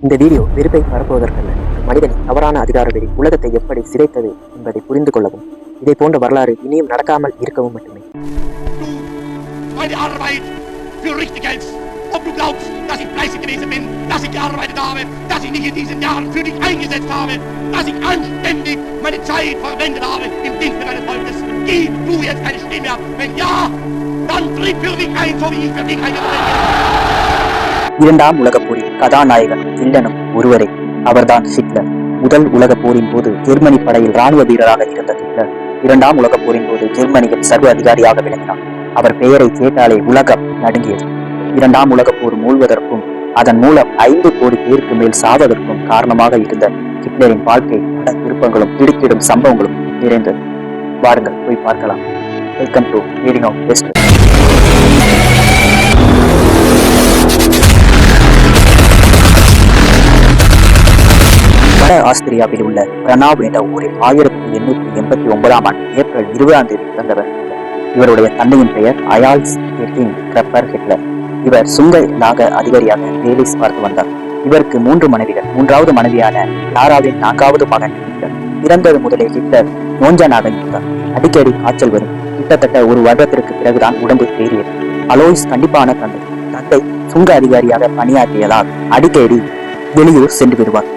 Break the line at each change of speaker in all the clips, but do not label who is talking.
இந்த வீடியோ வெறுப்பை பரப்புவதற்கல்ல, மனிதனின் தவறான அதிகார வெறி உலகத்தை எப்படி சிதைத்தது என்பதை புரிந்து கொள்ளவும், இதை போன்ற வரலாறு இனியும் நடக்காமல் இருக்கவும் மட்டுமே.
Für richtig hältst, ob du glaubst, dass ich fleißig gewesen bin, dass ich gearbeitet habe, dass ich mich in diesen Jahren für dich eingesetzt habe, dass ich anständig meine Zeit verwendet habe im Dienst deines Volkes. Gib du jetzt eine Stimme ab. Wenn ja, dann tritt für mich ein, so wie ich für dich eingesetzt.
இரண்டாம் உலகப் போரின் கதாநாயகன் வில்லனும் ஒருவரே, அவர்தான் Hitler. முதல் உலகப் போரின் போது ஜெர்மனி படையில் ராணுவ வீரராக இருந்த ஹிட்லர் இரண்டாம் உலகப் போரின் போது ஜெர்மனியின் சர்வ அதிகாரியாக விளங்கினார். அவர் பெயரை கேட்டாலே உலகம் நடுங்கியது. இரண்டாம் உலகப் போர் மூழ்வதற்கும் அதன் மூலம் 5 கோடி பேருக்கு மேல் சாவதற்கும் காரணமாக இருந்த ஹிட்லரின் வாழ்க்கை பல திருப்பங்களும் திடுக்கிடும் சம்பவங்களும் நிறைந்தது. வாருங்கள் போய் பார்க்கலாம். Welcome to reading of history. வட ஆஸ்திரியாவில் உள்ள பிரனாவ் என்ற ஊரில் 1889ஆம் ஆண்டு ஏப்ரல் 20ஆம் தேதி பிறந்தவர். இவருடைய தந்தையின் பெயர் அயால்ஸ் கிரப்பர் ஹிட்லர். இவர் சுங்க நாக அதிகாரியாக வேலை பார்த்து வந்தார். இவருக்கு 3 மனைவிகள். 3வது மனைவியான லாராவின் 4வது மகன் ஹிட்லர். பிறந்தது முதலே ஹிட்லர் நோஞ்சனாக இருந்தார். அடிக்கடி காய்ச்சல் வரும். கிட்டத்தட்ட 1 வருடத்திற்கு பிறகுதான் உடம்பு தேறியது. அலோய்ஸ் கண்டிப்பான தந்தை சுங்க அதிகாரியாக பணியாற்றியதால் அடிக்கடி வெளியூர் சென்று விடுவார்.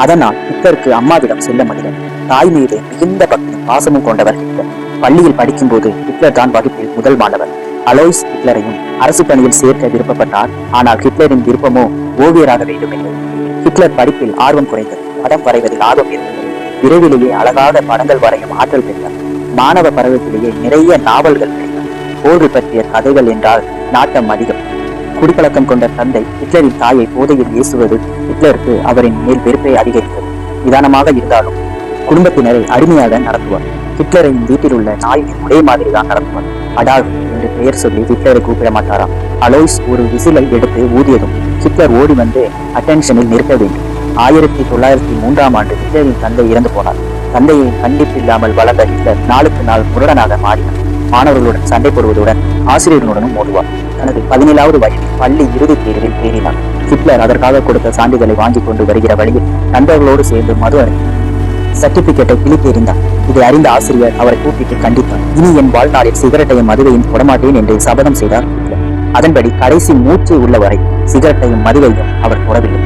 அதனால் ஹிட்லருக்கு அம்மாவிடம் செல்ல முடியல. தாய் மீது மிகுந்த பக்தியும் பாசமும் கொண்டவர் ஹிட்லர். பள்ளியில் படிக்கும் போது ஹிட்லர் தான் வகுப்பில் முதல் மாணவர். அலோய்ஸ் ஹிட்லரையும் அரசு பணியில் சேர்க்க விருப்பப்பட்டார். ஆனால் ஹிட்லரின் விருப்பமோ ஓவியராக வேண்டும் என்பது. ஹிட்லர் படிப்பில் ஆர்வம் குறைந்தது. படம் வரைவதில் ஆர்வம் இருந்தது. விரைவிலேயே அழகாக படங்கள் வரையும் ஆற்றல் பெற்றார். மாணவ பருவத்திலேயே நிறைய நாவல்கள் கிடைத்தார். போர்கள் பற்றிய கதைகள் என்றால் நாட்டம் அதிகம். குடிப்பழக்கம் கொண்ட தந்தை ஹிட்லரின் தாயை போதையில் வீசுவது ஹிட்லருக்கு அவரின் மேல் வெறுப்பை அதிகரித்தது. நிதானமாக இருந்தாலும் குடும்பத்தினரை அடிமையாக நடத்துவார். ஹிட்லரின் வீட்டில் உள்ள நாயின் ஒரே மாதிரி தான் நடத்துவார். அடால்ஃப் என்று பெயர் சொல்லி ஹிட்லரை கூப்பிட மாட்டாராம். அலோய்ஸ் ஒரு விசிலை எடுத்து ஊதியதும் ஹிட்லர் ஓடி வந்து அட்டென்ஷனில் நிற்க வேண்டும். 1903ஆம் ஆண்டு ஹிட்லரின் தந்தை இறந்து போனார். தந்தையை கண்டிப்பில்லாமல் வளர்ந்த ஹிட்லர் நாளுக்கு நாள் முரடனாக மாறினார். மாணவர்களுடன் சண்டை போடுவதுடன் ஆசிரியர்களுடனும் மோதுவார். தனது 17வது வயதில் பள்ளி இறுதித் தேர்வில் தேறினார். ஹிட்லர் அதற்காக கொடுத்த சான்றிதழை வாங்கி கொண்டு வருகிற வழியில் நண்பர்களோடு சேர்ந்து மது அருந்தி சர்டிபிகேட்டை கிழித்தெறிந்தார். இதை அறிந்த ஆசிரியர் அவரை கூப்பிட்டு கண்டித்தார். இனி என் வாழ்நாளில் சிகரெட்டையும் மதுவையும் தொடமாட்டேன் என்று சபதம் செய்தார் ஹிட்லர். அதன்படி கடைசி மூச்சு உள்ளவரை சிகரெட்டையும் மதுவையும் அவர் தொடவில்லை.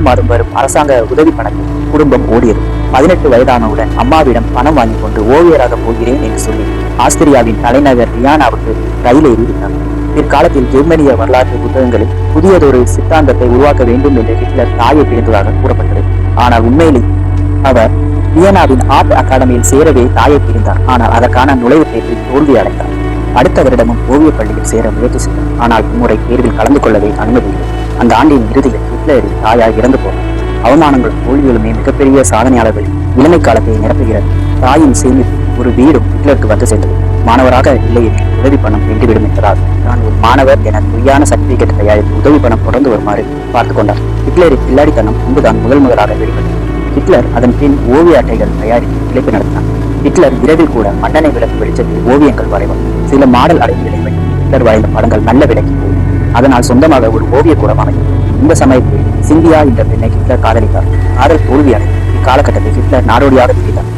மாதம் வரும் அரசாங்க உதவி பணத்தில் குடும்பம் ஓடியது. 18 வயதானவுடன் அம்மாவிடம் பணம் வாங்கி கொண்டு ஓவியராக போகிறேன் என்று சொல்லி ஆஸ்திரியாவின் தலைநகர் வியானாவுக்கு ரயில் ஏறிவிட்டார். பிற்காலத்தில் ஜெர்மனிய வரலாற்று புத்தகங்களில் புதியதொரு சித்தாந்தத்தை உருவாக்க வேண்டும் என்று ஹிட்லர் தாயை பிரிந்ததாக கூறப்பட்டது. ஆனால் உண்மையிலே அவர் வியனாவின் ஆர்ட் அகாடமியில் சேரவே தாயை பிரிந்தார். ஆனால் அதற்கான நுழைவுத் தேர்வில் தோல்வி அடைந்தார். அடுத்த வருடமும் ஓவிய பள்ளியில் சேர முயற்சி செய்தார். ஆனால் இம்முறை தேர்வில் கலந்து கொள்ளவே அனுமதியில்லை. அந்த ஆண்டின் இறுதியில் ஹிட்லரின் தாயார் இறந்து போனார். அவமானங்களும் தோல்விகளுமே மிகப்பெரிய சாதனையாளர்கள் இளமை காலத்தை நிரப்புகிறது. தாயின் சேமிப்பு ஒரு வீடும் ஹிட்லருக்கு வந்து சேர்ந்தது. மாணவராக இல்லை என்று உதவி பணம் வென்றுவிடும் என்பதால் நான் ஒரு மாணவர் என பொய்யான சர்டிபிகேட் தயாரித்து உதவி பணம் தொடர்ந்து வருமாறு பார்த்து கொண்டார். ஹிட்லரின் பில்லாடித்தனம் முன்புதான் முதலாக வெளிப்பட்டது. ஹிட்லர் அதன் பின் ஓவிய அட்டைகள் தயாரித்து பிழைப்பு நடத்தினார். ஹிட்லர் இரவில் கூட மண்ணெண்ணை விளக்கு வெளிச்சத்தில் ஓவியங்கள் வரைவார். சில மாடல் அடைவுகளை வைத்து ஹிட்லர் வரைந்த படங்கள் நல்ல விலைக்கு போகும். அதனால் சொந்தமாக ஒரு ஓவிய கூடம் அமையும். இந்த சமயத்தில் சிந்தியா என்ற பெண்ணை ஹிட்லர் காதலித்தார். காதல் தோல்வி அடைந்து இக்காலகட்டத்தில் ஹிட்லர் நாடோடியாக திரிந்தார்.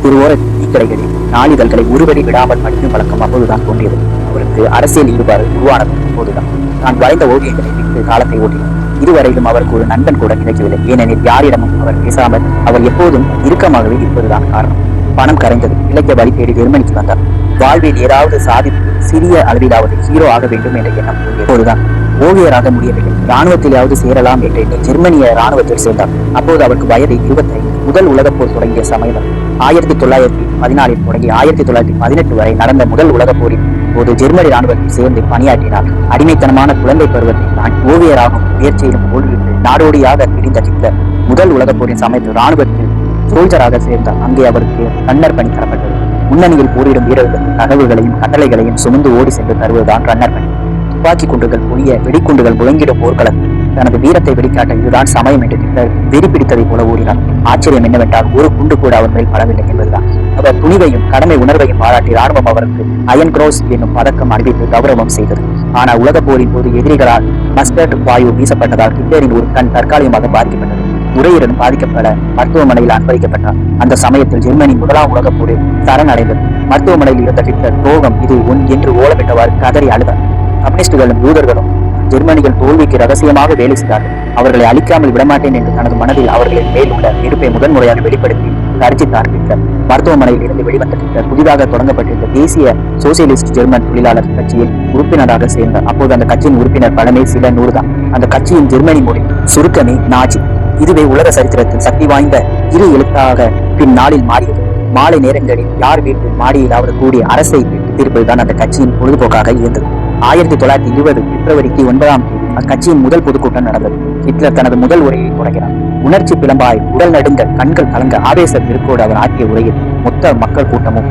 திருவோர டீக்கடைகளில் நாளிதழ்களை உருவடி விடாமல் படிக்கும் பழக்கம் அப்போதுதான் தோன்றியது. அவருக்கு அரசியல் ஈடுபாடு உருவானது அப்போதுதான். நான் வரைந்த ஓவியங்களை விட்டு காலத்தை ஓட்டினார். இதுவரையிலும் அவருக்கு ஒரு நண்பன் கூட கிடைக்கவில்லை. ஏனெனில் யாரிடமும் அவர் பேசாமல் அவர் எப்போதும் இறுக்கமாகவே இருப்பதுதான் காரணம். பணம் கரைந்தது. இலக்கிய வழி தேடி ஜெர்மனிக்கு வந்தார். வாழ்வில் ஏதாவது சாதித்து சிறிய அளவிலாவது ஹீரோ ஆக வேண்டும் என்ற எண்ணம் எப்போதுதான். ஓவியராக முடியவில்லை. இராணுவத்திலாவது சேரலாம் என்று ஜெர்மனிய இராணுவத்தில் சேர்ந்தார். அப்போது அவருக்கு வயது 25. முதல் உலகப் போர் தொடங்கிய சமயம் 1914 தொடங்கி 1918 வரை நடந்த முதல் உலகப் போரின் போது ஜெர்மனி இராணுவத்தில் சேர்ந்து பணியாற்றினார். அடிமைத்தனமான குழந்தை பருவத்தை தான் ஓவியராகும் முயற்சியிலும் தோல்விட்டு நாடோடியாக பிரிந்த ஹிட்லர் முதல் உலகப் போரின் சமயத்தில் இராணுவத்தில் சோல்ஜராக சேர்ந்தார். அங்கே அவருக்கு ரன்னர் பணி தரப்பட்டது. முன்னணியில் போரிடும் வீரர்கள் தகவல்களையும் கட்டளைகளையும் சுமந்து ஓடி சென்று தருவதுதான் ரன்னர் பணி. துப்பாக்கி குண்டுகள் புளிய வெடிக்குண்டுகள் முழங்கிடும் போர்க்களத்தில் தனது வீரத்தை வெளிக்காட்ட இதுதான் சமயம் என்று ஹிட்லர் வெறி பிடித்ததை போல ஓடினார். ஆச்சரியம் என்னவென்றால் ஒரு குண்டு கூட அவர் மேல் படவில்லை என்பதுதான். அவர் துணிவையும் கடமை உணர்வையும் பாராட்டி ராணுவம் அவருக்கு அயன் கிராஸ் என்னும் பதக்கம் அறிவித்து கௌரவம் செய்தது. ஆனால் உலக போரின் போது எதிரிகளால் மஸ்டர்ட் வாயு வீசப்பட்டதால் ஹிட்லரின் ஒரு கண் தற்காலிகமாக பாதிக்கப்பட்டது. நுரையீரலும் பாதிக்கப்பட மருத்துவமனையில் அனுமதிக்கப்பட்டார். அந்த சமயத்தில் ஜெர்மனி முதலாம் உலக போரில் சரணடைந்தது. மருத்துவமனையில் இருந்த ஹிட்லர் ரோகம் இது என்று ஓலமிட்டவாறு கதறி அழுதார். கம்யூனிஸ்டுகளும் யூதர்களும் ஜெர்மனிகள் தோல்விக்கு ரகசியமாக வேலை செய்தார்கள். அவர்களை அழிக்காமல் விடமாட்டேன் என்று தனது மனதில் அவர்களின் மேல் உள்ள நெருப்பை முதன்முறையாக வெளிப்படுத்தி கர்ஜித்தார் ஹிட்லர். மருத்துவமனையில் இருந்து வெளிவந்த ஹிட்லர் புதிதாக தொடங்கப்பட்டிருந்த தேசிய சோசியலிஸ்ட் ஜெர்மன் தொழிலாளர் கட்சியில் உறுப்பினராக சேர்ந்தார். அப்போது அந்த கட்சியின் உறுப்பினர் பலமே சில 100 தான். அந்த கட்சியின் ஜெர்மனி மொழி சுருக்கமே நாஜி. இதுவே உலக சரித்திரத்தில் சக்தி வாய்ந்த இரு எழுத்தாக பின் நாளில் மாறியது. மாலை நேரங்களில் யார் வீட்டு மாடியிலாவது கூடிய அரசை தீர்ப்பதுதான் அந்த கட்சியின் பொழுதுபோக்காக இருந்தது. 1920 பிப்ரவரிக்கு 9ஆம் தேதி அக்கட்சியின் முதல் பொதுக்கூட்டம் நடந்தது. ஹிட்லர் தனது முதல் உரையை தொடங்கினார். உணர்ச்சி பிளம்பாய் உடல் நடுங்க கண்கள் கலங்க ஆவேச திருக்கோடு அவர் ஆற்றிய உரையில் மொத்த மக்கள் கூட்டமும்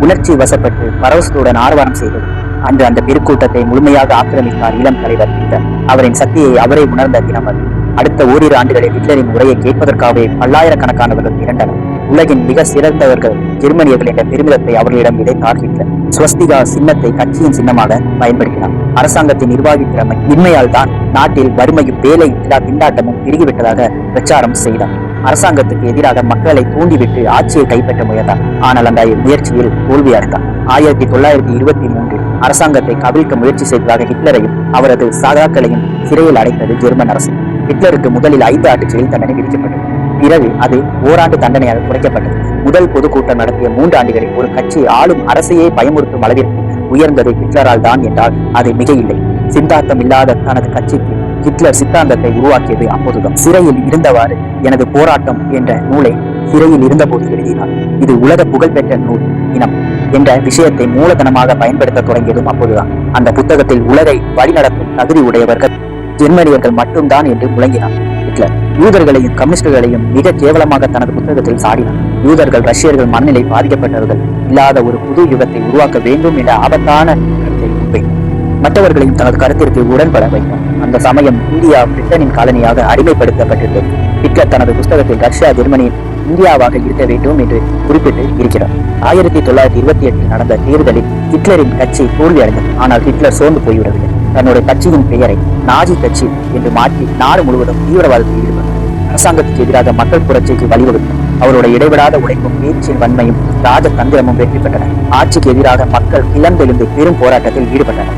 உணர்ச்சி வசப்பட்டு பரவசத்துடன் ஆரவாரம் செய்தது. அன்று அந்த பெருக்கூட்டத்தை முழுமையாக ஆக்கிரமித்தார் இளம் தலைவர் ஹிட்லர். அவரின் சக்தியை அவரே உணர்ந்த தினம் அது. அடுத்த ஓரிரு ஆண்டுகளில் ஹிட்லரின் உரையை கேட்பதற்காகவே பல்லாயிரக்கணக்கானவர்கள் திரண்டனர். உலகின் மிக சிறந்தவர்கள் ஜெர்மனியர்கள் என்ற பெருமிதத்தை அவர்களிடம் விதைத்தார் ஹிட்லர். ஸ்வஸ்திகா சின்னத்தை கட்சியின் சின்னமாக பயன்படுத்தினார். அரசாங்கத்தின் நிர்வாகி திறமை இன்மையால் தான் நாட்டில் வறுமையும் வேலை இல்லா திண்டாட்டமும் பெருகிவிட்டதாக பிரச்சாரம் செய்தார். அரசாங்கத்துக்கு எதிராக மக்களை தூண்டிவிட்டு ஆட்சியை கைப்பற்ற முயன்றார். ஆனால் அந்த முயற்சியில் தோல்வி அடைந்தார். 1923 அரசாங்கத்தை கவிழ்க்க முயற்சி செய்ததாக ஹிட்லரையும் அவரது சகாக்களையும் சிறையில் அடைத்தது ஜெர்மன் அரசு. ஹிட்லருக்கு முதலில் 5 ஆண்டு சிறை தண்டனை விதிக்கப்பட்டது. பிறகு அது ஓராண்டு தண்டனையாக குறைக்கப்பட்டது. முதல் பொதுக்கூட்டம் நடத்திய 3 ஆண்டுகளில் ஒரு கட்சி ஆளும் அரசையே பயமுறுத்தும் அளவிற்கு உயர்ந்தது ஹிட்லரால் தான் என்றால் அது மிக இல்லை. சித்தாந்தம் இல்லாத தனது கட்சிக்கு ஹிட்லர் சித்தாந்தத்தை உருவாக்கியது அப்போதுதான். சிறையில் இருந்தவாறு எனது போராட்டம் என்ற நூலை சிறையில் இருந்தபோது எழுதினார். இது உலக புகழ்பெற்ற நூல். இனம் என்ற விஷயத்தை மூலதனமாக பயன்படுத்த தொடங்கியதும் அப்போதுதான். அந்த புத்தகத்தில் உலகை வழிநடத்தும் தகுதி உடையவர்கள் ஜெர்மனியர்கள் மட்டும்தான் என்று முழங்கினார் ஹிட்லர். யூதர்களையும் கம்யூனிஸ்டுகளையும் மிக கேவலமாக தனது புத்தகத்தில் சாடினார். யூதர்கள் ரஷ்யர்கள் மனநிலை பாதிக்கப்பட்டவர்கள் இல்லாத ஒரு புது யுகத்தை உருவாக்க வேண்டும் என்ற ஆபத்தான கருத்தை முன்வைத்தார். மற்றவர்களையும் தனது கருத்திற்கு உடன்பட வைத்தார். அந்த சமயம் இந்தியா பிரிட்டனின் காலனியாக அடிமைப்படுத்தப்பட்டிருந்தது. ஹிட்லர் தனது புத்தகத்தில் ரஷ்யா ஜெர்மனியின் இந்தியாவாக இருக்க வேண்டும் என்று குறிப்பிட்டு இருக்கிறார். 1928 நடந்த தேர்தலில் ஹிட்லரின் கட்சி தோல்வி அடைந்தது. ஆனால் ஹிட்லர் சோர்ந்து போய்விடவில்லை. தன்னுடைய கட்சியின் பெயரை நாஜி கட்சி என்று மாற்றி நாடு முழுவதும் தீவிரவாதத்தில் ஈடுபட்டார். அரசாங்கத்துக்கு எதிராக மக்கள் புரட்சிக்கு வழிவகுத்தார். அவருடைய இடைவிடாத உழைப்பும் பேச்சின் வன்மையும் ராஜதந்திரமும் வெற்றி பெற்றன. ஆட்சிக்கு எதிராக மக்கள் கிளர்ந்தெழுந்து பெரும் போராட்டத்தில் ஈடுபட்டனர்.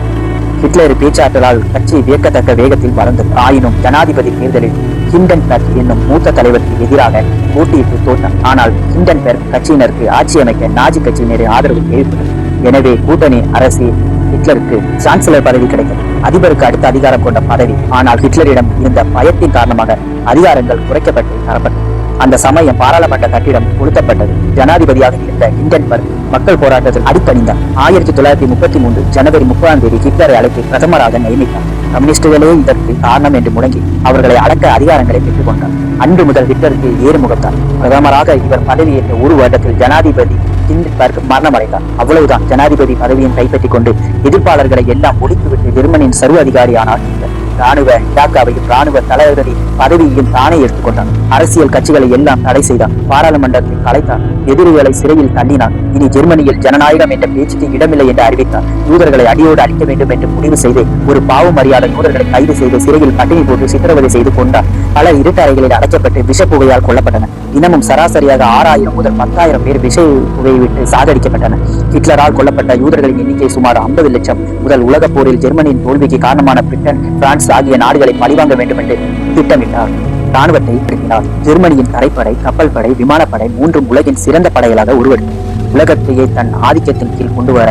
ஹிட்லர் பேச்சாற்றலால் கட்சி வியக்கத்தக்க வேகத்தில் வளர்ந்தது. ஆயினும் ஜனாதிபதி தேர்தலில் ஹிண்டன்பெர்க் என்னும் மூத்த தலைவருக்கு எதிராக போட்டியிட்டு தோற்றார். ஆனால் ஹிண்டன்பெர்க் கட்சியினருக்கு ஆட்சி அமைக்க நாஜி கட்சியினரை ஆதரவு தேவைப்பட்டது. எனவே கூட்டணி அரசு ஹிட்லருக்கு சான்சலர் பதவி கிடைத்தது. அதிபருக்கு அடுத்த அதிகாரம் கொண்ட பதவி. ஆனால் ஹிட்லரிடம் இருந்த பயத்தின் காரணமாக அதிகாரங்கள் குறைக்கப்பட்டு தரப்பட்டது. அந்த சமயம் பாராளுமன்ற கட்டிடம் கொளுத்தப்பட்டது. ஜனாதிபதியாக இருந்த ஹிண்டன்பெர்க் மக்கள் போராட்டத்தில் அடிபணிந்தார். 1933 ஜனவரி 30ஆம் தேதி ஹிட்லரை அழைத்து பிரதமராக நியமித்தார். கம்யூனிஸ்டுகளே இதற்கு காரணம் என்று முழங்கி அவர்களை அடக்க அதிகாரங்களை பெற்றுக் கொண்டார். அன்று முதல் ஹிட்லருக்கு ஏறுமுகத்தார். பிரதமராக இவர் பதவியேற்ற 1 வருடத்தில் ஜனாதிபதி ஹிண்டன்பெர்க் மரணமடைந்தார். அவ்வளவுதான். ஜனாதிபதி பதவியை கைப்பற்றிக் கொண்டு எதிர்ப்பாளர்களை எல்லாம் ஒழித்துவிட்டு ஜெர்மனியின் சர்வ அதிகாரியானார் ஹிட்லர். ராணுவ இலாக்காவையும் ராணுவ தலைவர்களை பதவியையும் தானே எடுத்துக்கொண்டார். அரசியல் கட்சிகளை எல்லாம் தடை செய்தார். பாராளுமன்றத்தை கலைத்தார். எதிரிகளை சிறையில் தள்ளினார். இனி ஜெர்மனியில் ஜனநாயகம் என்ற பேச்சுக்கு இடமில்லை என்று அறிவித்தார். யூதர்களை அடியோடு அடிக்க வேண்டும் என்று முடிவு செய்து ஒரு பாவம் அறியாத யூதர்களை கைது செய்து சிறையில் பட்டினி போட்டு சித்திரவதை செய்து கொண்டார். பல இருட்டறைகளில் அடைக்கப்பட்டு விஷ புகையால் கொல்லப்பட்டனர். தினமும் சராசரியாக 6000 முதல் 10,000 பேர் விஷ புகையை விட்டு சாகடிக்கப்பட்டனர். ஹிட்லரால் கொல்லப்பட்ட யூதர்களின் எண்ணிக்கை சுமார் 50 லட்சம். முதல் உலகப் போரில் ஜெர்மனியின் தோல்விக்கு காரணமான பிரிட்டன், பிரான்ஸ் ஆகிய நாடுகளை பழிவாங்க வேண்டும் என்று திட்டமிட்டார். ராணுவத்தை பிரித்தார். ஜெர்மனியின் தரைப்படை, கப்பல் படை, விமானப்படை 3 உலகின் சிறந்த படைகளாக உருவெடுத்தது. உலகத்தையே தன் ஆதிக்கத்தின் கீழ் கொண்டு வர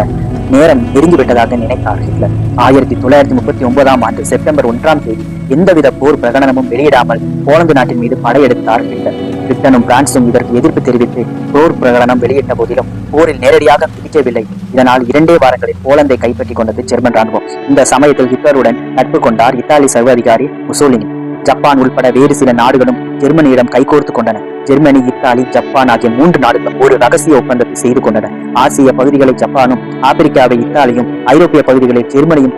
நேரம் நெருங்கிவிட்டதாக நினைத்தார் ஹிட்லர். 1939ஆம் ஆண்டு செப்டம்பர் 1ஆம் தேதி எந்தவித போர் பிரகடனமும் வெளியிடாமல் போலந்து நாட்டின் மீது படையெடுத்தார் ஹிட்லர். பிரிட்டனும் பிரான்சும் இதற்கு எதிர்ப்பு தெரிவித்து போர் பிரகடனம் வெளியிட்ட போதிலும் போரில் நேரடியாக பிடிக்கவில்லை. இதனால் 2 வாரங்களில் போலந்தை கைப்பற்றிக் கொண்டது ஜெர்மன் ராணுவம். இந்த சமயத்தில் ஹிட்லருடன் நட்பு கொண்டார் இத்தாலி சர்வ அதிகாரி முசோலினி. ஜப்பான் உள்பட வேறு சில நாடுகளும் ஜெர்மனியிடம் கைகோர்த்து கொண்டன. ஜெர்மனி, இத்தாலி, ஜப்பான் ஆகிய 3 நாடுகளும் ஒரு ரகசிய ஒப்பந்தத்தை செய்து கொண்டன. ஆசிய பகுதிகளை ஜப்பானும், ஆப்பிரிக்காவை இத்தாலியும், ஐரோப்பிய பகுதிகளை ஜெர்மனியும்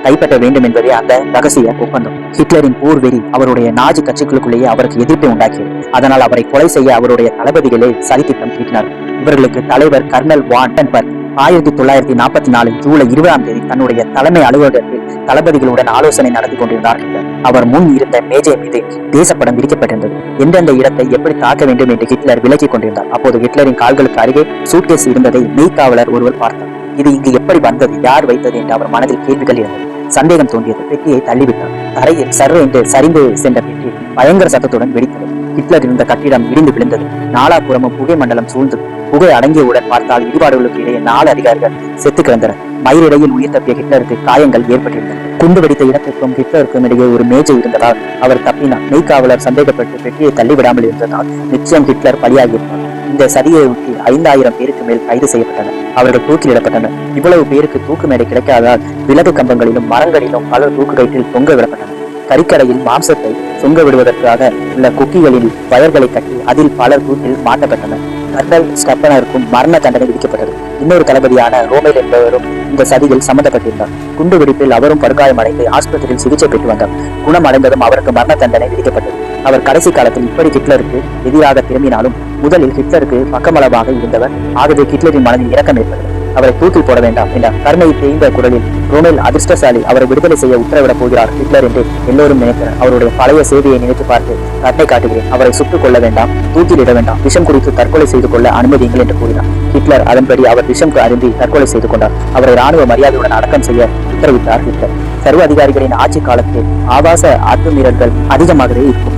கைப்பற்ற வேண்டும் என்பதே அந்த ரகசிய ஒப்பந்தம். ஹிட்லரின் போர் வெறி அவருடைய நாஜி கட்சிகளுக்குள்ளேயே அவருக்கு எதிர்ப்பை உண்டாக்கியது. அதனால் அவரை கொலை செய்ய அவருடைய தளபதிகளே சதித்திட்டம் தீட்டினார். இவர்களுக்கு தலைவர் கர்னல் வான் டன்பர்க் 1944 ஜூலை 20 தன்னுடைய தலைமை அலுவலகத்தில் தளபதிகளுடன் ஆலோசனை நடத்தி கொண்டிருந்தார். அவர் முன் இருந்த மேஜை மீது தேசப்படம் விரிக்கப்பட்டிருந்தது. எந்தெந்த இடத்தை எப்படி தாக்க வேண்டும் என்று ஹிட்லர் விலக்கிக் கொண்டிருந்தார். அப்போது ஹிட்லரின் கால்களுக்கு அருகே சூட்கேஸ் இருந்ததை மெய்க்காவலர் ஒருவர் பார்த்தார். இது இங்கு எப்படி வந்தது, யார் வைத்தது என்று அவர் மனதில் கேள்விகள் இருந்தது. சந்தேகம் தோன்றியது. பெட்டியை தள்ளிவிட்டார். தரையில் சர்வ என்று சரிந்து சென்ற பெட்டி பயங்கர சத்தத்துடன் வெடித்தது. ஹிட்லர் இருந்த கட்டிடம் இடிந்து விழுந்தது. நாலாபுறமும் புகை மண்டலம் சூழ்ந்தது. புகை அடங்கியவுடன் பார்த்தால் இடிபாடுகளுக்கு இடையே 4 அதிகாரிகள் செத்து கிடந்தனர். மயிரிடையில் உயிர் தப்பிய ஹிட்லருக்கு காயங்கள் ஏற்பட்டிருந்தன. குண்டு வெடித்த இடத்திற்கும் ஹிட்லருக்கும் இடையே ஒரு மேஜை இருந்ததால் அவர் தப்பினார். மெய்க்காவலர் சந்தேகப்பட்டு பெட்டியை தள்ளிவிடாமல் இருந்ததால் நிச்சயம் ஹிட்லர் பலியாகியிருந்தார். இந்த சதியை ஒட்டி 5000 பேருக்கு மேல் கைது செய்யப்பட்டனர். அவர்கள் தூக்கிலிடப்பட்டனர். இவ்வளவு பேருக்கு தூக்கு மேடை கிடைக்காததால் விலகு கம்பங்களிலும் மரங்களிலும் பலர் தூக்கு கயிற்றில் தொங்க விடப்பட்டனர். கறிக்கடையில் மாம்சத்தை தொங்க விடுவதற்காக உள்ள குக்கிகளில் வயர்களை கட்டி அதில் பலர் தூக்கில் மாட்டப்பட்டனர். கர்னல் ஸ்டெப்பனருக்கும் மரண தண்டனை விதிக்கப்பட்டது. இன்னொரு தளபதியான ரோமெல் என்பவரும் இந்த சதியில் சம்பந்தப்பட்டிருந்தார். குண்டு வெடிப்பில் அவரும் படுகாயமடைந்து ஆஸ்பத்திரியில் சிகிச்சை பெற்று வந்தார். குணம் அடைந்ததும் அவருக்கு மரண தண்டனை விதிக்கப்பட்டது. அவர் கடைசி காலத்தில் இப்படி ஹிட்லருக்கு எதிராக திரும்பினாலும் முதலில் ஹிட்லருக்கு பக்கமளவாக இருந்தவர். ஆகவே ஹிட்லரின் மனதில் இரக்கம் ஏற்பட்டது. அவரை தூக்கில் போட வேண்டாம் என்றார். கருணை தேய்ந்த குரலில், ரோமெல் அதிர்ஷ்டசாலி, அவரை விடுதலை செய்ய உத்தரவிடப் போகிறார் ஹிட்லர் என்று எல்லோரும் நினைத்தனர். அவருடைய பழைய சேவையை நினைத்து பார்த்து கருணை காட்டுகிறேன். அவரை சுட்டுக் கொள்ள வேண்டாம், தூக்கிலிட வேண்டாம், விஷம் குடித்து தற்கொலை செய்து கொள்ள அனுமதியுங்கள் என்று கூறினார். ஹிட்லர் அதன்படி அவர் விஷம் அருந்தி தற்கொலை செய்து கொண்டார். அவரை ராணுவ மரியாதையுடன் அடக்கம் செய்ய உத்தரவிட்டார் ஹிட்லர். சர்வ அதிகாரிகளின் ஆட்சி காலத்தில் ஆபாச அத்துமீறல்கள் அதிகமாகவே இருக்கும்.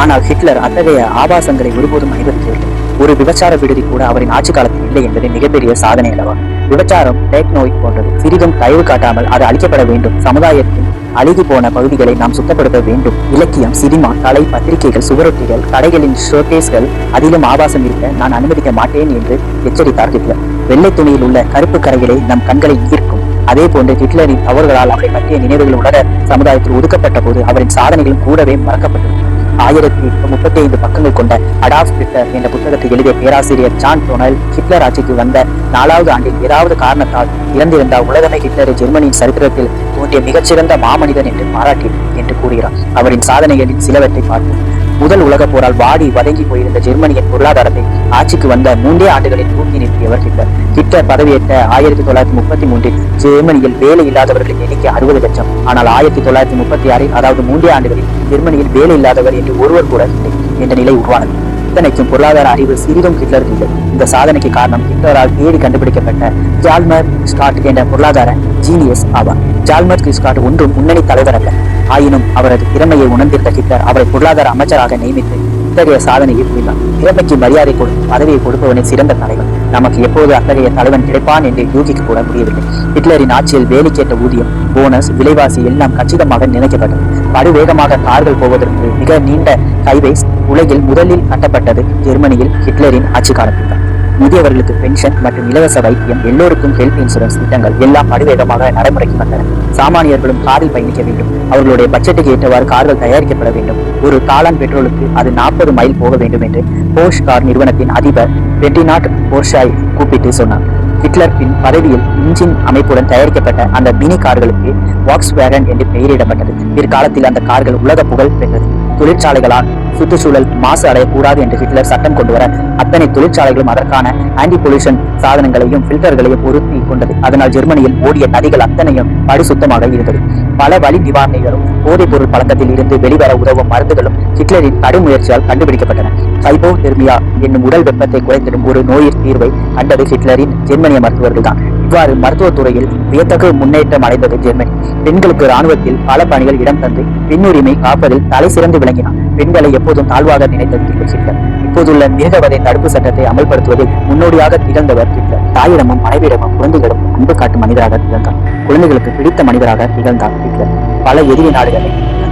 ஆனால் ஹிட்லர் அத்தகைய ஆபாசங்களை ஒருபோதும் அனுமதிக்கவில்லை. ஒரு விபச்சார விடுதி கூட அவரின் ஆட்சி காலத்தில் இல்லை என்பது மிகப்பெரிய சாதனை அல்லவா? விபச்சாரம் பிளேக் நோய் போன்றது. சிறிதும் தயவு காட்டாமல் அது அழிக்கப்பட வேண்டும். சமுதாயத்தின் அழுகி போன பகுதிகளை நாம் சுத்தப்படுத்த வேண்டும். இலக்கியம், சினிமா, கலை, பத்திரிகைகள், சுவரொட்டிகள், கடைகளின் ஷோகேஸ்கள் அதிலும் ஆபாசம் இருக்க நான் அனுமதிக்க மாட்டேன் என்று எச்சரித்தார் ஹிட்லர். வெள்ளை துணியில் உள்ள கருப்பு கரைகளை நம் கண்களை ஈர்க்கும். அதே போன்று ஹிட்லரின் தவறுகளால் அவரை பற்றிய நினைவுகள் உலக சமுதாயத்தில் ஒதுக்கப்பட்ட போது அவரின் சாதனைகளும் கூடவே மறக்கப்பட்டது. 1035 பக்கங்கள் கொண்ட அடால்ஃப் ஹிட்லர் என்ற புத்தகத்தை எழுதிய பேராசிரியர் ஜான் டொனல் ஹிட்லர் ஆட்சிக்கு வந்த 4வது ஆண்டில் ஏதாவது காரணத்தால் இறந்திருந்தால் உலகமே ஹிட்லரை ஜெர்மனியின் சரித்திரத்தில் தோன்றிய மிகச்சிறந்த மாமனிதன் என்று பாராட்டி என்று கூறுகிறார். அவரின் சாதனைகளில் சிலவற்றை பார்ப்போம். முதல் உலகப் போரால் வாடி வதங்கி போயிருந்த ஜெர்மனியின் பொருளாதாரத்தை ஆட்சிக்கு வந்த 3 ஆண்டுகளில் தூக்கி நிறுத்தியவர் ஹிட்லர். ஹிட்லர் பதவியேற்ற 1933 ஜெர்மனியில் வேலை இல்லாதவர்களின் எண்ணிக்கை 60 லட்சம். ஆனால் 1936 அதாவது 3 ஆண்டுகளில் ஜெர்மனியில் வேலை இல்லாதவர் என்று ஒருவர் கூட இல்லை என்ற நிலை உருவானது. இத்தனைக்கும் பொருளாதார அறிவு சிறிதும் ஹிட்லருக்கு இல்லை. இந்த சாதனைக்கு காரணம் ஹிட்லரால் தேடி கண்டுபிடிக்கப்பட்ட ஜால்மர் ஸ்காட் என்ற பொருளாதார ஜீனியஸ் ஆவார். ஜால்மர் ஸ்காட் ஒன்றும் முன்னணி தலைவர் அல்ல. ஆயினும் அவரது திறமையை உணர்ந்திருந்த ஹிட்லர் அவரை பொருளாதார அமைச்சராக நியமித்து இத்தகைய சாதனையை புரிந்தார். திறமைக்கு மரியாதை கொடுத்து பதவியை கொடுப்பவனே சிறந்த தலைவர். நமக்கு எப்போது அத்தகைய தலைவன் கிடைப்பான் என்று யூகிக்க கூட முடியவில்லை. ஹிட்லரின் ஆட்சியில் வேலைக்கேற்ற ஊதியம், போனஸ், விலைவாசி எல்லாம் கச்சிதமாக நினைக்கப்பட்டது. படுவேகமாக கார்கள் போவதற்கு மிக நீண்ட ஹைவேஸ் உலகில் முதலில் கட்டப்பட்டது ஜெர்மனியில் ஹிட்லரின் ஆட்சி காலத்தில் தான். முதியவர்களுக்கு பென்ஷன் மற்றும் இலவச வைத்தியம், எல்லோருக்கும் ஹெல்த் இன்சூரன்ஸ் திட்டங்கள் எல்லாம் படுவேகமாக நடைமுறைக்கு வந்தன. சாமானியர்களும் காரில் பயணிக்க வேண்டும். அவர்களுடைய பட்ஜெட்டுக்கு ஏற்றவாறு கார்கள் தயாரிக்கப்பட வேண்டும். ஒரு காலான் பெட்ரோலுக்கு அது 40 மைல் போக வேண்டும் என்று போர்ஷ் கார் நிறுவனத்தின் அதிபர் பெர்டினாட் போர்ஷாய் கூப்பிட்டு சொன்னார். ஹிட்லர் பின் பதவியில் இன்ஜின் அமைப்புடன் தயாரிக்கப்பட்ட அந்த மினி கார்களுக்கு வாக்ஸ்வேகன் என்று பெயரிடப்பட்டது. பிற்காலத்தில் அந்த கார்கள் உலக புகழ் பெற்றது. தொழிற்சாலைகளால் சுற்றுச்சூழல் மாசு அடையக்கூடாது என்று ஹிட்லர் சட்டம் கொண்டு வர அத்தனை தொழிற்சாலைகளும் அதற்கான ஆன்டி பொல்யூஷன் சாதனங்களையும் பில்டர்களையும் பொருத்தி கொண்டது. அதனால் ஜெர்மனியில் ஓடிய நதிகள் அத்தனையும் பரிசுத்தமாக இருந்தது. பல வழி நிவாரணிகளும் போதைப் பொருள் பழக்கத்தில் இருந்து வெளிவர உதவும் மருந்துகளும் ஹிட்லரின் கடும் முயற்சியால் கண்டுபிடிக்கப்பட்டன. ஹைபோதெர்மியா என்னும் உடல் வெப்பத்தை குறைத்திடும் ஒரு நோயின் தீர்வை கண்டது ஹிட்லரின் ஜெர்மனிய மருத்துவர்கள் தான். இவ்வாறு மருத்துவத்துறையில் வியத்தகு முன்னேற்றம் அடைந்தது ஜெர்மனி. பெண்களுக்கு இராணுவத்தில் பல பணிகள் இடம் தந்து பெண்ணுரிமை காப்பதில் தலை சிறந்து விளங்கினார். பெண்களை எப்போதும் தாழ்வாக நினைத்தது ஹிட்லர். இப்போதுள்ள மிருகவதை தடுப்பு சட்டத்தை அமல்படுத்துவதில் முன்னோடியாக திகழ்ந்தவர் ஹிட்லர். தாயிடமும் மனைவியிடமும் குழந்தைகளிடம் அன்பு காட்டும் மனிதராக திகழ்ந்தார். குழந்தைகளுக்கு பிடித்த மனிதராக திகழ்ந்தார் ஹிட்லர். பல எதிரி நாடுகளை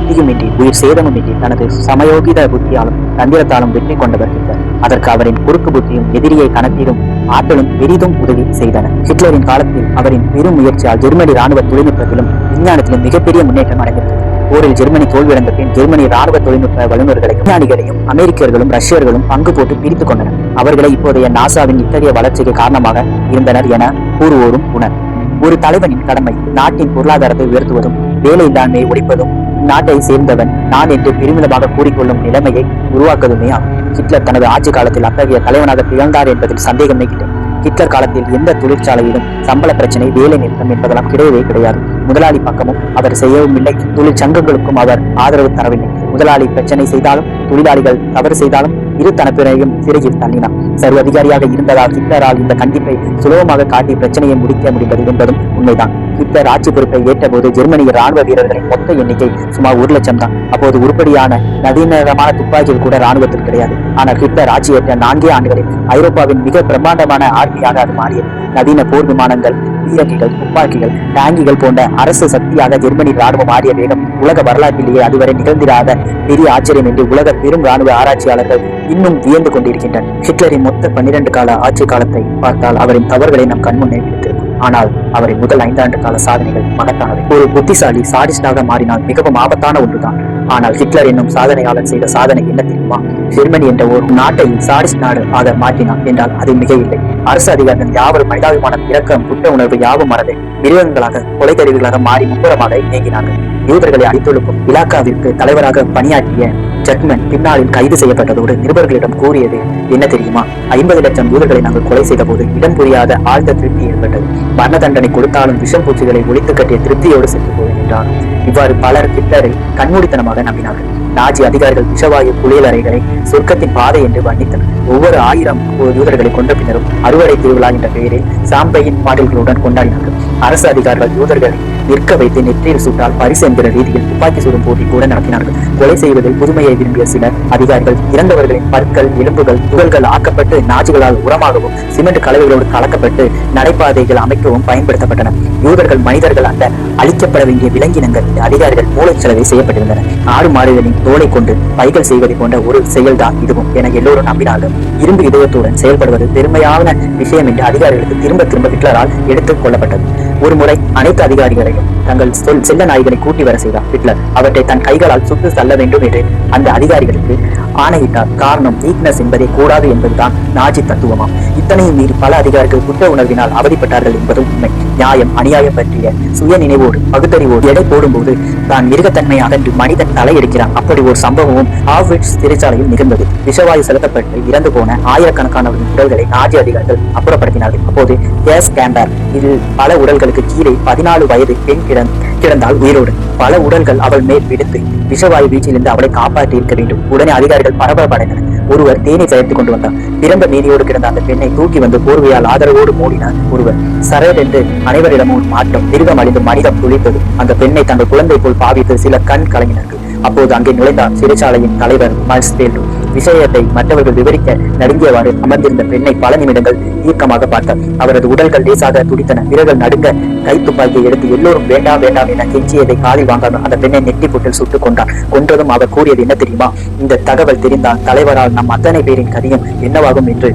கத்தியுமின்றி உயிர் சேதமுமின்றி தனது சமயோகித புத்தியாலும் தந்திரத்தாலும் வெற்றி கொண்டவர் ஹிட்லர். அதற்கு அவரின் குறுக்கு புத்தியும் எதிரியை கணக்கீடும் ஆற்றலும் பெரிதும் உதவி செய்தன. ஹிட்லரின் காலத்தில் அவரின் பெரும் முயற்சியால் ஜெர்மனி ராணுவ தொழில்நுட்பத்திலும் விஞ்ஞானத்திலும் மிகப்பெரிய முன்னேற்றம் அடைந்தது. போரில் ஜெர்மனி தோல்வியடைந்த பின் ஜெர்மனி ராணுவ தொழில்நுட்ப வல்லுநர்களையும் விஞ்ஞானிகளையும் அமெரிக்கர்களும் ரஷ்யர்களும் பங்கு போட்டு பிரித்துக் கொண்டனர். அவர்களை இப்போதைய நாசாவின் இத்தகைய வளர்ச்சிக்கு காரணமாக இருந்தனர் என கூறுவோரும் உணர். ஒரு தலைவனின் கடமை நாட்டின் பொருளாதாரத்தை உயர்த்துவதும் வேலையில்லாமையை ஒழிப்பதும் நாட்டை சேர்ந்தவன் நான் என்று பெருமிதமாக கூறிக்கொள்ளும் நிலைமையை உருவாக்குவதுமே ஆகும். ஹிட்லர் தனது ஆட்சி காலத்தில் அத்தகைய தலைவனாக திகழ்ந்தார் என்பதில் சந்தேகமே இல்லை. ஹிட்லர் காலத்தில் எந்த தொழிற்சாலையிலும் சம்பள பிரச்சனை, வேலை நிறுத்தம் என்பதெல்லாம் கிடையவே கிடையாது. முதலாளி பக்கமும் அவர் செய்யவும் இல்லை, தொழிற்சங்கங்களுக்கும் அவர் ஆதரவு தரவில்லை. முதலாளி பிரச்சனை செய்தாலும் தொழிலாளிகள் தவறு செய்தாலும் இரு தரப்பினரையும் சிறையில் தள்ளினார். சர்வ அதிகாரியாக இருந்ததால் ஹிட்லரால் இந்த கண்டிப்பை சுலபமாக காட்டி பிரச்சனையை முடிக்க முடிந்தது என்பதும் உண்மைதான். ஹிட்லர் ஆட்சி பொறுப்பை ஏற்றபோது ஜெர்மனிய ராணுவ வீரர்களின் மொத்த எண்ணிக்கை சுமார் 1 லட்சம் தான். அப்போது உருப்படியான நவீனமான துப்பாக்கிகள் கூட ராணுவத்தில் கிடையாது. ஆனால் ஹிட்லர் ஆட்சி ஏற்ற 4 ஆண்டுகளில் ஐரோப்பாவின் மிக பிரம்மாண்டமான ஆர்மியாக அது மாறியது. நவீன போர் விமானங்கள், பீரங்கிகள், துப்பாக்கிகள், டாங்கிகள் போன்ற அரசு சக்தியாக ஜெர்மனி ராணுவம் மாறிய வேகம் உலக வரலாற்றிலேயே அதுவரை நிகழ்ந்திராத பெரிய ஆச்சரியம் என்று உலக பெரும் ராணுவ ஆராய்ச்சியாளர்கள் இன்னும் வியந்து கொண்டிருக்கின்றனர். ஹிட்லரின் மொத்த 12 கால ஆட்சி காலத்தை பார்த்தால் அவரின் தவறுகளை நம் கண்முன்னே விடுத்திருக்கும். ஆனால் அவரின் முதல் 5 ஆண்டு கால சாதனைகள் மகத்தானவை. ஒரு புத்திசாலி சாடிஸ்டாக மாறினால் மிகவும் ஆபத்தான ஒன்றுதான். ஆனால் ஹிட்லர் என்னும் சாதனையாளர் செய்த சாதனை என்ன தெரியுமா? ஜெர்மனி என்ற ஒரு நாட்டை சாடிஸ்ட் நாடு ஆக மாற்றினார் என்றால் அது மிக இல்லை. அரசு அதிகாரிகள் யாவரும் மனிதாபிமானம், இரக்கம், குற்ற உணர்வு யாவும் மறந்து மிருகங்களாக, கொலைக்கருவிகளாக மாறி முப்புறமாக இயங்கினார்கள். யூதர்களை அழித்தொழுக்கும் இலாக்காவிற்கு தலைவராக பணியாற்றிய ஜட்மன் பின்னாளில் கைது செய்யப்பட்டதோடு நிருபர்களிடம் கூறியது என்ன தெரியுமா? 50 லட்சம் யூதர்களை நாங்கள் கொலை செய்த போது இடம் புரியாத ஆழ்ந்த திருப்தி ஏற்பட்டது. மரண தண்டனை கொடுத்தாலும் விஷம் பூச்சிகளை ஒழித்து கட்டிய திருப்தியோடு சென்று போவேன் என்றார். இவ்வாறு பலர் ஹிட்லரை கண்மூடித்தனமாக நம்பினார்கள். நாஜி அதிகாரிகள் விஷவாயு குளியலறைகளை சொர்க்கத்தின் பாதை என்று வர்ணித்தனர். ஒவ்வொரு 1000 யூதர்களை கொன்ற பின்னரும் அறுவடை திருவிழா என்ற பெயரில் சாம்பையின் பாடல்களுடன் கொண்டாடினார்கள். அரசு அதிகாரிகள் யூதர்களை நிற்க வைத்து நெற்றியில் சுட்டால் பரிசு என்கிற ரீதியில் துப்பாக்கி சுடும் போட்டி கூட நடத்தினார்கள். கொலை செய்வதில் புதுமையை விரும்பிய சில அதிகாரிகள் இறந்தவர்களின் பற்கள், எலும்புகள், துகள்கள் ஆக்கப்பட்டு நாஜிகளால் உரமாகவும் சிமெண்ட் கலவைகளோடு கலக்கப்பட்டு நடைபாதைகள் அமைக்கவும் பயன்படுத்தப்பட்டன. யூதர்கள் மனிதர்கள் அல்ல, அழிக்கப்பட வேண்டிய விலங்கினங்கள். அதிகாரிகள் மூளைச்சலவை செய்யப்பட்டிருந்தன. ஆடு மாடுகளின் தோலை கொண்டு பைகள் செய்வது போன்ற ஒரு செயல்தான் இதுவும் என எல்லோரும் நம்பினார்கள். இரும்பு இதயத்துடன் செயல்படுவது பெருமையான விஷயம் என்று அதிகாரிகளுக்கு திரும்ப திரும்ப ஹிட்லரால் எடுத்துக் கொள்ளப்பட்டது. ஒரு முறை அனைத்து அதிகாரிகளையும் தங்கள் செல்ல நாய்களை கூட்டி வர செய்தார் ஹிட்லர். அவற்றை தன் கைகளால் சுட்டு தள்ள வேண்டும் என்று அந்த அதிகாரிகளுக்கு ஆணையிட்டார். காரணம், வீக்னஸ் என்பதே கூடாது என்பதுதான் நாஜி தத்துவமாம். இத்தனையும் மீறி பல அதிகாரிகள் குற்ற உணர்வினால் அவதிப்பட்டார்கள் என்பதும் உண்மை. நியாயம், அநியாயம் பற்றிய சுய நினைவோடு பகுத்தறிவோடு எடை போடும்போது தான் மிருகத்தன்மை அகன்று மனிதன் தலையெடுக்கிறான். அப்படி ஒரு சம்பவமும் ஆவ்விட்ஸ் சிறைச்சாலையில் நிகழ்ந்தது. விஷவாயு செலுத்தப்பட்டு இறந்து போன ஆயிரக்கணக்கானவர்களின் உடல்களை நாஜி அதிகாரிகள் அப்புறப்படுத்தினார்கள். அப்போது கேஸ் கேம்பர் இதில் பல உடல்களுக்கு கீழே 14 வயது பெண் கிடந்தால் உயிரோடு. பல உடல்கள் அவள் மேல் விடுத்து விஷவாயு வீச்சிலிருந்து அவளை காப்பாற்றி இருக்க வேண்டும். உடனே அதிகாரிகள் பரபரப்படைந்தனர். ஒருவர் தேனை சேர்த்துக் கொண்டு வந்தார். பிறந்த மேனியோடு கிடந்த அந்த பெண்ணை தூக்கி வந்து போர்வையால் ஆதரவோடு மூடினார் ஒருவர். சரேரென்று அனைவரிடமும் மாற்றம், மிருகம் அழிந்து மனிதம் துளித்தது. அந்த பெண்ணை தங்கள் குழந்தை போல் பாவித்து சில கண் கலங்கினார்கள். அப்போது அங்கே நுழைந்தார் சிறைச்சாலையின் தலைவர் மல்ஸ்பேல்டு. விஷயத்தை மற்றவர்கள் விவரிக்க நடுங்கியவாறு அமர்ந்திருந்த பெண்ணை பல நிமிடங்கள் தீர்க்கமாக பார்த்தார். அவரது உடல்கள் லேசாக துடித்தன. விரல்கள் நடுங்க கை துப்பாக்கியை எடுத்து எல்லோரும் வேண்டாம் வேண்டாம் என கெஞ்சியதை காதில் வாங்காமல் அந்த பெண்ணை நெட்டி போட்டில் சுட்டுக் கொண்டார். கொன்றதும் அவர் கூறியது என்ன தெரியுமா? இந்த தகவல் தெரிந்தால் தலைவரால் நம் அத்தனை பேரின் கதியும் என்னவாகும் என்று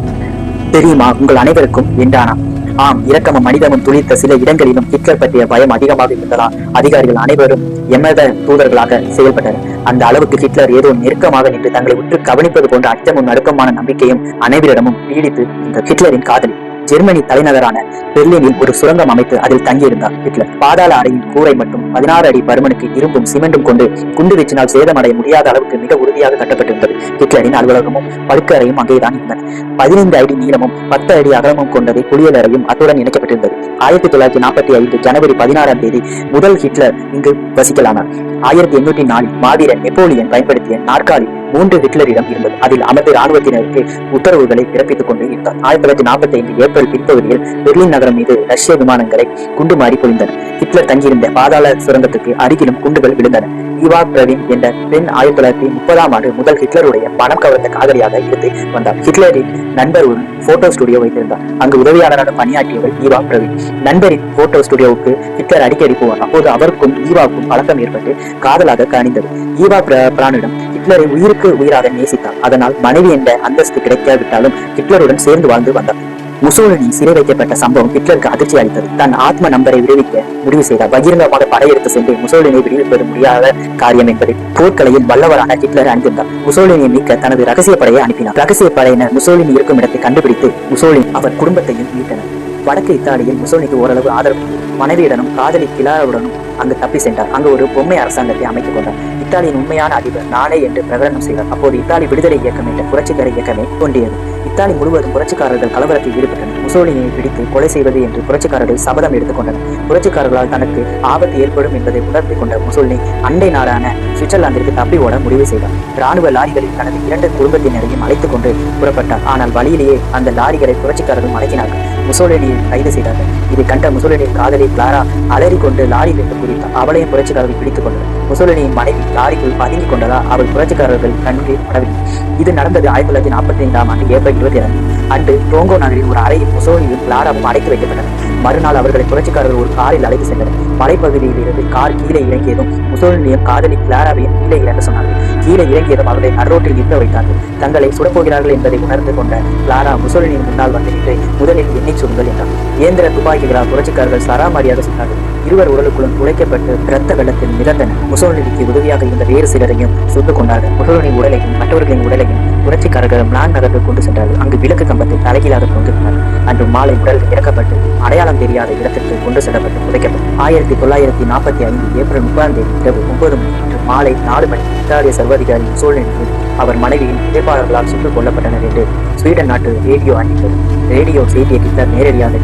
தெரியுமா உங்கள் அனைவருக்கும் என்றானாம். ஆம், இரக்கமும் மனிதமும் துளித்த சில இடங்களிலும் ஹிட்லர் பற்றிய பயம் அதிகமாக இருந்ததால் அதிகாரிகள் அனைவரும் எமத தூதர்களாக செயல்பட்டனர். அந்த அளவுக்கு ஹிட்லர் ஏதோ நெருக்கமாக நின்று தங்களை உற்று கவனிப்பது போன்ற அச்சமும் நடுக்கமான நம்பிக்கையும் அனைவரிடமும் நீடித்து இந்த ஹிட்லரின் காதலி. ஜெர்மனி தலைநகரான பெர்லினில் ஒரு சுரங்கம் அமைத்து அதில் தங்கியிருந்தார் ஹிட்லர். பாதாள அறையின் கூரை மட்டும் 16 அடி பருமனுக்கு இரும்பும் சிமெண்டும் கொண்டு குண்டு வீச்சினால் சேதமடைய முடியாத அளவுக்கு மிக உறுதியாக கட்டப்பட்டிருந்தது. ஹிட்லரின் அலுவலகமும் படுக்கை அறையும் அங்கேதான் இருந்தன. 15 அடி நீளமும் 10 அடி அகலமும் கொண்டதை குளியலறையும் அத்துடன் இணைக்கப்பட்டிருந்தது. 1945 ஜனவரி 16ஆம் தேதி முதல் ஹிட்லர் இங்கு வசிக்கலானார். 1804 மாவீரன் நெப்போலியன் பயன்படுத்திய நாற்காலி 3 ஹிட்லரிடம் இருந்தது. அதில் அமர்ந்து ராணுவத்தினருக்கு உத்தரவுகளை பிறப்பித்துக் கொண்டு இருந்தார். 1945 ஏப்ரல் பிற்பகுதியில் பெர்லின் நகரம் மீது ரஷ்ய விமானங்களை குண்டு மாறி பொழிந்தன. ஹிட்லர் தங்கியிருந்த பாதாள சுரங்கத்துக்கு அருகிலும் குண்டுகள் விழுந்தன. ஈவா பிரவீன் என்ற பெண் 1930ஆம் ஆண்டு முதல் ஹிட்லருடைய பணம் கவர்ந்த காதலியாக இருந்து வந்தார். ஹிட்லரின் நண்பர் ஒரு போட்டோ ஸ்டுடியோ வைத்திருந்தார். அங்கு உதவியாளராக பணியாற்றியவர் ஈவா பிரவீன். நண்பரின் போட்டோ ஸ்டுடியோவுக்கு ஹிட்லர் அடிக்கடி போவார். அப்போது அவருக்கும் ஈவாவுக்கும் பழக்கம் ஏற்பட்டு காதலாக கணிந்தது. ஈவா பிரானிடம் ஹிட்லரை உயிருக்கு உயிராக நேசித்தார். அதனால் மனைவி என்ற அந்தஸ்து கிடைக்காவிட்டாலும் ஹிட்லருடன் சேர்ந்து வாழ்ந்து வந்தார். முசோலினி சிறை வைக்கப்பட்ட சம்பவம் ஹிட்லருக்கு அதிர்ச்சி அளித்தது. தன் ஆத்ம நம்பரை விடுவிக்க முடிவு செய்தார். பகிரங்கமாக படையெடுத்து சென்று முசோலினியை விடுவிப்பது முடியாத காரியம் என்பதை போர்க்கலையில் வல்லவரான ஹிட்லர் அறிந்திருந்தார். முசோலினியை மீட்க தனது ரகசிய படையை அனுப்பினார். ரகசிய படையினர் முசோலினி இருக்கும் இடத்தை கண்டுபிடித்து முசோலினி அவர் குடும்பத்தையும் மீட்டனர். வடக்கு இத்தாலியில் முசோலினிக்கு ஓரளவு ஆதரவு மனைவியுடனும் காதலி கிளாராவுடனும் அங்கு தப்பி சென்றார். அங்கு ஒரு பொம்மை அரசாங்கத்தை அமைத்துக் கொண்டார். இத்தாலியின் உண்மையான அதிபர் நானே என்று பிரகடனம் செய்தார். அப்போது இத்தாலி விடுதலை இயக்கம் என்ற புரட்சிகர இயக்கமே தோன்றியது. இத்தாலி முழுவதும் புரட்சிக்காரர்கள் கலவரத்தில் ஈடுபட்டனர். முசோலினியை பிடித்து கொலை செய்வது என்று புரட்சிக்காரர்கள் சபதம் எடுத்துக் கொண்டனர். புரட்சிக்காரர்களால் தனக்கு ஆபத்து ஏற்படும் என்பதை உணர்ந்து கொண்ட முசோலினி அண்டை நாடான சுவிட்சர்லாந்திற்கு தப்பி ஓட முடிவு செய்தார். ராணுவ லாரிகளில் தனது 2 குடும்பத்தினரையும் அழைத்துக் கொண்டு புறப்பட்டார். ஆனால் வழியிலேயே அந்த லாரிகளை புரட்சிக்காரர்கள் மடக்கினார்கள். முசோலினியை கைது செய்தார்கள். இதை கண்ட முசோலினியின் காதலி கிளாரா அலறி கொண்டு லாரியிலிருந்து குதித்தார். அவளையும் புரட்சிக்காரர்கள் பிடித்துக் கொண்டனர். முசோலினியின் மனைவி லாரிக்குள் பதுங்கிக் கொண்டதால் அவள் புரட்சிக்காரர்கள் கண்ணில் படவில்லை. இது நடந்தது 1945ஆம் ஆண்டு ஏப்ரல் 22 அன்று டோங்கோ நகரில் ஒரு அறையில் முசோலினியும் கிளாராவும் அடைத்து வைக்கப்பட்டனர். மறுநாள் அவர்களை புரட்சிக்காரர்கள் ஒரு காரில் அழைத்து சென்றனர். மலைப்பகுதியில் இருந்து கார் கீழே இறங்கியதும் முசோலினியும் காதலி கிளாராவையும் கீழே இறங்க சொன்னார்கள். கீழே இறங்கியதும் அவர்களை நடுரோட்டில் நிற்க வைத்தார்கள். தங்களை சுடப்போகிறார்கள் என்பதை உணர்ந்து கொண்ட கிளாரா முசோலினியின் முன்னால் வந்து நின்று முதலில் எண்ணெய் சுடுங்கள் என்றார். இயந்திர துப்பாக்கிகளால் புரட்சிக்காரர்கள் சராமாரியாக சுட்டார்கள். இருவர் உடலுக்குள்ளும் துளைக்கப்பட்டு இரத்த வெள்ளத்தில் மிதந்தனர். முசோலினிக்கு உதவியாக இருந்த வேறு சிலரையும் சுட்டுக் கொண்டார்கள். முசோலினி உடலையும் மற்றவர்களின் உடலையும் புரட்சிக்காரர்கள் மிலான் நகருக்கு கொண்டு சென்றார்கள். அங்கு விளக்கு கம்பத்தை தலைகீழாக கொண்டிருந்தார். அன்று மாலை உடல் இறக்கப்பட்டு அடையாளம் தெரியாத இடத்திற்கு கொண்டு செல்லப்பட்டு புதைக்கப்பட்டு 1945 ஏப்ரல் 30 இரவு 9 மணி மாலை 4 மணி இத்தாலிய சர்வாதிகாரி முசோலினி அவர் மனைவியின் எதிர்ப்பாளர்களால் சுட்டுக் கொல்லப்பட்டனர் என்று ஸ்வீடன் நாட்டு ரேடியோ அறிவித்தது. ரேடியோ செய்தியை ஹிட்லர் நேரடியாக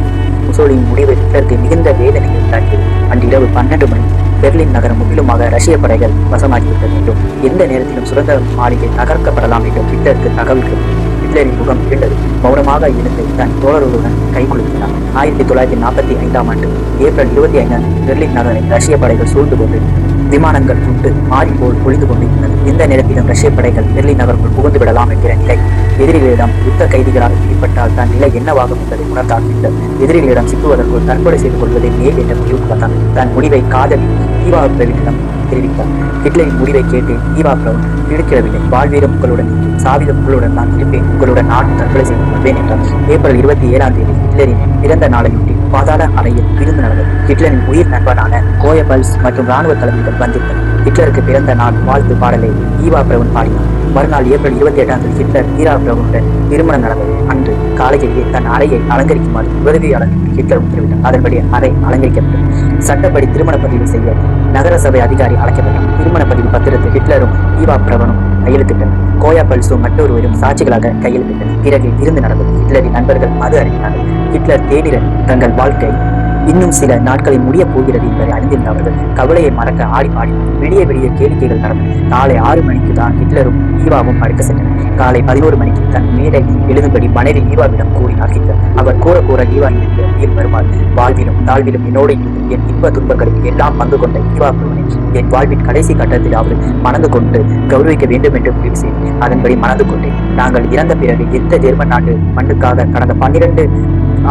முசோலினியின் முடிவு ஹிட்லருக்கு மிகுந்த வேதனையை உண்டாக்கியது. அன்று இரவு 12 மணி பெர்லின் நகரம் முற்றிலுமாக ரஷ்ய படைகள் வசமாகிவிட்டது என்றும் எந்த நேரத்திலும் சுதந்திர மாளிகை தகர்க்கப்படலாம் என்றும் ஹிட்லருக்கு தகவல்கள். ஹிட்லரின் முகம் இருண்டது. மௌனமாக இருந்து தன் தோழர்களுடன் கை குலுக்கினார். 1945ஆம் ஆண்டு ஏப்ரல் 25 பெர்லின் நகரை ரஷ்ய படைகள் சூழ்ந்து கொண்டு விமானங்கள் சுட்டு மாறி போல் பொழிந்து கொண்டிருந்தது. எந்த நேரத்திலும் ரஷ்ய படைகள் பெர்லின் நகருக்குள் புகுந்து விடலாம் என்கிற நிலை. எதிரிகளிடம் யுத்த கைதிகளால் பிடிப்பட்டால் தன் நிலை என்னவாகும் என்பதை உணர்ந்தார் ஹிட்லர். எதிரிகளிடம் சிக்குவதற்குள் தற்கொலை செய்து கொள்வதை மேல் என்ற முடிவுக்கு வந்தார். தன் முடிவை காதலி ஈவா பிரவுனிடம் தெரிவித்தார். ஹிட்லரின் முடிவை கேட்டு ஈவா பிரவுன் இழுக்கிறவில்லை. வாழ்வீரம் உங்களுடன் சாவிதம் உங்களுடன் நான் இருப்பேன். உங்களுடன் நான் தற்கொலை செய்து கொள்வேன் என்றார். ஏப்ரல் 27 ஹிட்லரின் பிறந்த நாளையொட்டி பாதாள அறையில் விருந்து நடந்தது. ஹிட்லரின் உயிர் நண்பனான கோயபல்ஸ் மற்றும் ராணுவ தலைமைகள் வந்திருந்தனர். ஹிட்லருக்கு பிறந்த நாள் வாழ்த்து பாடலை ஈவா பிரவுன் பாடினார். மறுநாள் ஏப்ரல் 28 ஹிட்லர் ஈவா பிரவுனுடன் திருமணம் நடந்தது. அன்று காலையிலேயே தன் அறையை அலங்கரிக்குமாறு உதவியாளருக்கு ஹிட்லர் உத்தரவிட்டார். அதன்படி அறை அலங்கரிக்கப்பட்டது. சட்டப்படி திருமண பதிவு செய்ய நகர சபை அதிகாரி அழைக்கப்பட்டார். திருமண பதிவு பத்திரத்தில் ஹிட்லரும் ஈவா பிரவுனும் கையெழுத்திட்டனர். கோயபல்ஸும் மற்றொருவரும் சாட்சிகளாக கையெழுத்திட்டனர். பிறகு விருந்து நடந்தது. ஹிட்லரின் நண்பர்கள் மது அருந்தினார்கள். ஹிட்லர் தேடினர். தங்கள் வாழ்க்கை இன்னும் சில நாட்களில் முடிய போகிறது என்பதை அறிந்திருந்தவர்கள் கவலையை மறக்க ஆடி பாடி விடிய விடிய கேளிக்கைகள் நடந்தன. காலை 6 மணிக்கு தான் ஹிட்லரும் ஈவாவும் படுக்க சென்றனர். காலை 11 மணிக்கு தன் மேடை எழுதும்படி மனைவி ஈவாவிடம் கூறினார் ஹிட்லர். அவர் கூற ஈவா உயிர் வருவார். வாழ்விலும் தாழ்விலும் என்னோடு இருந்து என் இன்ப துன்பங்களில் எல்லாம் பங்கு கொண்ட ஈவா பிரவுனை என் வாழ்வின் கடைசி கட்டத்திலாவது மணந்து கொண்டு கௌரவிக்க வேண்டும் என்று முடிவு செய்தேன். அதன்படி மணந்து கொண்டேன். நாங்கள் இறந்த பிறகு எந்த ஜெர்மன் நாட்டு மண்ணுக்காக கடந்த 12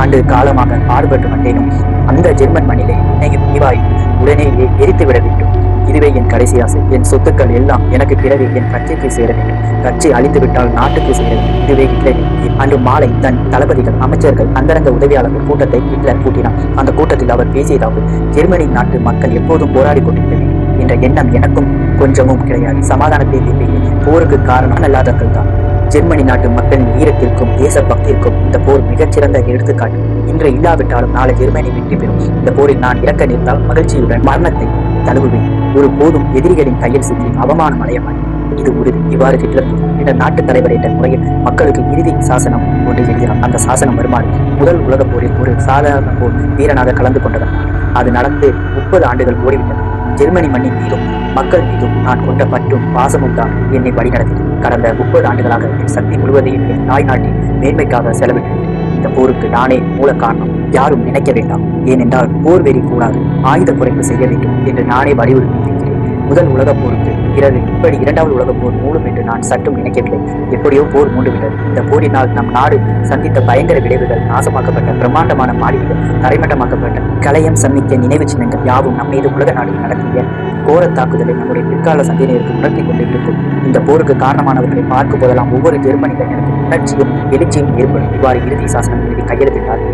ஆண்டு காலமாக பாடுபட்டு வந்தேனும் அந்த ஜெர்மன் மண்ணிலே என்னையும் ஈவாயும் உடனேயே எரித்து விட வேண்டும். இதுவே என் கடைசி ஆசை. என் சொத்துக்கள் எல்லாம் எனக்கு பிறகு என் கட்சிக்கு சேர வேண்டும். கட்சி அழித்து விட்டால் நாட்டுக்கு சேர வேண்டும். இதுவே ஹிட்லரின். அன்று மாலை தன் தளபதிகள், அமைச்சர்கள், அந்தரங்க உதவியாளர்கள் கூட்டத்தை ஹிட்லர் கூட்டினார். அந்த கூட்டத்தில் அவர் பேசியதாவது: ஜெர்மனி நாட்டு மக்கள் எப்போதும் போராடி கொண்டிருக்க வேண்டும் என்ற எண்ணம் எனக்கும் கொஞ்சமும் கிடையாது. சமாதானத்தை விரும்புகிறேன். போருக்கு காரணம் அல்லாதவர்கள் தான். ஜெர்மனி நாட்டு மக்களின் வீரத்திற்கும் தேசபக்திற்கும் இந்த போர் மிகச்சிறந்த எடுத்துக்காட்டு. இன்று இல்லாவிட்டாலும் நாளை ஜெர்மனி வெற்றி பெறும். இந்த போரில் நான் இறக்க நேர்ந்தால் மகிழ்ச்சியுடன் மரணத்தை தழுவுவேன். ஒரு போதும் எதிரிகளின் கையில் சிக்கி அவமானம் அடைய மாட்டேன். இது உறுதி. இவ்வாறு ஹிட்லர் இந்த நாட்டு தலைவர் என்ற முறையில் மக்களுக்கு இறுதி சாசனம் ஒன்று எழுதினார். அந்த சாசனம் வருமாறு முதல் உலகப் போரில் ஒரு சாதாரண போர் வீரனாக கலந்து கொண்டவர். அது நடந்து 30 ஆண்டுகள் ஓடிவிட்டது. ஜெர்மனி மண்ணின் மீதும் மக்கள் மீதும் நான் கொண்ட பற்றும் பாசமும் தான் என்னை வழிநடத்தியது. கடந்த 30 ஆண்டுகளாக என் சக்தி முழுவதையும் என் தாய் நாட்டின் மேன்மைக்காக செலவிட்டேன். இந்த போருக்கு நானே மூல காரணம். யாரும் நினைக்க வேண்டாம். ஏனென்றால் போர் வெறி கூடாது, ஆயுத குறைப்பு செய்ய வேண்டும் என்று நானே வலியுறுத்தியிருக்கிறேன். முதல் உலகப் போருக்கு பிறகு இப்படி 2வது உலகப் போர் மூலம் என்று நான் சற்றும் நினைக்கவில்லை. எப்படியோ போர் மூண்டுவிட்டது. இந்த போரினால் நம் நாடு சந்தித்த பயங்கர விளைவுகள், நாசமாக்கப்பட்ட பிரம்மாண்டமான மாளிகைகள், தரைமட்டமாக்கப்பட்ட கலையம் சம்மிக்க நினைவு சின்னங்கள் யாவும் நம் மீது உலக நாடு நடத்திய கோர தாக்குதலை நம்முடைய பிற்கால சந்ததியினருக்கு உணர்த்தி கொண்டே இருக்கும். இந்த போருக்கு காரணமானவர்களை பார்க்கும் போதெல்லாம் ஒவ்வொரு ஜெர்மனிகளுக்கும் உணர்ச்சியும் எழுச்சியும் ஏற்படும். இவ்வாறு இறுதி சாசனம் எழுதி கையெழுத்திட்டார்.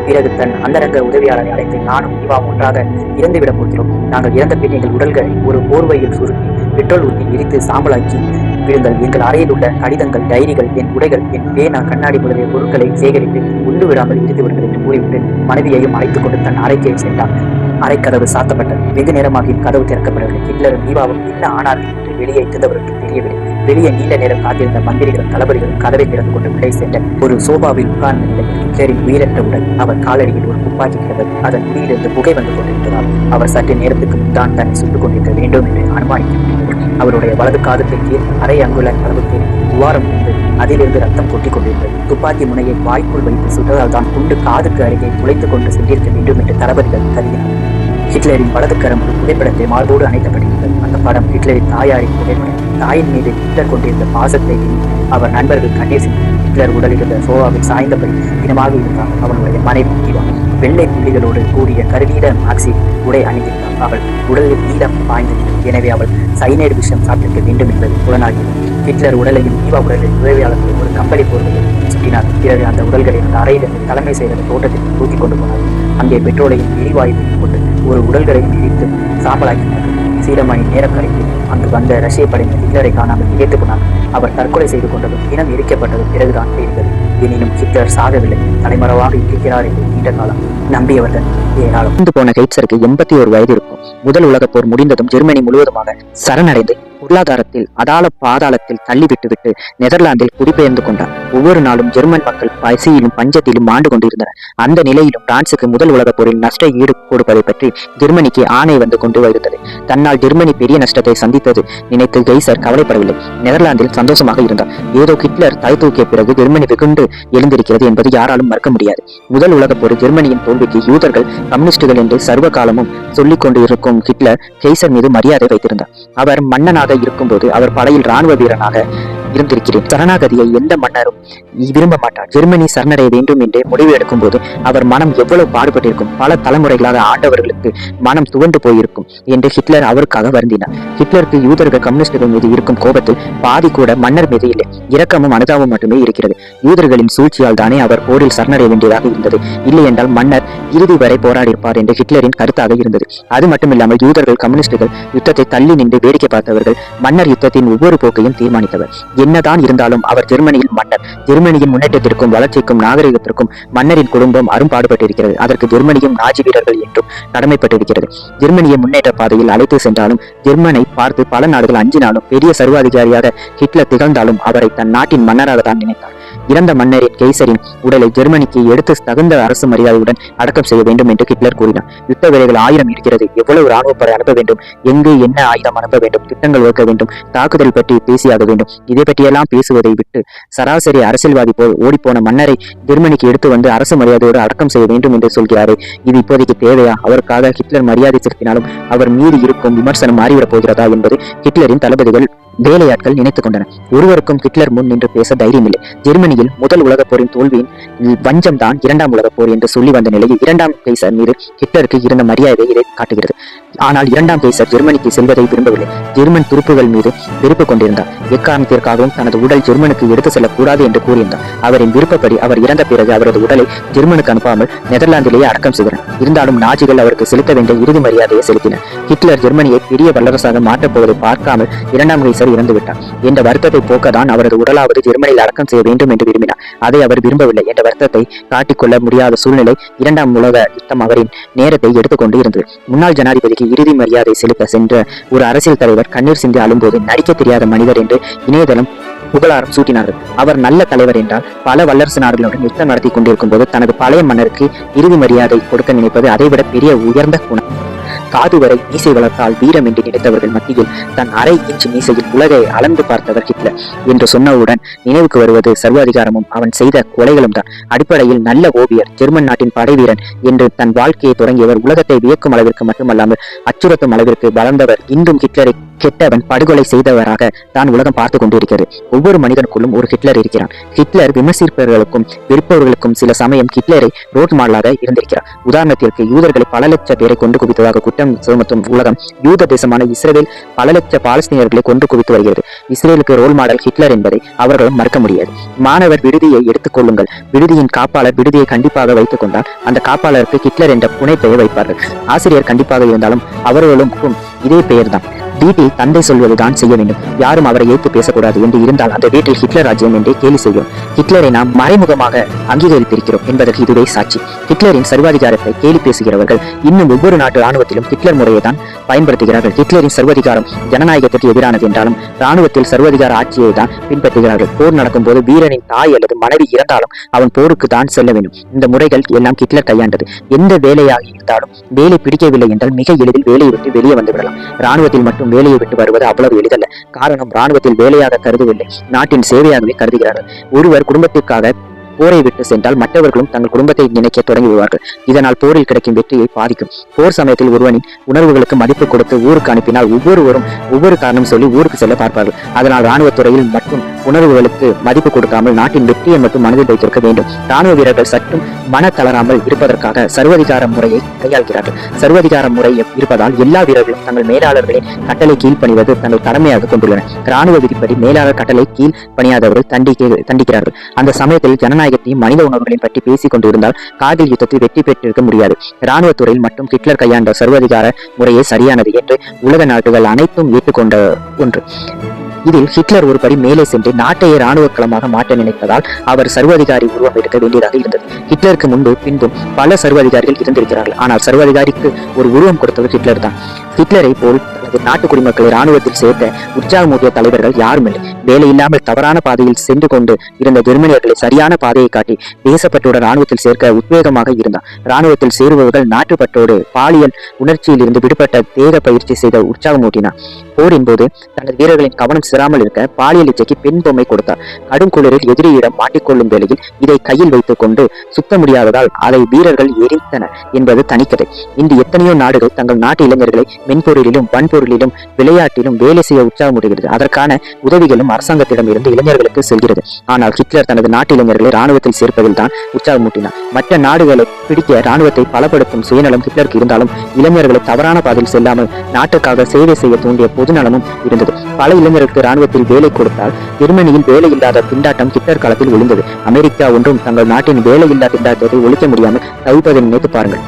பிறகு தன் அந்தரங்க உதவியாளரை அழைத்து, நானும் இவாவும் ஒன்றாக இறந்துவிடப் போகிறோம். நாங்கள் இறந்த பின் எங்கள் உடல்களை ஒரு போர்வையில் சுருட்டி பெட்ரோல் ஊற்றி எரித்து சாம்பலாக்கி விடுங்கள். எங்கள் அறையில் உள்ள கடிதங்கள், டைரிகள், என் உடைகள், என் பேனா, கண்ணாடி முதலிய பொருட்களை சேகரித்து உண்டு விடாமல் எரித்து விடுங்கள் என்று கூறிவிட்டு மனைவியையும் அழைத்துக் கொண்டு தன் அறைக்கே சென்றார். அறைக்கதவு சாத்தப்பட்டது. வெகு நேரமாகியும் கதவு திறக்கப்படவில்லை. ஹிட்லரும் ஈவாவும் என்ன ஆனார்கள் என்று வெளியே இருந்தவர்களுக்கு தெரியவில்லை. வெளியே நீண்ட நேரம் காத்திருந்த மந்திரிகளும் தளபதிகளும் கதவை திறந்து கொண்டு உள்ளே சென்றனர். ஒரு சோபாவில் உட்கார்ந்த நிலையில் ஹிட்லரின் உயிரற்ற உடல் அவர் காலடியில் ஒரு துப்பாக்கி கிடந்தது. அதன் முடியிலிருந்து புகை வந்து கொண்டிருந்ததால் அவர் சற்று நேரத்துக்கு முன்தான் தன்னை சுட்டுக் கொண்டிருக்க வேண்டும் என்று அனுமானிக்க. அவருடைய வலது காதுக்கு அரை அங்குல அளவுக்கு துவாரம் இருந்து அதிலிருந்து ரத்தம் கொட்டிக் கொண்டிருந்தது. துப்பாக்கி முனையை வாய்க்குள் வைத்து சுட்டதால் தான் குண்டு காதுக்கு அருகே துளைத்துக் கொண்டு சென்றிருக்க வேண்டும் என்று தளபதிகள் கருதினர். ஹிட்லரின் வலது கரம் ஒரு புகைப்படத்தை மார்போடு அணைக்கப்பட்டிருந்தது. அந்த படம் ஹிட்லரின் தாயாரின் புகைப்படம். தாயின் மீது ஹிட்லர் கொண்டிருந்த பாசத்தை அவர் நண்பர்கள் கண்ணீர் சிந்தி ஹிட்லர் உடலில் இருந்த சோபாவில் சாய்ந்தபடி தினமாக இருந்தார். அவனுடைய மனைவி ஈவா வெள்ளை புள்ளிகளோடு கூடிய கருநீல மாக்சி உடை அணிந்திருந்தார். அவள் உடலில் நீளம் பாய்ந்தது. எனவே அவள் சைனைடு விஷம் சாப்பிட்டிருக்க வேண்டும் என்பது புலனாகியது. ஹிட்லர் உடலையும் ஈவா உடலில் உதவியாளர்கள் ஒரு கம்பளி போர்வையில் சுற்றினார். பிறகு அந்த உடல்களை அந்த அறையிலிருந்து தலைமை செயலர் தோட்டத்தில் தூக்கி கொண்டு போனார். அங்கே பெட்ரோலையும் எரிவாயுவையும் கொண்டு ஒரு உடல்களையும் இடித்து சாம்பலாக்கினார். சில மணி நேரம் கழித்து அங்கு வந்த ரஷ்ய படையினர் ஹிட்லரை காணாமல் திகைத்து போனார். அவர் தற்கொலை செய்து கொண்டதும் இனம் எரிக்கப்பட்டதும் பிறகுதான் தெரிந்தது. எனினும் ஹிட்லர் சாகவில்லை, தலைமறைவாக இருக்கிறார் என்று நீண்ட காலம் நம்பியவர்கள் ஏராளம். போன ஹெய்ட்ஸருக்கு 81 வயது இருக்கும். முதல் உலகப் போர் முடிந்ததும் ஜெர்மனி முழுவதுமாக சரணடைந்து பொருளாதாரத்தில் அதாள பாதாளத்தில் தள்ளிவிட்டுவிட்டு நெதர்லாந்தில் குடிபெயர்ந்து கொண்டார். ஒவ்வொரு நாளும் ஜெர்மன் மக்கள் பசியிலும் பஞ்சத்திலும் மாண்டு கொண்டிருந்தனர். அந்த நிலையிலும் பிரான்சுக்கு முதல் உலகப் போரில் நஷ்ட ஈடு கொடுப்பதை பற்றி ஜெர்மனிக்கு ஆணை வந்து கொண்டு வருகிறது. தன்னால் ஜெர்மனி பெரிய நஷ்டத்தை சந்தித்தது நினைத்து கெய்சர் கவலைப்படவில்லை. நெதர்லாந்தில் சந்தோஷமாக இருந்தார். ஏதோ ஹிட்லர் தலை தூக்கிய பிறகு ஜெர்மனி வெகுண்டு எழுந்திருக்கிறது என்பது யாராலும் மறுக்க முடியாது. முதல் உலகப் போர் ஜெர்மனியின் தோல்விக்கு யூதர்கள் கம்யூனிஸ்டுகள் என்று சர்வ காலமும் சொல்லிக் கொண்டு இருக்கும் ஹிட்லர் கெய்சர் மீது மரியாதை வைத்திருந்தார். அவர் மன்னனாக இருக்கும்போது அவர் படையில் இராணுவ வீரனாக இருந்திருக்கிறேன். சரணாகதியை எந்த மன்னரும் விரும்ப மாட்டார். ஜெர்மனி சரணடைய வேண்டும் என்று முடிவு எடுக்கும் போது அவர் மனம் எவ்வளவு பாடுபட்டிருக்கும். பல தலைமுறைகளாக ஆண்டவர்களுக்கு மனம் துவண்டு போயிருக்கும் என்று ஹிட்லர் அவருக்காக வருந்தினார். ஹிட்லருக்கு யூதர்கள் கம்யூனிஸ்டுகள் மீது இருக்கும் கோபத்தில் பாதி கூட மன்னர் மீது இல்லை, இரக்கமும் அனுதாபம் மட்டுமே இருக்கிறது. யூதர்களின் சூழ்ச்சியால் தானே அவர் போரில் சரணடைய வேண்டியதாக இருந்தது. இல்லை என்றால் மன்னர் இறுதி வரை போராடியிருப்பார் என்று ஹிட்லரின் கருத்தாக இருந்தது. அது மட்டுமில்லாமல் யூதர்கள் கம்யூனிஸ்டுகள் யுத்தத்தை தள்ளி நின்று வேடிக்கை பார்த்தவர்கள். மன்னர் யுத்தத்தின் ஒவ்வொரு போக்கையும் தீர்மானித்தவர். என்னதான் இருந்தாலும் அவர் ஜெர்மனியில் மன்னர். ஜெர்மனியின் முன்னேற்றத்திற்கும் வளர்ச்சிக்கும் நாகரிகத்திற்கும் மன்னரின் குடும்பம் அரும்பாடுபட்டிருக்கிறது. அதற்கு ஜெர்மனியும் நாஜி வீரர்கள் என்றும் கடமைப்பட்டிருக்கிறது. ஜெர்மனியை முன்னேற்ற பாதையில் அழைத்து சென்றாலும் ஜெர்மனை பார்த்து பல நாடுகள் அஞ்சினாலும் பெரிய சர்வாதிகாரியாக ஹிட்லர் திகழ்ந்தாலும் அவரை தன் நாட்டின் மன்னராக தான் நினைத்தார். இறந்த மன்னரின் கெய்சரின் உடலை ஜெர்மனிக்கு எடுத்து தகுந்த அரசு மரியாதையுடன் அடக்கம் செய்ய வேண்டும் என்று ஹிட்லர் கூறினார். யுத்த வேலைகள் 1000 இருக்கிறது. எவ்வளவு இராணுவப்படை அனுப்ப வேண்டும், எங்கு என்ன ஆயுதம் அனுப்ப வேண்டும், திட்டங்கள் வகுக்க வேண்டும், தாக்குதல் பற்றி பேசியாக வேண்டும். இதை பற்றியெல்லாம் பேசுவதை விட்டு சராசரி அரசியல்வாதி போல் ஓடிப்போன மன்னரை ஜெர்மனிக்கு எடுத்து வந்து அரசு மரியாதையோடு அடக்கம் செய்ய வேண்டும் என்று சொல்கிறாரே, இது இப்போதைக்கு தேவையா? அவருக்காக ஹிட்லர் மரியாதை செலுத்தினாலும் அவர் மீது இருக்கும் விமர்சனம் மாறிவிடப் போகிறதா என்பது ஹிட்லரின் தளபதிகள் வேலையாட்கள் நினைத்துக் கொண்டனர். ஒருவருக்கும் ஹிட்லர் முன் நின்று பேச தைரியமில்லை. ஜெர்மனியில் முதல் உலகப் போரின் தோல்வியின் வஞ்சம் தான் 2ஆம் உலகப் போர் என்று சொல்லி வந்த நிலையில் 2ஆம் கெய்சர் மீது ஹிட்லருக்கு இருந்த மரியாதை இதை காட்டுகிறது. ஆனால் 2ஆம் கெய்சர் ஜெர்மனிக்கு செல்வதை விரும்பவில்லை. ஜெர்மன் துருப்புகள் மீது வெறுப்பு கொண்டிருந்தார். எக்காரணத்திற்காகவும் தனது உடல் ஜெர்மனுக்கு எடுத்து செல்லக்கூடாது என்று கூறியிருந்தார். அவரின் விருப்பப்படி அவர் இறந்த பிறகு அவரது உடலை ஜெர்மனுக்கு அனுப்பாமல் நெதர்லாந்திலேயே அடக்கம் செய்தனர். இருந்தாலும் நாஜிகள் அவருக்கு செலுத்த வேண்டிய இறுதி மரியாதையை செலுத்தினர். ஹிட்லர் ஜெர்மனியை பெரிய வல்லரசாக மாற்றப் போவதை பார்க்காமல் 2ஆம் கெய்சர் இறந்து விட்டார். என்ற வருத்தத்தை போக்கதான் அவரது உடலாவது ஜெர்மனியில் அடக்கம் செய்ய வேண்டும் என்று விரும்பினார். அதை அவர் விரும்பவில்லை என்ற வருத்தத்தை காட்டிக்கொள்ள முடியாத சூழ்நிலை 2ஆம் உலக யுத்தம் அவரின் நேரத்தை எடுத்துக்கொண்டு இருந்தது. முன்னாள் ஜனாதிபதிக்கு இறுதி மரியாதை செலுத்த சென்ற ஒரு அரசியல் தலைவர் கண்ணீர் சிந்தி அழும்போது நடிக்க தெரியாத மனிதர் என்று இணையதளம் புகழாரம் சூட்டினார்கள். அவர் நல்ல தலைவர் என்றால் பல வல்லரசு நாடுகளுடன் யுத்தம் நடத்தி கொண்டிருக்கும் போது தனது பழைய மன்னருக்கு இறுதி மரியாதை கொடுக்க நினைப்பது அதைவிட பெரிய உயர்ந்த குணம். காது வரை மீசை வளர்த்தால் வீரம் என்று நினைத்தவர்கள் மத்தியில் தன் அரை இன்ச் மீசையில் உலகை அளந்து பார்த்தவர் ஹிட்லர் என்று சொன்னவுடன் நினைவுக்கு வருவது சர்வாதிகாரமும் அவன் செய்த கொலைகளும் தான். அடிப்படையில் நல்ல ஓவியர், ஜெர்மன் நாட்டின் படை வீரன் என்று தன் வாழ்க்கையை தொடங்கியவர். உலகத்தை வியக்கும் அளவிற்கு மட்டுமல்லாமல் அச்சுறுத்தும் அளவிற்கு வளர்ந்தவர். இன்றும் ஹிட்லரை கெட்டவன் படுகொலை செய்தவராக தான் உலகம் பார்த்து கொண்டிருக்கிறது. ஒவ்வொரு மனிதனுக்குள்ளும் ஒரு ஹிட்லர் இருக்கிறான். ஹிட்லர் விமர்சிப்பவர்களுக்கும் வெறுப்பவர்களுக்கும் சில சமயம் ஹிட்லரை ரோல் மாடலாக இருந்திருக்கிறார். உதாரணத்திற்கு யூதர்களை பல லட்ச பேரை கொண்டு குவித்ததாக குற்றம் சுமத்தும் உலகம் யூத தேசமான இஸ்ரேல் பல லட்ச பாலஸ்தீனியர்களை கொண்டு குவித்து வருகிறது. இஸ்ரேலுக்கு ரோல் மாடல் ஹிட்லர் என்பதை அவர்களும் மறக்க முடியாது. மாணவர் விடுதியை எடுத்துக் கொள்ளுங்கள். விடுதியின் காப்பாளர் விடுதியை கண்டிப்பாக வைத்துக் கொண்டால் அந்த காப்பாளருக்கு ஹிட்லர் என்ற புனை பெயர் வைப்பார்கள். ஆசிரியர் கண்டிப்பாக இருந்தாலும் அவர்களுக்கும் இதே பெயர் தான். வீட்டில் தந்தை சொல்வதுதான் செய்ய வேண்டும், யாரும் அவரை ஏற்று பேசக்கூடாது என்று இருந்தால் அந்த வீட்டில் ஹிட்லர் ராஜ்யம் என்றே கேலி செய்யும். ஹிட்லரை நாம் மறைமுகமாக அங்கீகரித்திருக்கிறோம் என்பதற்கு இதுவே சாட்சி. ஹிட்லரின் சர்வாதிகாரத்தை கேலி பேசுகிறவர்கள் இன்னும் ஒவ்வொரு நாட்டு ராணுவத்திலும் ஹிட்லர் முறையை தான் பயன்படுத்துகிறார்கள். ஹிட்லரின் சர்வாதிகாரம் ஜனநாயகத்திற்கு எதிரானது என்றாலும் ராணுவத்தில் சர்வாதிகார ஆட்சியை தான் பின்பற்றுகிறார்கள். போர் நடக்கும் போது வீரனின் தாய் அல்லது மனைவி இறந்தாலும் அவன் போருக்கு தான் செல்ல வேண்டும். இந்த முறைகள் எல்லாம் ஹிட்லர் கையாண்டது. எந்த வேலையாக இருந்தாலும் வேலை பிடிக்கவில்லை என்றால் மிக எளிதில் வேலையை விட்டு வெளியே வந்து விடலாம். ராணுவத்தில் மட்டும் வேலையை விட்டு வருவது அவ்வளவு எளிதல்ல. காரணம் ராணுவத்தில் வேலையாக கருதவில்லை, நாட்டின் சேவையாகவே கருதுகிறார்கள். ஒருவர் குடும்பத்திற்காக போரை விட்டு சென்றால் மற்றவர்களும் தங்கள் குடும்பத்தை நினைக்க தொடங்கி விடுவார்கள். இதனால் போரில் கிடைக்கும் வெற்றியை பாதிக்கும். போர் சமயத்தில் ஒருவனின் உணர்வுகளுக்கு மதிப்பு கொடுத்து ஊருக்கு அனுப்பினால் ஒவ்வொருவரும் ஒவ்வொரு காரணம் சொல்லி ஊருக்கு செல்ல பார்ப்பார்கள். அதனால் ராணுவத்துறையில் மட்டும் உணர்வுகளுக்கு மதிப்பு கொடுக்காமல் நாட்டின் வெற்றியை மட்டும் மனதில் வைத்திருக்க வேண்டும். ராணுவ வீரர்கள் சற்றும் மன தளராமல் இருப்பதற்காக சர்வதிகார முறையை கையாள்கிறார்கள். சர்வதிகார முறை இருப்பதால் எல்லா வீரர்களும் தங்கள் மேலாளர்களின் கட்டளை கீழ்ப்பணிவது தங்கள் கடமையாக கொண்டுள்ளனர். ராணுவ விதிப்படி மேலாளர் கட்டளை கீழ் பணியாதவர்கள் தண்டிக்கிறார்கள். அந்த சமயத்தில் ஜனநாயகத்தையும் மனித உணர்வுகளையும் பற்றி பேசிக் கொண்டிருந்தால் கார்கில் யுத்தத்தில் வெற்றி பெற்றிருக்க முடியாது. ராணுவத்துறையில் மட்டும் ஹிட்லர் கையாண்ட சர்வதிகார முறையே சரியானது என்று உலக நாடுகள் அனைத்தும் ஏற்றுக்கொண்ட ஒன்று. இதில் ஹிட்லர் ஒரு படி மேலே சென்று நாட்டையே ராணுவ களமாக மாற்ற நினைப்பதால் அவர் சர்வாதிகாரி உருவம் எடுக்க வேண்டியதாக இருந்தது. ஹிட்லருக்கு முன்பு பின்பும் பல சர்வாதிகாரிகள் இருந்திருக்கிறார்கள். ஆனால் சர்வாதிகாரிக்கு ஒரு உருவம் கொடுத்தவர் ஹிட்லர் தான். ஹிட்லரை போல் தனது நாட்டு குடிமக்களை ராணுவத்தில் சேர்த்த உற்சாகமூட்டிய தலைவர்கள் யாரும் இல்லை. வேலையில்லாமல் தவறான பாதையில் சென்று கொண்டு இருந்த ஜெர்மனியர்களை சரியான பாதையை காட்டி தேசப்பட்டோடு ராணுவத்தில் சேர்க்க உத்வேகமாக இருந்தார். ராணுவத்தில் சேருபவர்கள் நாட்டுப்பட்டோடு பாலியல் உணர்ச்சியில் இருந்து விடுபட்ட தேக பயிற்சி செய்த உற்சாகமூட்டினார். போரின் போது தனது வீரர்களின் கவனம் சிறாமல் இருக்க பாலியல் இச்சைக்கு பெண் பொம்மை கொடுத்தார். கடும் குளிரில் எதிரியிடம் மாட்டிக்கொள்ளும் வேளையில் இதை கையில் வைத்துக் கொண்டு சுத்த முடியாததால் அதை வீரர்கள் எரித்தனர் என்பது தனிக்கதை. இன்று எத்தனையோ நாடுகள் தங்கள் நாட்டு இளைஞர்களை மென்பொருளிலும் வன்பொருளிலும் விளையாட்டிலும் வேலை செய்ய உற்சாகமூட்டுகிறது. அதற்கான உதவிகளும் அரசாங்கத்திடம் இருந்து இளைஞர்களுக்கு செல்கிறது. ஆனால் ஹிட்லர் தனது நாட்டு இளைஞர்களை ராணுவத்தில் சேர்ப்பதில் தான் உற்சாகமூட்டினார். மற்ற நாடுகளை பிடிக்க ராணுவத்தை பலப்படுத்தும் சுயநலம் ஹிட்லருக்கு இருந்தாலும் இளைஞர்களை தவறான பாதையில் செல்லாமல் நாட்டுக்காக சேவை செய்ய தூண்டிய பொதுநலமும் இருந்தது. பல இளைஞர்களுக்கு ராணுவத்தில் வேலை கொடுத்தால் ஜெர்மனியில் வேலையில்லாத திண்டாட்டம் ஹிட்லர் காலத்தில் ஒழிந்தது. அமெரிக்கா ஒன்றும் தங்கள் நாட்டின் வேலையில்லா திண்டாட்டத்தை ஒழிக்க முடியாமல் தவிப்பதை நினைத்து பாருங்கள்.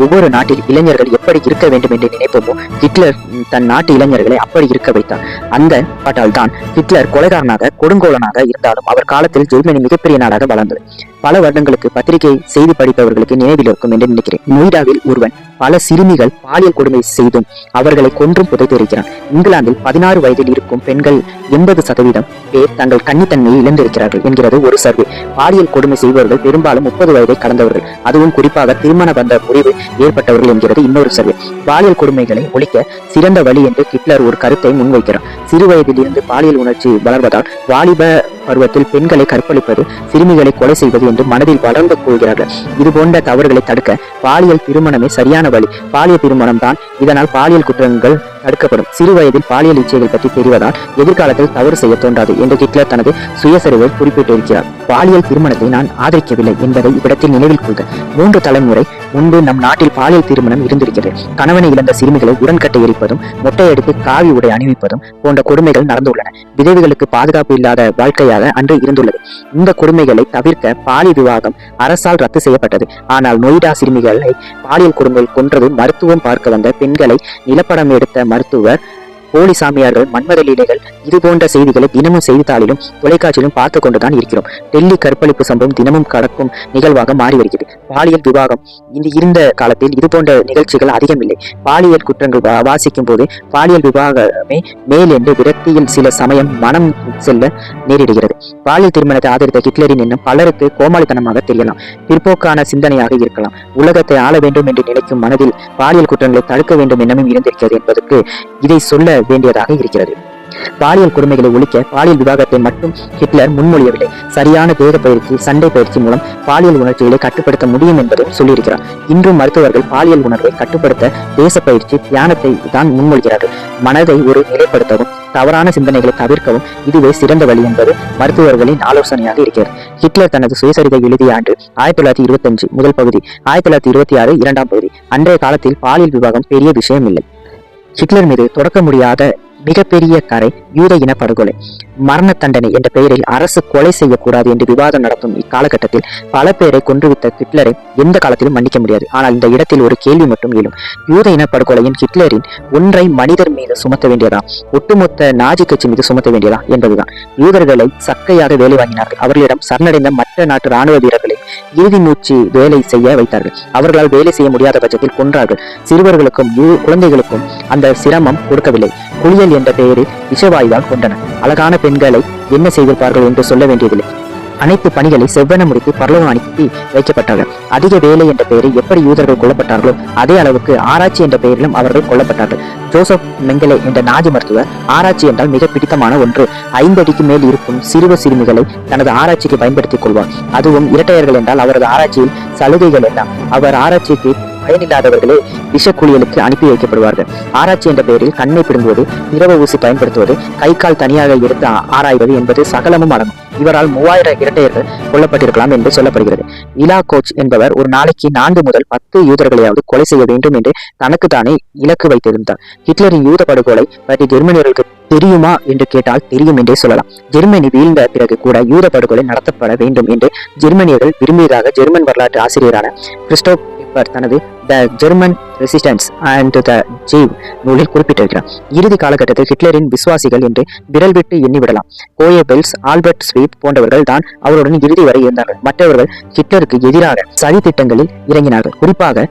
ஒவ்வொரு நாட்டில் இளைஞர்கள் எப்படி இருக்க வேண்டும் என்று நினைப்போமோ ஹிட்லர் தன் நாட்டு இளைஞர்களை அப்படி இருக்க வைத்தார். அந்த பாட்டால் தான் ஹிட்லர் கொலைகாரனாக கொடுங்கோலனாக இருந்தாலும் அவர் காலத்தில் ஜெர்மனி மிகப்பெரிய நாடாக வளர்ந்தது. பல வருடங்களுக்கு பத்திரிகை செய்தி படிப்பவர்களுக்கு நினைவில் இருக்கும் என்று நினைக்கிறேன். நொய்டாவில் ஒருவன் பல சிறுமிகள் பாலியல் கொடுமை செய்தும் அவர்களை கொன்றும் புதைத்திருக்கிறான். இங்கிலாந்தில் 16 வயதில் இருக்கும் பெண்கள் 80% பேர் தங்கள் கன்னித்தன்மையை இழந்திருக்கிறார்கள் என்கிறது ஒரு சர்வே. பாலியல் கொடுமை செய்பவர்கள் பெரும்பாலும் 30 வயதை கடந்தவர்கள், அதுவும் குறிப்பாக திருமண பந்த முறிவு ஏற்பட்டவர்கள் என்கிறது இன்னொரு சர்வே. பாலியல் கொடுமைகளை ஒழிக்க சிறந்த வழி என்று ஹிட்லர் ஒரு கருத்தை முன்வைக்கிறார். சிறு வயதில் இருந்து பாலியல் உணர்ச்சி வளர்வதால் வாலிப பருவத்தில் பெண்களை கற்பழிப்பது, சிறுமிகளை கொலை செய்வது என்று மனதில் வளர்ந்து கொள்கிறார்கள். இது போன்ற தவறுகளை தடுக்க பாலியல் திருமணமே சரியான வழி. பாலியல் திருமணம் தான். இதனால் பாலியல் குற்றங்கள் தடுக்கப்படும். சிறு வயதில் பாலியல் இச்சைகள் பற்றி தெரிவதால் எதிர்காலத்தில் தவறு செய்ய தோன்றாது என்று ஹிட்லர் தனது சுயசரிவில் குறிப்பிட்டிருக்கிறார். பாலியல் திருமணத்தை நான் ஆதரிக்கவில்லை என்பதை இவ்விடத்தில் நினைவில் கொள்க. 3 தலைமுறை முன்பு நம் நாட்டில் பாலியல் திருமணம் இருந்திருக்கிறது. கணவனை இழந்த சிறுமிகளை உடன்கட்டை எரிப்பதும் மொட்டையடித்து காவி உடை அணிவிப்பதும் போன்ற கொடுமைகள் நடந்துள்ளன. விதவைகளுக்கு பாதுகாப்பு இல்லாத வாழ்க்கையாக அன்று இருந்துள்ளது. இந்த கொடுமைகளை தவிர்க்க பாலியல் விவாகம் அரசால் ரத்து செய்யப்பட்டது. ஆனால் நொய்டா சிறுமிகளை பாலியல் கொடுமைகள் கொன்றது மருத்துவம் பார்க்க வந்த பெண்களை நிலப்படம் எடுத்த மருத்துவர், போலி சாமியார்கள், மன்மத லீலைகள், இது போன்ற செய்திகளை தினமும் செய்தித்தாளிலும் தொலைக்காட்சியிலும் பார்த்து கொண்டுதான் இருக்கிறோம். டெல்லி கற்பழிப்பு சம்பவம் தினமும் கடக்கும் நிகழ்வாக மாறி வருகிறது. பாலியல் விவாகம் இருந்த காலத்தில் இது போன்ற நிகழ்ச்சிகள் அதிகம் இல்லை. பாலியல் குற்றங்கள் வாசிக்கும் போது பாலியல் விவாகமே மேல் என்று விரக்தியில் சில சமயம் மனம் செல்ல நேரிடுகிறது. பாலியல் திருமணத்தை ஆதரித்த ஹிட்லரின் எண்ணம் பலருக்கு கோமாளித்தனமாக தெரியலாம், பிற்போக்கான சிந்தனையாக இருக்கலாம். உலகத்தை ஆள வேண்டும் என்று நினைக்கும் மனதில் பாலியல் குற்றங்களை தடுக்க வேண்டும் எண்ணமும் இருந்திருக்கிறது என்பதற்கு இதை சொல்ல வேண்டியதாக இருக்கிறது. பாலியல் கொடுமைகளை ஒழிக்க பாலியல் விவாகத்தை மட்டும் ஹிட்லர் முன்மொழியவில்லை. சரியான தேக பயிற்சி, சண்டை பயிற்சி மூலம் பாலியல் உணர்ச்சிகளை கட்டுப்படுத்த முடியும் என்பதும் சொல்லியிருக்கிறார். இன்றும் மருத்துவர்கள் பாலியல் உணர்வை கட்டுப்படுத்த தேச பயிற்சி, தியானத்தை தான் முன்மொழிகிறார்கள். மனதை ஒரு நிலைப்படுத்தவும், தவறான சிந்தனைகளை தவிர்க்கவும் இதுவே சிறந்த வழி என்பது மருத்துவர்களின் ஆலோசனையாக இருக்கிறது. ஹிட்லர் தனது சுயசரிதை எழுதிய ஆண்டு 1925 முதல் பகுதி, 1926 இரண்டாம் பகுதி. அன்றைய காலத்தில் பாலியல் விவாகம் பெரிய விஷயம் இல்லை. ஹிட்லர் மீது தொடக்க முடியாத மிகப்பெரிய கரை யூத இன படுகொலை. மரண தண்டனை என்ற பெயரில் அரசு கொலை செய்யக்கூடாது என்று விவாதம் நடத்தும் இக்காலகட்டத்தில் பல பேரை கொன்றுவித்த ஹிட்லரை எந்த காலத்திலும் மன்னிக்க முடியாது. ஆனால் இந்த இடத்தில் ஒரு கேள்வி மட்டும் எழும். யூத இன படுகொலையின் ஹிட்லரின் ஒன்றை மனிதர் மீது சுமத்த வேண்டியதா, ஒட்டுமொத்த நாஜி கட்சி மீது சுமத்த வேண்டியதா என்பதுதான். யூதர்களை சக்கையாக வேலை வாங்கினார்கள். அவர்களிடம் சரணடைந்த மற்ற நாட்டு ராணுவ வீரர்களை இறுதி மூச்சு வேலை செய்ய வைத்தார்கள். அவர்களால் வேலை செய்ய முடியாத பட்சத்தில் கொன்றார்கள். சிறுவர்களுக்கும் குழந்தைகளுக்கும் அந்த சிரமம் கொடுக்கவில்லை. குளியல் என்ற பெயரில் விஷவாயுவால் கொண்டனர். அழகான பெண்களை என்ன செய்திருப்பார்கள் என்று சொல்ல வேண்டியதில்லை. அனைத்து பணிகளை செவ்வன முடித்து பரலோகம் அனுப்பி வைக்கப்பட்டார்கள். அதிக வேலை என்ற பெயரில் எப்படி யூதர்கள் கொல்லப்பட்டார்களோ அதே அளவுக்கு ஆராய்ச்சி என்ற பெயரிலும் அவர்கள் கொல்லப்பட்டார்கள். ஜோசப் மெங்கலே என்ற நாஜி மருத்துவர் ஆராய்ச்சி என்றால் மிக பிடித்தமான ஒன்று. 5 அடிக்கு மேல் இருக்கும் சிறுமிகளை தனது ஆராய்ச்சிக்கு பயன்படுத்திக் கொள்வார். அதுவும் இரட்டையர்கள் என்றால் அவரது ஆராய்ச்சியில் சலுகைகள் எல்லாம். அவர் ஆராய்ச்சிக்கு பயனில்லாதவர்களே விஷக்குளியலுக்கு அனுப்பி வைக்கப்படுவார்கள். ஆராய்ச்சி என்ற பெயரில் கண்ணை பிடுங்குவது, திரவ ஊசி பயன்படுத்துவது, கை கால் தனியாக எடுத்து ஆராய்வது என்பது சகலமும் அடங்கும். இவரால் 3000 இரட்டையர்கள் கொல்லப்பட்டிருக்கலாம் என்று சொல்லப்படுகிறது. இலா கோச் என்பவர் ஒரு நாளைக்கு 4 முதல் 10 யூதர்களையாவது கொலை செய்ய வேண்டும் என்று தனக்கு தானே இலக்கு வைத்திருந்தார். ஹிட்லரின் யூத படுகொலை பற்றி ஜெர்மனியர்களுக்கு தெரியுமா என்று கேட்டால் தெரியும் என்றே சொல்லலாம். ஜெர்மனி வீழ்ந்த பிறகு கூட யூத படுகொலை நடத்தப்பட வேண்டும் என்று ஜெர்மனியர்கள் விரும்பியதாக ஜெர்மன் வரலாற்று ஆசிரியரான கிறிஸ்டோப் தனது the German resistance and the Jews நூலில் குறிப்பிட்டிருக்கிறார். இறுதி காலகட்டத்தில் ஹிட்லரின் விசுவாசிகள் என்று விரல் விட்டு எண்ணிவிடலாம். கோயபெல்ஸ், ஆல்பர்ட் ஸ்வீப் போன்றவர்கள் தான் அவருடன் இறுதி வரை இருந்தார்கள். மற்றவர்கள் ஹிட்லருக்கு எதிராக சதி திட்டங்களில் இறங்கினார்கள். குறிப்பாக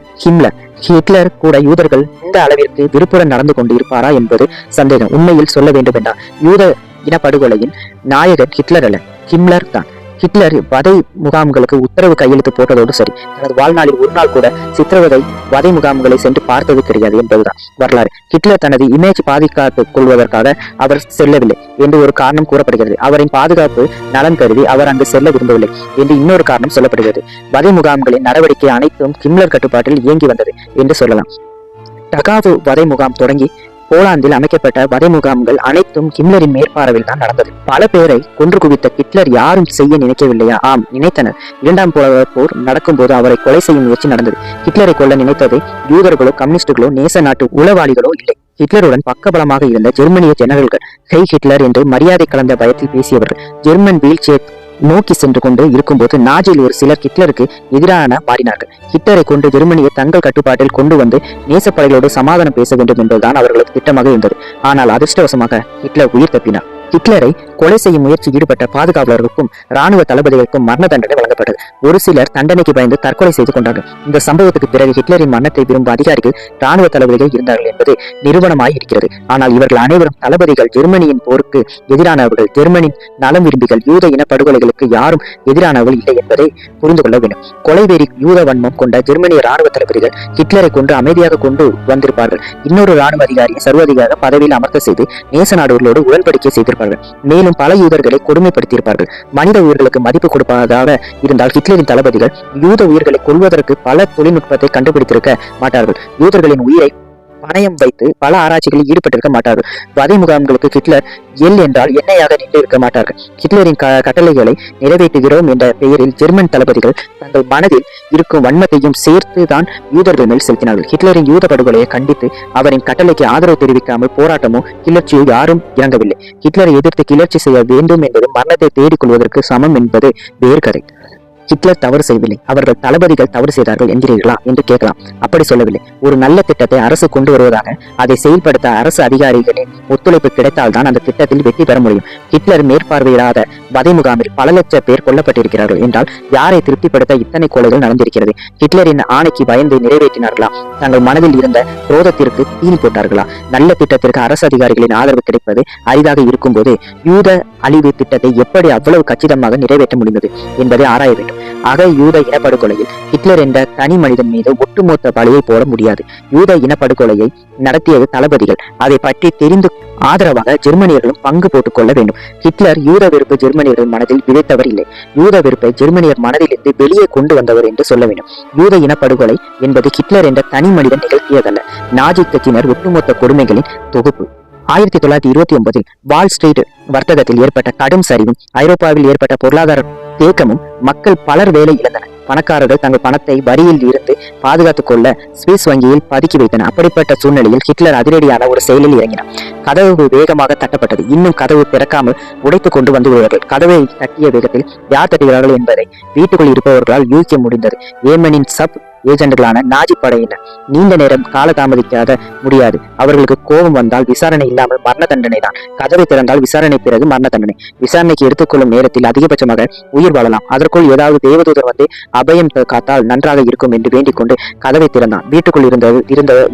ஹிட்லர் கூட யூதர்கள் இந்த அளவிற்கு விருப்புடன் நடந்து கொண்டு இருப்பாரா என்பது சந்தேகம். உண்மையில் சொல்ல வேண்டும் என்றால் யூத இனப்படுகொலையின் நாயகன் ஹிட்லர் அல்ல, ஹிம்லர் தான். ஹிட்லர் வதை முகாம்களுக்கு உத்தரவு கையெழுத்து போட்டதோடு சரி, தனது வாழ்நாளில் ஒரு நாள் கூட சித்திரவதை வதை முகாம்களை சென்று பார்த்தது கிடையாது என்பதுதான் வரலாறு. ஹிட்லர் தனது இமேஜ் பாதுகாத்துக் கொள்வதற்காக அவர் செல்லவில்லை என்று ஒரு காரணம் கூறப்படுகிறது. அவரின் பாதுகாப்பு நலன் கருதி அவர் அங்கு செல்ல விரும்பவில்லை என்று இன்னொரு காரணம் சொல்லப்படுகிறது. வதை முகாம்களின் நடவடிக்கை அனைத்தும் ஹிம்லர் கட்டுப்பாட்டில் இயங்கி வந்தது என்று சொல்லலாம். டகாவு வதை முகாம் தொடங்கி போலாந்தில் அமைக்கப்பட்ட வதை முகாம்கள் அனைத்தும் ஹிம்லரின் மேற்பார்வையில் தான் நடந்தது. பல பேரை கொன்று குவித்த ஹிட்லர் யாரும் செய்ய நினைக்கவில்லையா? ஆம், நினைத்தனர். 2ஆம் உலகப் போர் நடக்கும்போது அவரை கொலை செய்யும் முயற்சி நடந்தது. ஹிட்லரை கொல்ல நினைத்தது யூதர்களோ, கம்யூனிஸ்டுகளோ, நேச நாட்டு உளவாளிகளோ இல்லை. ஹிட்லருடன் பக்கபலமாக இருந்த ஜெர்மனிய ஜெனரல்கள். ஹெய் ஹிட்லர் என்று மரியாதை கலந்த பயத்தில் பேசியவர்கள். ஜெர்மன் வீழ்ச்சியை நோக்கி சென்று கொண்டு இருக்கும்போது நாஜில் ஒரு சிலர் ஹிட்லருக்கு எதிரான மாறினார்கள். ஹிட்லரை கொண்டு ஜெர்மனியை தங்கள் கட்டுப்பாட்டில் கொண்டு வந்து நேசப்படைகளோடு சமாதானம் பேச வேண்டும் என்பதுதான் அவர்களுக்கு திட்டமாக இருந்தது. ஆனால் அதிர்ஷ்டவசமாக ஹிட்லர் உயிர் தப்பினார். ஹிட்லரை கொலை செய்யும் முயற்சியில் ஈடுபட்ட பாதுகாவலர்களுக்கும் ராணுவ தளபதிகளுக்கும் மரண தண்டனை வழங்கப்பட்டது. ஒரு சிலர் தண்டனைக்கு பயந்து தற்கொலை செய்து கொண்டார்கள். இந்த சம்பவத்துக்கு பிறகு ஹிட்லரின் மரணத்தை விரும்பும் அதிகாரிகள் ராணுவ தளபதிகள் இருந்தார்கள் என்பது நிறுவனமாய் இருக்கிறது. ஆனால் இவர்கள் அனைவரும் தளபதிகள். ஜெர்மனியின் போருக்கு எதிரானவர்கள், ஜெர்மனியின் நலம் விரும்பிகள். யூத இன படுகொலைகளுக்கு யாரும் எதிரானவர்கள் இல்லை என்பதை புரிந்து கொள்ள வேண்டும். கொலைவெறி யூத வன்மம் கொண்ட ஜெர்மனிய ராணுவ தளபதிகள் ஹிட்லரை கொண்டு அமைதியாக கொண்டு வந்திருப்பார்கள். இன்னொரு ராணுவ அதிகாரியை சர்வாதிகார பதவியில் அமர்த்த செய்து நேச நாடுகளோடு உடன்படிக்கை செய்திருப்பார்கள். மேலும் பல யூதர்களை கொடுமைப்படுத்தியிருப்பார்கள். மனித உயிர்களுக்கு மதிப்பு கொடுப்பதாக இருந்தால் ஹிட்லரின் தளபதிகள் யூத உயிர்களை கொல்வதற்கு பல தொழில்நுட்பத்தை கண்டுபிடித்திருக்க மாட்டார்கள். யூதர்களின் உயிரை பணயம் வைத்து பல ஆராய்ச்சிகளில் ஈடுபட்டிருக்க மாட்டார்கள். வதை முகாம்களுக்கு ஹிட்லர் எல் என்றால் எண்ணெயாக நின்று இருக்க மாட்டார்கள். ஹிட்லரின் கட்டளைகளை நிறைவேற்றுகிறோம் என்ற பெயரில் ஜெர்மன் தளபதிகள் தங்கள் மனதில் இருக்கும் வன்மத்தையும் சேர்த்து தான் யூதர்கள் மேல் செலுத்தினார்கள். ஹிட்லரின் யூத படுகொலையை கண்டித்து அவரின் கட்டளைக்கு ஆதரவு தெரிவிக்காமல் போராட்டமோ கிளர்ச்சியோ யாரும் இறங்கவில்லை. ஹிட்லரை எதிர்த்து கிளர்ச்சி செய்ய வேண்டும் என்பது மரணத்தை தேடிக்கொள்வதற்கு சமம் என்பது வேர்கரை. ஹிட்லர் தவறு செய்யவில்லை, அவர்கள் தளபதிகள் தவறு செய்தார்கள் என்கிறீர்களா என்று கேட்கலாம். அப்படி சொல்லவில்லை. ஒரு நல்ல திட்டத்தை அரசு கொண்டு வருவதாக அதை செயல்படுத்த அரசு அதிகாரிகளின் ஒத்துழைப்பு கிடைத்தால்தான் அந்த திட்டத்தில் வெற்றி பெற முடியும். ஹிட்லர் மேற்பார்வையிடாத வதை முகாமில் பல லட்சம் பேர் கொல்லப்பட்டிருக்கிறார்கள் என்றால் யாரை திருப்திப்படுத்த இத்தனை கொலைகள் நடந்திருக்கிறது? ஹிட்லரின் ஆணைக்கு பயந்து நிறைவேற்றினார்களா? தங்கள் மனதில் இருந்த குரோதத்திற்கு தீனி போட்டார்களா? நல்ல திட்டத்திற்கு அரசு அதிகாரிகளின் ஆதரவு கிடைப்பது அரிதாக இருக்கும் போது யூத அழிவு திட்டத்தை எப்படி அவ்வளவு கச்சிதமாக நிறைவேற்ற முடிந்தது என்பதை ஆராய வேண்டும். ஆக யூத இனப்படுகொலையில் ஹிட்லர் என்ற தனி மனிதன் மீது ஒட்டுமொத்த பழியை போட முடியாது. யூத இனப்படுகொலையை நடத்தியது தளபதிகள். அதை பற்றி தெரிந்து ஆதரவாக ஜெர்மனியர்களும் பங்கு போட்டுக் கொள்ள வேண்டும். ஹிட்லர் யூத வெறுப்பு ஜெர்மனியர்கள் மனதில் விதைத்தவர் இல்லை. யூத வெறுப்பை ஜெர்மனியர் மனதிலிருந்து வெளியே கொண்டு வந்தவர் என்று சொல்ல வேண்டும். யூத இனப்படுகொலை என்பது ஹிட்லர் என்ற தனி மனிதன் நிகழ்த்தியதல்ல, நாஜி கட்சியினர் ஒட்டுமொத்த கொடுமைகளின் தொகுப்பு. 1929 வால் ஸ்ட்ரீட் வர்த்தகத்தில் ஏற்பட்ட கடும் சரிவும் ஐரோப்பாவில் ஏற்பட்ட பொருளாதார தேக்கமும் மக்கள் பலர் வேலை இழந்தனர். பணக்காரர்கள் தங்கள் பணத்தை வரியில் இருந்து பாதுகாத்துக் கொள்ள சுவிஸ் வங்கியில் பதுக்கி வைத்தனர். அப்படிப்பட்ட சூழ்நிலையில் ஹிட்லர் அதிரடியான ஒரு செயலில் இறங்கினார். கதவு வேகமாக தட்டப்பட்டது. இன்னும் கதவு திறக்காமல் உடைத்துக் கொண்டு வந்து விடுவார்கள். கதவை தட்டிய வேகத்தில் யார் தட்டுகிறார்கள் என்பதை வீட்டுக்குள் இருப்பவர்களால் யூகிக்க முடிந்தது. ஏமனின் சப் ஏஜென்ட்களான நாஜி படையினர். நீண்ட நேரம் காலதாமதிக்காத முடியாது. அவர்களுக்கு கோபம் வந்தால் விசாரணை இல்லாமல் மரண தண்டனை தான். கதவை திறந்தால் விசாரணை பிறகு மரண தண்டனை. விசாரணைக்கு எடுத்துக்கொள்ளும் நேரத்தில் அதிகபட்சமாக உயிர் வாழலாம். அதற்குள் ஏதாவது தேவதூதர் வந்து அபயம் காத்தால் நன்றாக இருக்கும் என்று வேண்டிக் கொண்டு கதவை திறந்தான். வீட்டுக்குள் இருந்த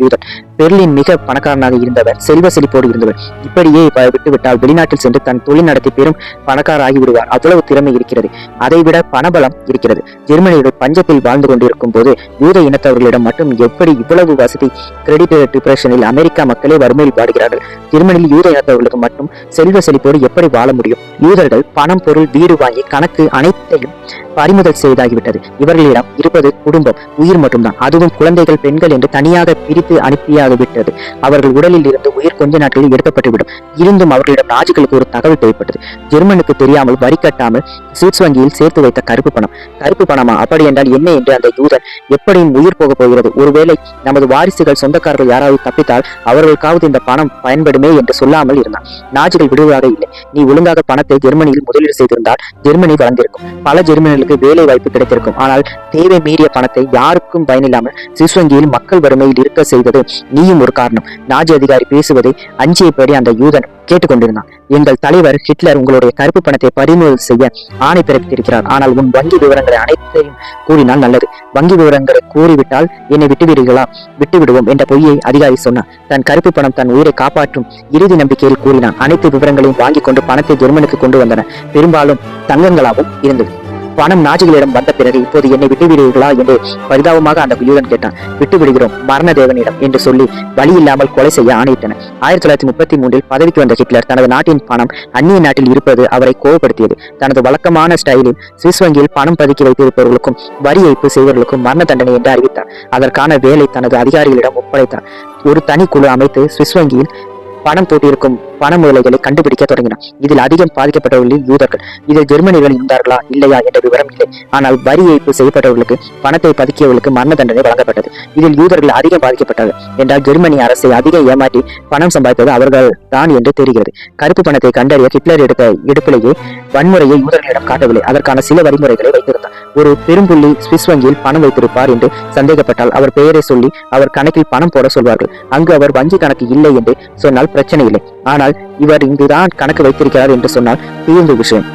யூதன் பெர்லின் மிக பணக்காரனாக இருந்தவர், செல்வ செழிப்போடு இருந்தவர். இப்படியே விட்டுவிட்டால் வெளிநாட்டில் சென்று தன் தொழில் நடத்தி பெரும் பணக்காராகி விடுவார். அவ்வளவு திறமை இருக்கிறது. அதைவிட பணபலம் இருக்கிறது. ஜெர்மனியர்கள் பஞ்சத்தில் வாழ்ந்து கொண்டிருக்கும் போது யூத இனத்தவர்களிடம் மட்டும் எப்படி இவ்வளவு வசதி? கிரெடிட் டிப்ரெஷனில் அமெரிக்கா மக்களே வறுமையில் பாடுகிறார்கள். ஜெர்மனியில் யூத இனத்தவர்களுக்கு மட்டும் செல்வ செழிப்போடு எப்படி வாழ முடியும்? யூதர்கள் பணம், பொருள், வீடு வாங்கி கணக்கு அனைத்தையும் பறிமுதல் செய்தாகிவிட்டது. இவர்களிடம் இருப்பது குடும்பம், உயிர் மட்டும்தான். அதுவும் குழந்தைகள், பெண்கள் என்று தனியாக பிரித்து அனுப்பியாகிவிட்டது. அவர்கள் உடலில் இருந்து உயிர் கொஞ்ச நாட்களில் எடுக்கப்பட்டுவிடும். இருந்தும் அவர்களிடம் நாஜிகளுக்கு ஒரு தகவல் தேவைப்பட்டது. ஜெர்மனுக்கு தெரியாமல் வரி கட்டாமல் சுவிஸ் வங்கியில் சேர்த்து வைத்த கருப்பு பணம். கருப்பு பணமா? அப்படி என்றால் என்ன என்று அந்த யூதன் எப்படியும் உயிர் போக போகிறது. ஒருவேளை நமது வாரிசுகள், சொந்தக்காரர்கள் யாராவது தப்பித்தால் அவர்களுக்காவது இந்த பணம் பயன்படுமே என்று சொல்லாமல் இருந்தான். நாஜிகள் விடுவதாக இல்லை. நீ ஒழுங்காக பணத்தை ஜெர்மனியில் முதலீடு செய்திருந்தால் ஜெர்மனி வளர்ந்திருக்கும். பல ஜெர்மனிகளுக்கு வேலை வாய்ப்பு கிடைத்திருக்கும். ஆனால் தேவை மீறிய பணத்தை யாருக்கும் பயனில்லாமல் சுவிஸ் வங்கியில் மக்கள் வறுமையில் இருக்க செய்தது நீயும் ஒரு காரணம். நாஜி அதிகாரி பேசுவதை அஞ்சியபடி அந்த யூதன் கேட்டுக்கொண்டிருந்தான். எங்கள் தலைவர் ஹிட்லர் உங்களுடைய கருப்பு பணத்தை பறிமுதல் செய்ய ஆணை பிறப்பித்திருக்கிறார். ஆனால் உன் வங்கி விவரங்களை அனைத்தையும் கூறினால் நல்லது. வங்கி விவரங்களை கூறிவிட்டால் என்னை விட்டுவிடுவீர்களா? விட்டுவிடுவோம் என்ற பொய்யை அதிகாரி சொன்னார். தன் கருப்பு பணம் தன் உயிரை காப்பாற்றும் இறுதி நம்பிக்கையில் கூறினான். அனைத்து விவரங்களையும் வாங்கி கொண்டு பணத்தை ஜெர்மனுக்கு கொண்டு வந்தன. பெரும்பாலும் தங்கங்களாகவும் இருந்தது. பணம் நாஜிகளிடம் வந்த பிறகு இப்போது என்னை விட்டுவிடுவீர்களா என்று பரிதாபமாக அந்த யூதன் கேட்டான். விட்டுவிடுகிறோம் மரண தேவனிடம் என்று சொல்லி வழி இல்லாமல் கொலை செய்ய ஆணையிட்டனர். 1933 பதவிக்கு வந்த ஹிட்லர் தனது நாட்டின் பணம் அந்நிய நாட்டில் இருப்பது அவரை கோபப்படுத்தியது. தனது வழக்கமான ஸ்டைலில் சுவிஸ் வங்கியில் பணம் பதுக்கி வைத்திருப்பவர்களுக்கும் வரி ஏய்ப்பு செய்வர்களுக்கும் மரண தண்டனை என்று அறிவித்தார். அதற்கான வேலை தனது அதிகாரிகளிடம் ஒப்படைத்தார். ஒரு தனி குழு அமைத்து சுவிஸ் வங்கியில் பணம் போட்டிருக்கும் பண முதலைகளை கண்டுபிடிக்க தொடங்கினார். இதில் அதிகம் பாதிக்கப்பட்டவர்களில் யூதர்கள். இதில் ஜெர்மனியர்கள் இருந்தார்களா இல்லையா என்ற விவரம் இல்லை. ஆனால் வரி ஏய்ப்பு செய்யப்பட்டவர்களுக்கு, பணத்தை பதுக்கியவர்களுக்கு மரண தண்டனை வழங்கப்பட்டது. இதில் யூதர்கள் அதிகம் பாதிக்கப்பட்டது என்றால் ஜெர்மனி அரசை அதிகம் ஏமாற்றி பணம் சம்பாதித்தது அவர்கள் தான் என்று தெரிகிறது. கருப்பு பணத்தை கண்டறிய ஹிட்லர் எடுத்த எடுப்பிலேயே வன்முறையை யூதர்களிடம் காட்டவில்லை. அதற்கான சில வழிமுறைகளை வைத்திருந்தார். ஒரு பெரும்புள்ளி சுவிஸ் வங்கியில் பணம் வைத்திருப்பார் என்று சந்தேகப்பட்டால் அவர் பெயரை சொல்லி அவர் கணக்கில் பணம் போட சொல்வார்கள். அங்கு அவர் வங்கி கணக்கு இல்லை என்று சொன்னால் பிரச்சனை இல்லை. ஆனால் இவர் இங்குதான் கணக்கு வைத்திருக்கிறார் என்று சொன்னால் தீர்ந்த விஷயம்.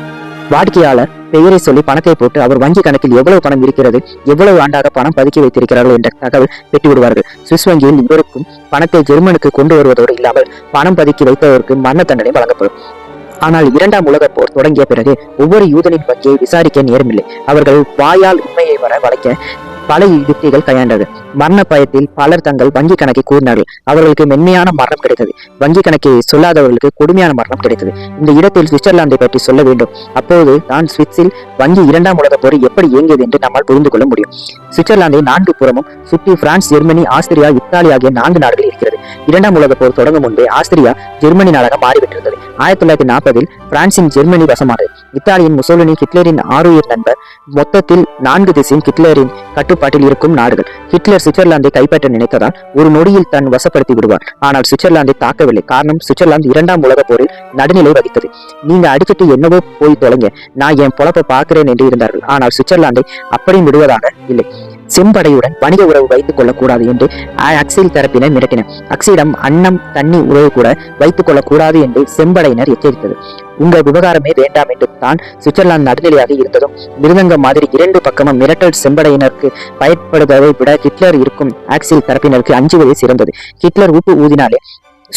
வாடிக்கையாளர் பெயரை சொல்லி பணத்தை போட்டு அவர் வங்கி கணக்கில் எவ்வளவு பணம் இருக்கிறது, எவ்வளவு ஆண்டாக பணம் பதுக்கி வைத்திருக்கிறார்கள் என்ற தகவல் பெற்றுவிடுவார்கள். சுவிஸ் வங்கியில் இவருக்கும் பணத்தை ஜெர்மனுக்கு கொண்டு வருவதோடு இல்லாமல் பணம் பதுக்கி வைத்தவருக்கு மரண தண்டனை வழங்கப்படும். ஆனால் 2ஆம் உலக போர் தொடங்கிய பிறகு ஒவ்வொரு யூதனின் வங்கியை விசாரிக்க நேரமில்லை. அவர்கள் வாயால் உண்மையை வளைக்க பல யுக்திகள் கையாண்டது. மரண பயத்தில் பலர் தங்கள் வங்கி கணக்கை கூறினார்கள். அவர்களுக்கு மென்மையான மரணம் கிடைத்தது. வங்கி கணக்கை சொல்லாதவர்களுக்கு கொடுமையான மரணம் கிடைத்தது. இந்த இடத்தில் சுவிட்சர்லாந்தை பற்றி சொல்ல வேண்டும். அப்போது தான் சுவிஸில் வங்கி 2ஆம் உலக போர் எப்படி இயங்கியது என்று நம்மால் புரிந்து கொள்ள முடியும். சுவிட்சர்லாந்தை 4 புறமும் சுற்றி பிரான்ஸ், ஜெர்மனி, ஆஸ்திரியா, இத்தாலி ஆகிய 4 நாடுகள் இருக்கிறது. 2ஆம் உலக போர் தொடங்கும் முன்பே ஆஸ்திரியா ஜெர்மனி நாடாக மாறிவிட்டிருந்தது. 1940 பிரான்சின் ஜெர்மனி வசமானது. இத்தாலியின் முசோலினி ஹிட்லரின் ஆருயிர் நண்பர். மொத்தத்தில் 4 திசையும் ஹிட்லரின் கட்டுப்பாட்டில் இருக்கும் நாடுகள். ஹிட்லர் சுவிட்சர்லாந்தை கைப்பற்ற நினைத்ததால் ஒரு நொடியில் தன் வசப்படுத்தி விடுவார். ஆனால் சுவிட்சர்லாந்தை தாக்கவில்லை. காரணம், சுவிட்சர்லாந்து 2ஆம் உலக போரில் நடுநிலை வகித்தது. நீங்க அடிச்சிட்டு என்னவோ போய் தொலைங்க, நான் என் பொழப்ப பார்க்கிறேன் என்று இருந்தார்கள். ஆனால் சுவிட்சர்லாந்தை அப்படி விடுவதாக இல்லை. செம்படையுடன் வணிக உறவு வைத்துக் கொள்ளக்கூடாது என்று அக்சில் தரப்பினர் மிரட்டினர். அக்சியிடம் அன்னம் தண்ணி உறவு கூட வைத்துக் கொள்ளக்கூடாது என்று செம்படையினர் எச்சரித்தது. உங்கள் விவகாரமே வேண்டாம் என்று தான் சுவிட்சர்லாந்து நடுநிலையாக இருந்ததும் மிருதங்க மாதிரி 2 பக்கமும் மிரட்டல் செம்படையினருக்கு பயப்படுவதை விட ஹிட்லர் இருக்கும் அக்சில் தரப்பினருக்கு அஞ்சுவதே சிறந்தது. ஹிட்லர் உப்பு ஊதினாலே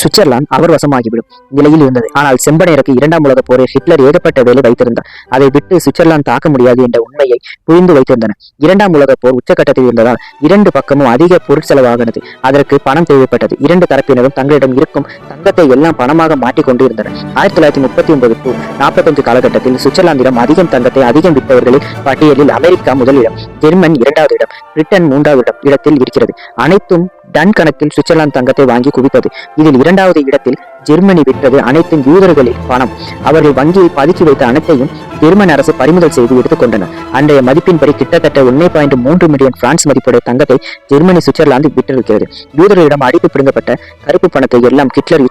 சுவிட்சர்லாந்து அவர் வசமாகிவிடும் நிலையில் இருந்தது. ஆனால் செம்பனையருக்கு 2ஆம் உலகப் போரில் ஹிட்லர் ஏகப்பட்ட வேலை வைத்திருந்தார். அதை விட்டு சுவிட்சர்லாந்து தாக்க முடியாது என்ற உண்மையை புரிந்து வைத்திருந்தனர். 2ஆம் உலகப் போர் உச்சகட்டத்தில் இருந்ததால் 2 பக்கமும் அதிக பொருட்செலவாகினது. அதற்கு பணம் தேவைப்பட்டது. 2 தரப்பினரும் தங்களிடம் இருக்கும் தங்கத்தை எல்லாம் பணமாக மாற்றிக்கொண்டு இருந்தனர். 1939 to 45 காலகட்டத்தில் சுவிட்சர்லாந்திடம் அதிகம் தங்கத்தை அதிகம் விற்றவர்களில் பட்டியலில் அமெரிக்கா முதலிடம், ஜெர்மன் 2வது இடம், பிரிட்டன் 3வது இடத்தில் இருக்கிறது. அனைத்தும் டன் கணக்கில் சுவிட்சர்லாந்து தங்கத்தை வாங்கி குவித்தது. இதில் 2வது இடத்தில் ஜெர்மனி விட்டது அனைத்தும் யூதர்களில் பணம். அவர்கள் வங்கியில் பதுக்கி வைத்த அனைத்தையும் ஜெர்மன் அரசு பறிமுதல் செய்து எடுத்துக்கொண்டனர். அன்றைய மதிப்பின்படி கிட்டத்தட்ட 1.3 மில்லியன் பிரான்ஸ் மதிப்புடைய தங்கத்தை ஜெர்மனி சுவிட்சர்லாந்து விட்டிருக்கிறது. யூதர்களிடம் அடித்து பிடுங்கப்பட்ட கருப்பு பணத்தை எல்லாம் ஹிட்லர்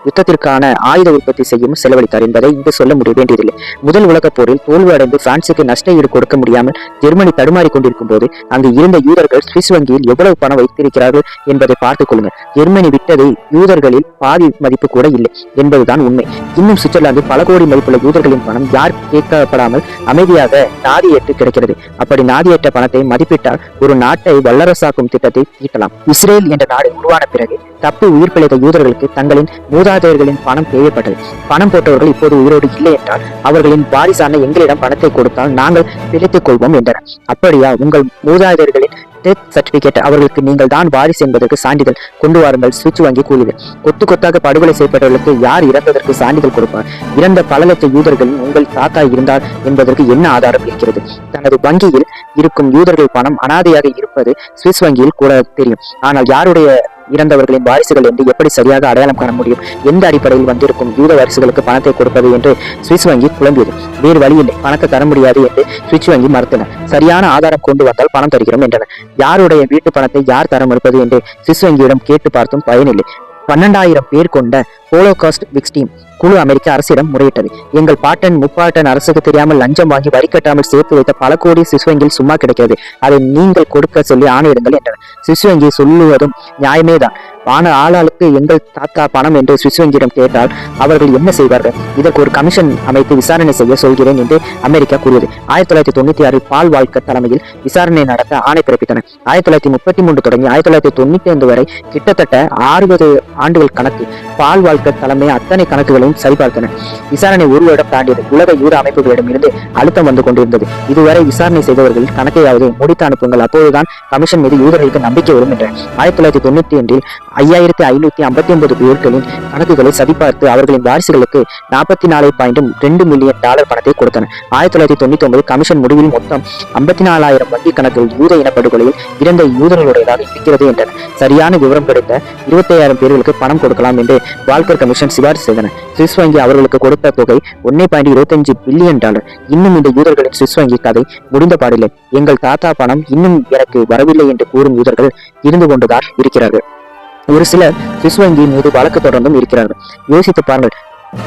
யுத்தத்திற்கான ஆயுத உற்பத்தி செய்யும் செலவழித்தார் என்பதை இங்கு சொல்ல வேண்டியதில்லை. முதல் உலகப் போரில் தோல்வி அடைந்து பிரான்சுக்கு நஷ்ட ஈடு கொடுக்க முடியாமல் ஜெர்மனி தடுமாறி கொண்டிருக்கும் போது அங்கு இருந்த யூதர்கள் சுவிஸ் வங்கியில் எவ்வளவு பணம் வைத்திருக்கிறார்கள் என்பதை பார்த்துக் கொள்ளுங்கள். ஜெர்மனி விட்டது யூதர்களில் பாதி மதிப்பு கூட இல்லை என்பதுதான் உண்மை. இன்னும் சுவிட்சர்லாந்து பல கோடி மதிப்புள்ள யூதர்களின் பணம் யார் கேட்கப்படாமல் அமைதியாக நாதியேற்று கிடைக்கிறது. அப்படி நாதியேற்ற பணத்தை மதிப்பிட்டால் ஒரு நாட்டை வல்லரசாக்கும் திட்டத்தை தீட்டலாம். இஸ்ரேல் என்ற நாடு உருவான பிறகு தப்பி உயிர் பிழைத்த யூதர்களுக்கு தங்களின் மூதாதையர்களின் பணம் தேவைப்பட்டது. பணம் போட்டவர்கள் இப்போது உயிரோடு இல்லை என்றால் அவர்களின் வாரிசான எங்களிடம் பணத்தை கொடுத்தால் நாங்கள் பிழைத்துக் கொள்வோம் என்றனர். அப்படியா? உங்கள் மூதாதையர்களின் டெத் சர்டிபிகேட், அவர்களுக்கு நீங்கள் தான் வாரிசு என்பதற்கு சான்றிதழ் கொண்டு வாருங்கள். சுவிட்ச் வங்கி கூறியது. கொத்து கொத்தாக படுகொலை செய்யப்பட்டவர்களுக்கு யார் இறந்ததற்கு சான்றிதழ் கொடுப்பார்? இறந்த பல லட்ச யூதர்களில் உங்கள் தாத்தா இருந்தார் என்பதற்கு என்ன ஆதாரம் இருக்கிறது? தனது வங்கியில் இருக்கும் யூதர்கள் பணம் அனாதையாக இருப்பது சுவிஸ் வங்கியில் கூட தெரியும். ஆனால் யாருடைய இறந்தவர்களின் வாரிசுகள் என்று எப்படி சரியாக அடையாளம் காண முடியும்? எந்த அடிப்படையில் வந்திருக்கும் யூத வாரிசுகளுக்கு பணத்தை கொடுப்பது என்று சுவிஸ் வங்கி குழம்பியது. வேறு வழியில்லை, பணத்தை தர முடியாது என்று சுவிஸ் வங்கி மறுத்தனர். சரியான ஆதாரம் கொண்டு வந்தால் பணம் தருகிறோம் என்றனர். யாருடைய வீட்டு பணத்தை யார் தர மறுப்பது என்று சுவிஸ் வங்கியிடம் கேட்டு பார்த்தும் பயனில்லை. 12,000 பேர் கொண்ட ஹோலோகாஸ்ட் விக்டிம் குழு அமெரிக்க அரசிடம் முறையிட்டது. எங்கள் பாட்டன் முப்பாட்டன் அரசுக்கு தெரியாமல் லஞ்சம் வாங்கி வரி கட்டாமல் சேர்த்து வைத்த பல கோடி சுவிஸ் வங்கியில் சும்மா கிடைக்கிறது. அதை நீங்கள் கொடுக்க சொல்லி ஆணையிடுங்கள் என்றனர். சுவிஸ் வங்கி சொல்லுவதும் நியாயமேதான். ஆளாளுக்கு எங்கள் தாத்தா பணம் என்று சுவிஸ் வங்கியிடம் கேட்டால் அவர்கள் என்ன செய்வார்கள்? இதற்கு ஒரு கமிஷன் அமைத்து விசாரணை செய்ய சொல்கிறேன் என்று அமெரிக்கா கூறியது. 1996 பால் வால்கர் தலைமையில் விசாரணை நடத்த ஆணை பிறப்பித்தனர். 1933 தொடங்கி 1995 வரை கிட்டத்தட்ட 60 ஆண்டுகள் கணக்கு பால் வால்கர் தலைமை அத்தனை கணக்குகளையும் சரிபார்த்தனர். விசாரணை ஒரு வருடம் தாண்டியது. உலக யூத அமைப்புகளிடம் இருந்து அழுத்தம் வந்து கொண்டிருந்தது. இதுவரை விசாரணை செய்தவர்கள் கணக்கையாவது முடித்து அனுப்புங்கள், அப்போதுதான் கமிஷன் மீது யூதர்களுக்கு நம்பிக்கை வரும் என்றார். 1991 5559 பேர்களின் கணக்குகளை சரிபார்த்து அவர்களின் வாரிசுகளுக்கு $44.2 மில்லியன் பணத்தை கொடுத்தனர். 1999 கமிஷன் முடிவில் மொத்தம் 54,000 வங்கி கணக்குகள் யூத இனப்படுகொலையில் இறந்த யூதர்களுடையதாக இருக்கிறது என்றனர். சரியான விவரம் கிடைத்த 25,000 பேர்களுக்கு பணம் கொடுக்கலாம் என்று வால்கர் கமிஷன் சிபாரிசு செய்தனர். சுவிஸ் வங்கி அவர்களுக்கு கொடுத்த தொகை $1.25 பில்லியன். இன்னும் இந்த யூதர்களின் சுவிஸ் வங்கி கதை முடிந்த பாடில்லை. எங்கள் தாத்தா பணம் இன்னும் எனக்கு வரவில்லை என்று கூறும் யூதர்கள் இருந்து கொண்டுதான் இருக்கிறார்கள். ஒரு சிலர் சுவிஸ் வங்கி மீது வழக்கு தொடர்ந்தும் இருக்கிறார்கள். யோசித்து பாருங்கள்,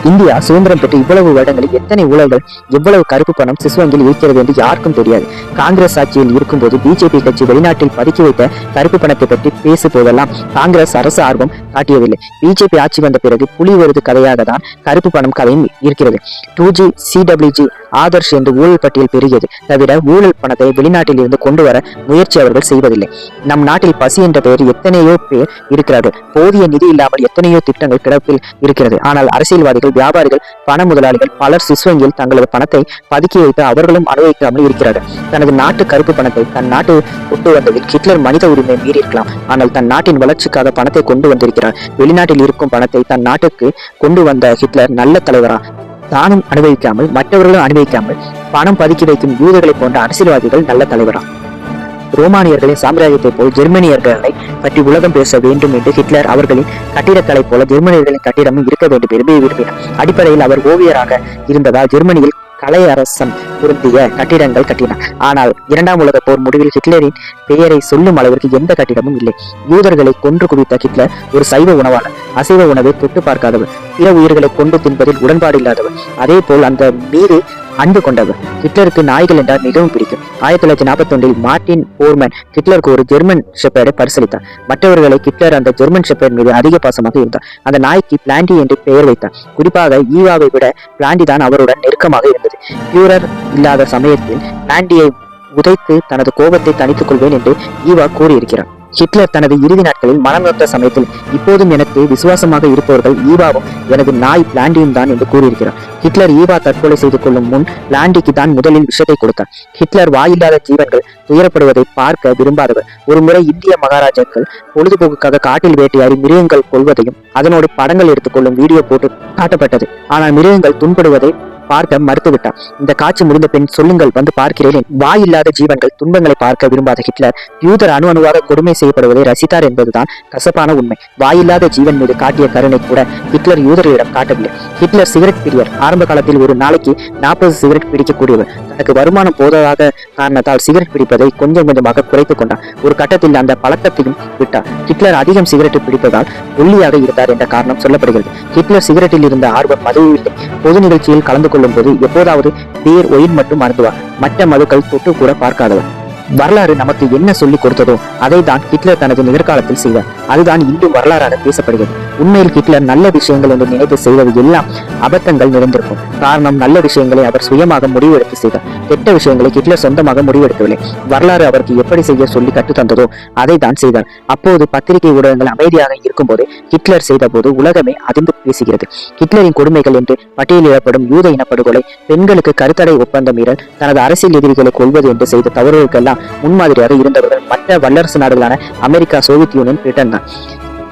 இந்தியா சுதந்திரம் பெற்று இவ்வளவு வருடங்களில் எத்தனை ஊழல்கள், எவ்வளவு கருப்பு பணம் சுவிஸ் வங்கியில் இருக்கிறது என்று யாருக்கும் தெரியாது. காங்கிரஸ் ஆட்சியில் இருக்கும்போது பிஜேபி கட்சி வெளிநாட்டில் பதுக்கி வைத்த கருப்பு பணத்தை பற்றி பேசு போதெல்லாம் காங்கிரஸ் அரசு ஆர்வம் காட்டியதில்லை. பிஜேபி ஆட்சி வந்த பிறகு புலி வருது கதையாக தான் கருப்பு பணம் கதையும் இருக்கிறது. 2G CWG ஆதர்ஷ் என்று ஊழல் பட்டியல் பெருகியது. தவிர ஊழல் பணத்தை வெளிநாட்டில் இருந்து கொண்டு வர முயற்சி அவர்கள் செய்வதில்லை. நம் நாட்டில் பசி என்ற பெயர் எத்தனையோ பேர் இருக்கிறார்கள். போதிய நிதி இல்லாமல் எத்தனையோ திட்டங்கள் கிடப்பில் இருக்கிறது. ஆனால் அரசியல்வாதிகள், வியாபாரிகள், பண முதலாளிகள் பலர் சுவிஸ் வங்கியில் தங்களது பணத்தை பதுக்கி வைத்து அவர்களும் அனுபவிக்காமல் இருக்கிறார்கள். தனது நாட்டு கருப்பு பணத்தை தன் நாட்டு கொண்டு வந்ததில் ஹிட்லர் மனித உரிமை மீறியிருக்கலாம். ஆனால் தன் நாட்டின் வளர்ச்சிக்காக பணத்தை கொண்டு வந்திருக்கிறார். வெளிநாட்டில் இருக்கும் பணத்தை தன் நாட்டுக்கு கொண்டு வந்த ஹிட்லர் நல்ல தலைவரா? தானும் அனுபவிக்காமல் மற்றவர்களும் அனுபவிக்காமல் பணம் பதுக்கி வைக்கும் யூதர்களை போன்ற அரசியல்வாதிகள் நல்ல தலைவரா? ரோமானியர்களின் சாம்ராஜ்யத்தை போல் ஜெர்மனியர்களை பற்றி உலகம் பேச வேண்டும் என்று ஹிட்லர் அவர்களின் கட்டிடக்கலை போல ஜெர்மனியர்களின் கட்டிடமும் இருக்க வேண்டும் என்று விரும்பினார். அடிப்படையில் அவர் ஓவியராக இருந்ததால் ஜெர்மனியில் கலை அரசன் பொருந்திய கட்டிடங்கள் கட்டினார். ஆனால் 2ஆம் உலக போர் முடிவில் ஹிட்லரின் பெயரை சொல்லும் அளவிற்கு எந்த கட்டிடமும் இல்லை. யூதர்களை கொன்று குவித்த ஹிட்லர் ஒரு சைவ உணவாளர். அசைவ உணவை தொட்டு பார்க்காதவர், பிற உயிர்களை கொண்டு தின்பதில் உடன்பாடு இல்லாதவர், அதே போல் அந்த மீது அன்பு கொண்டவர். ஹிட்லருக்கு நாய்கள் என்றால் மிகவும் பிடிக்கும். 1941 மார்டின் போர்மன் ஹிட்லருக்கு ஒரு ஜெர்மன் ஷெப்பர்டை பரிசளித்தார். மற்றவர்களை ஹிட்லர் அந்த ஜெர்மன் ஷெப்பர்ட் மீது அதிக பாசமாக இருந்தார். அந்த நாய்க்கு பிளாண்டி என்று பெயர் வைத்தார். குறிப்பாக ஈவாவை விட பிளாண்டி தான் அவருடன் நெருக்கமாக இருந்தது. பியூரர் இல்லாத சமயத்தில் பிளாண்டியை உதைத்து தனது கோபத்தை தணித்துக் கொள்வேன் என்று ஈவா கூறியிருக்கிறார். ஹிட்லர் தனது இறுதி நாட்களில் மனநொத்த சமயத்தில் இப்போதும் எனக்கு விசுவாசமாக இருப்பவர்கள் ஈவாவும் எனது நாய் பிளாண்டியும் தான் என்று கூறியிருக்கிறார். ஹிட்லர் ஈவா தற்கொலை செய்து கொள்ளும் முன் பிளாண்டிக்கு தான் முதலில் விஷத்தை கொடுத்தார். ஹிட்லர் வாயில்லாத ஜீவன்கள் துயரப்படுவதை பார்க்க விரும்பாதவர். ஒரு முறை இந்திய மகாராஜாக்கள் பொழுதுபோக்குக்காக காட்டில் வேட்டையாடி மிருகங்கள் கொள்வதையும் அதனோடு படங்கள் எடுத்துக்கொள்ளும் வீடியோ போட்டு காட்டப்பட்டது. ஆனால் மிருகங்கள் துன்படுவதை பார்க்க மறுத்துவிட்டார். இந்த காட்சி முடிந்த பின் சொல்லுங்கள் வந்து பார்க்கிறேன். வாயில்லாத ஜீவன்கள் துன்பங்களை பார்க்க விரும்பாத ஹிட்லர் யூதர் அணுவாக கொடுமை செய்யப்படுவதை ரசித்தார் என்பதுதான் கசப்பான உண்மை. வாயில்லாத ஜீவன் மீது காட்டிய கருணை கூட ஹிட்லர் யூதர்களிடம் காட்டவில்லை. ஹிட்லர் சிகரெட் பிரியர். ஆரம்ப காலத்தில் ஒரு நாளைக்கு 40 சிகரெட் பிடிக்கக்கூடியவர். தனக்கு வருமானம் போதாத காரணத்தால் சிகரெட் பிடிப்பதை கொஞ்சம் கொஞ்சமாக குறைத்துக் கொண்டார். ஒரு கட்டத்தில் அந்த பழக்கத்தையும் விட்டார். ஹிட்லர் அதிகம் சிகரெட் பிடிப்பதால் ஒல்லியாக இருந்தார் என்ற காரணம் சொல்லப்படுகிறது. ஹிட்லர் சிகரெட்டில் இருந்த ஆர்வம் மதுவில் இல்லை. பொது நிகழ்ச்சியில் கலந்து கொள்ளும் போது எப்போதாவது பீர், ஒயின் மட்டும் அருந்துவார். மற்ற மதுக்கள் தொட்டு கூட பார்க்காதவர். வரலாறு நமக்கு என்ன சொல்லிக் கொடுத்ததோ அதை தான் ஹிட்லர் தனது நிகழ்காலத்தில் செய்தார். அதுதான் இன்றும் வரலாறாக பேசப்படுகிறது. உண்மையில் ஹிட்லர் நல்ல விஷயங்கள் என்று நினைத்து செய்வது எல்லாம் அபத்தங்கள் நிறைந்திருக்கும். காரணம், நல்ல விஷயங்களை அவர் சுயமாக முடிவெடுத்து செய்தார். கெட்ட விஷயங்களை ஹிட்லர் சொந்தமாக முடிவெடுக்கவில்லை. வரலாறு அவருக்கு எப்படி செய்ய சொல்லி கற்று தந்ததோ அதை தான் செய்தார். அப்போது பத்திரிகை ஊடகங்கள் அமைதியாக இருக்கும் போது ஹிட்லர் செய்த போது உலகமே அதிர்ந்து பேசுகிறது. ஹிட்லரின் கொடுமைகள் என்று பட்டியலிடப்படும் யூத இனப்படுகொலை, பெண்களுக்கு கருத்தடை ஒப்பந்தம் மீறல், தனது அரசியல் எதிரிகளை கொள்வது என்று செய்த தவறுகளுக்கெல்லாம் முன்மாதிரியாக இருந்தவர்கள் மற்ற வல்லரசு நாடுகளான அமெரிக்கா, சோவியத் யூனியன், பிரிட்டன் தான்.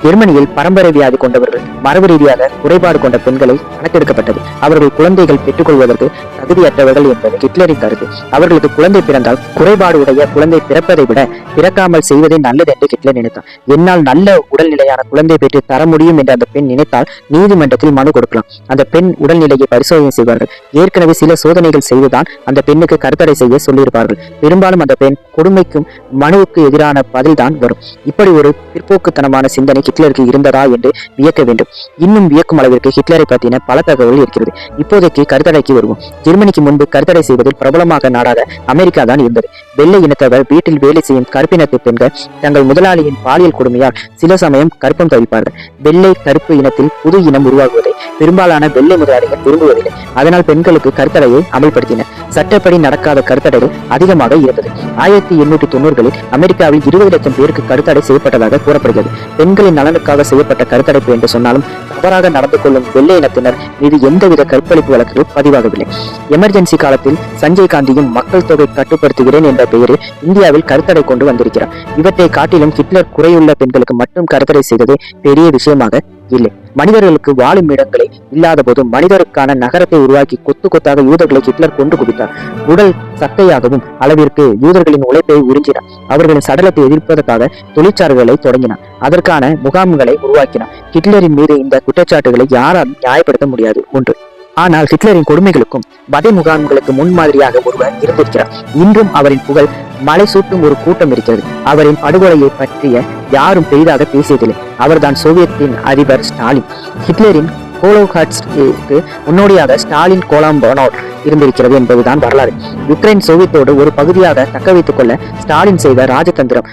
ஜெர்மனியில் பரம்பரை வியாதி கொண்டவர்கள், மரபு ரீதியாக குறைபாடு கொண்ட பெண்களை கணக்கெடுக்கப்பட்டது. அவர்கள் குழந்தைகள் பெற்றுக்கொள்வதற்கு தகுதியற்றவர்கள் என்பது ஹிட்லரின் கருத்து. அவர்களுக்கு குழந்தை பிறந்தால் குறைபாடு உடைய குழந்தை பிறப்பதை விட பிறக்காமல் செய்வதே நல்லது என்று ஹிட்லர் நினைத்தார். என்னால் நல்ல உடல்நிலையான குழந்தை பெற்று தர முடியும் என்று அந்த பெண் நினைத்தால் நீதிமன்றத்தில் மனு கொடுக்கலாம். அந்த பெண் உடல்நிலையை பரிசோதனை செய்வார்கள். ஏற்கனவே சில சோதனைகள் செய்துதான் அந்த பெண்ணுக்கு கருத்தடை செய்ய சொல்லியிருப்பார்கள். பெரும்பாலும் அந்த பெண் கொடுமைக்கும் மனுவுக்கு எதிரான பதில்தான் வரும். இப்படி ஒரு பிற்போக்குத்தனமான சிந்தனை ஹிட்லருக்கு இருந்ததா என்று வியக்க வேண்டும். இன்னும் வியக்கும் அளவிற்கு ஹிட்லரை பற்றின பல தகவல்கள் இருக்கிறது. இப்போதைக்கு கருத்தடைக்கு வருவோம். ஜெர்மனிக்கு முன்பு கருத்தடை செய்வதில் பிரபலமாக நாடாக அமெரிக்கா தான் இருந்தது. வெள்ளை இனத்தவர் வீட்டில் வேலை செய்யும் கருப்பினத்து பெண்கள் தங்கள் முதலாளியின் பாலியல் கொடுமையால் சில சமயம் கற்பம் தவிப்பார்கள். வெள்ளை கருப்பு இனத்தில் புது இனம் உருவாகுவதை பெரும்பாலான வெள்ளை முதலாளிகள் விரும்புவதில்லை. அதனால் பெண்களுக்கு கருத்தடையை அமல்படுத்தினர். சட்டப்படி நடக்காத கருத்தடைகள் அதிகமாக இருந்தது. 1890களில் அமெரிக்காவில் 20 லட்சம் பேருக்கு கருத்தடை செய்யப்பட்டதாக கூறப்படுகிறது. பெண்களின் நலனுக்காக செய்யப்பட்ட கருத்தடைப்பு என்று சொன்னாலும் தவறாக நடந்து கொள்ளும் வெள்ளை இனத்தினர் மீது எந்தவித கற்பழிப்பு வழக்குகள் பதிவாகவில்லை. எமர்ஜென்சி காலத்தில் சஞ்சய் காந்தியும் மக்கள் தொகை கட்டுப்படுத்துகிறேன் என்ற பெயரில் இந்தியாவில் கருத்தடை கொண்டு வந்திருக்கிறார். இவற்றை காட்டிலும் ஹிட்லர் குறையுள்ள பெண்களுக்கு மட்டும் கருத்தடை செய்தது பெரிய விஷயமாக இல்லை. மனிதர்களுக்கு வாழும் இடங்களை இல்லாத போது மனிதருக்கான நகரத்தை உருவாக்கி கொத்து கொத்தாக யூதர்களை ஹிட்லர் கொண்டு குவித்தார். உடல் சக்கையாகவும் அளவிற்கு யூதர்களின் உழைப்பை உறிஞ்சினார். அவர்களின் சடலத்தை எதிர்ப்பதற்காக தொழிற்சாலைகளை தொடங்கினார். அதற்கான முகாம்களை உருவாக்கினார். ஹிட்லரின் மீது இந்த குற்றச்சாட்டுகளை யாராலும் நியாயப்படுத்த முடியாது ஒன்று. ஆனால் ஹிட்லரின் கொடுமைகளுக்கும் வதை முகாம்களுக்கு முன்மாதிரியாக ஒருவர் இருந்திருக்கிறார். இன்றும் அவரின் புகழ் மலை சூட்டும் ஒரு கூட்டம் இருக்கிறது. அவரின் படுகொலையை பற்றிய யாரும் பெரிதாக பேசியதில்லை. அவர்தான் சோவியத்தின் அதிபர் ஸ்டாலின். ஹிட்லரின் ஹோலோகாஸ்டுக்கு முன்னோடியாக ஸ்டாலின் கோலாம்பனோர் இருந்திருக்கிறது என்பதுதான் வரலாறு. யுக்ரைன் சோவியத்தோடு ஒரு பகுதியாக தக்க வைத்துக் கொள்ள ஸ்டாலின் செய்த ராஜதந்திரம்.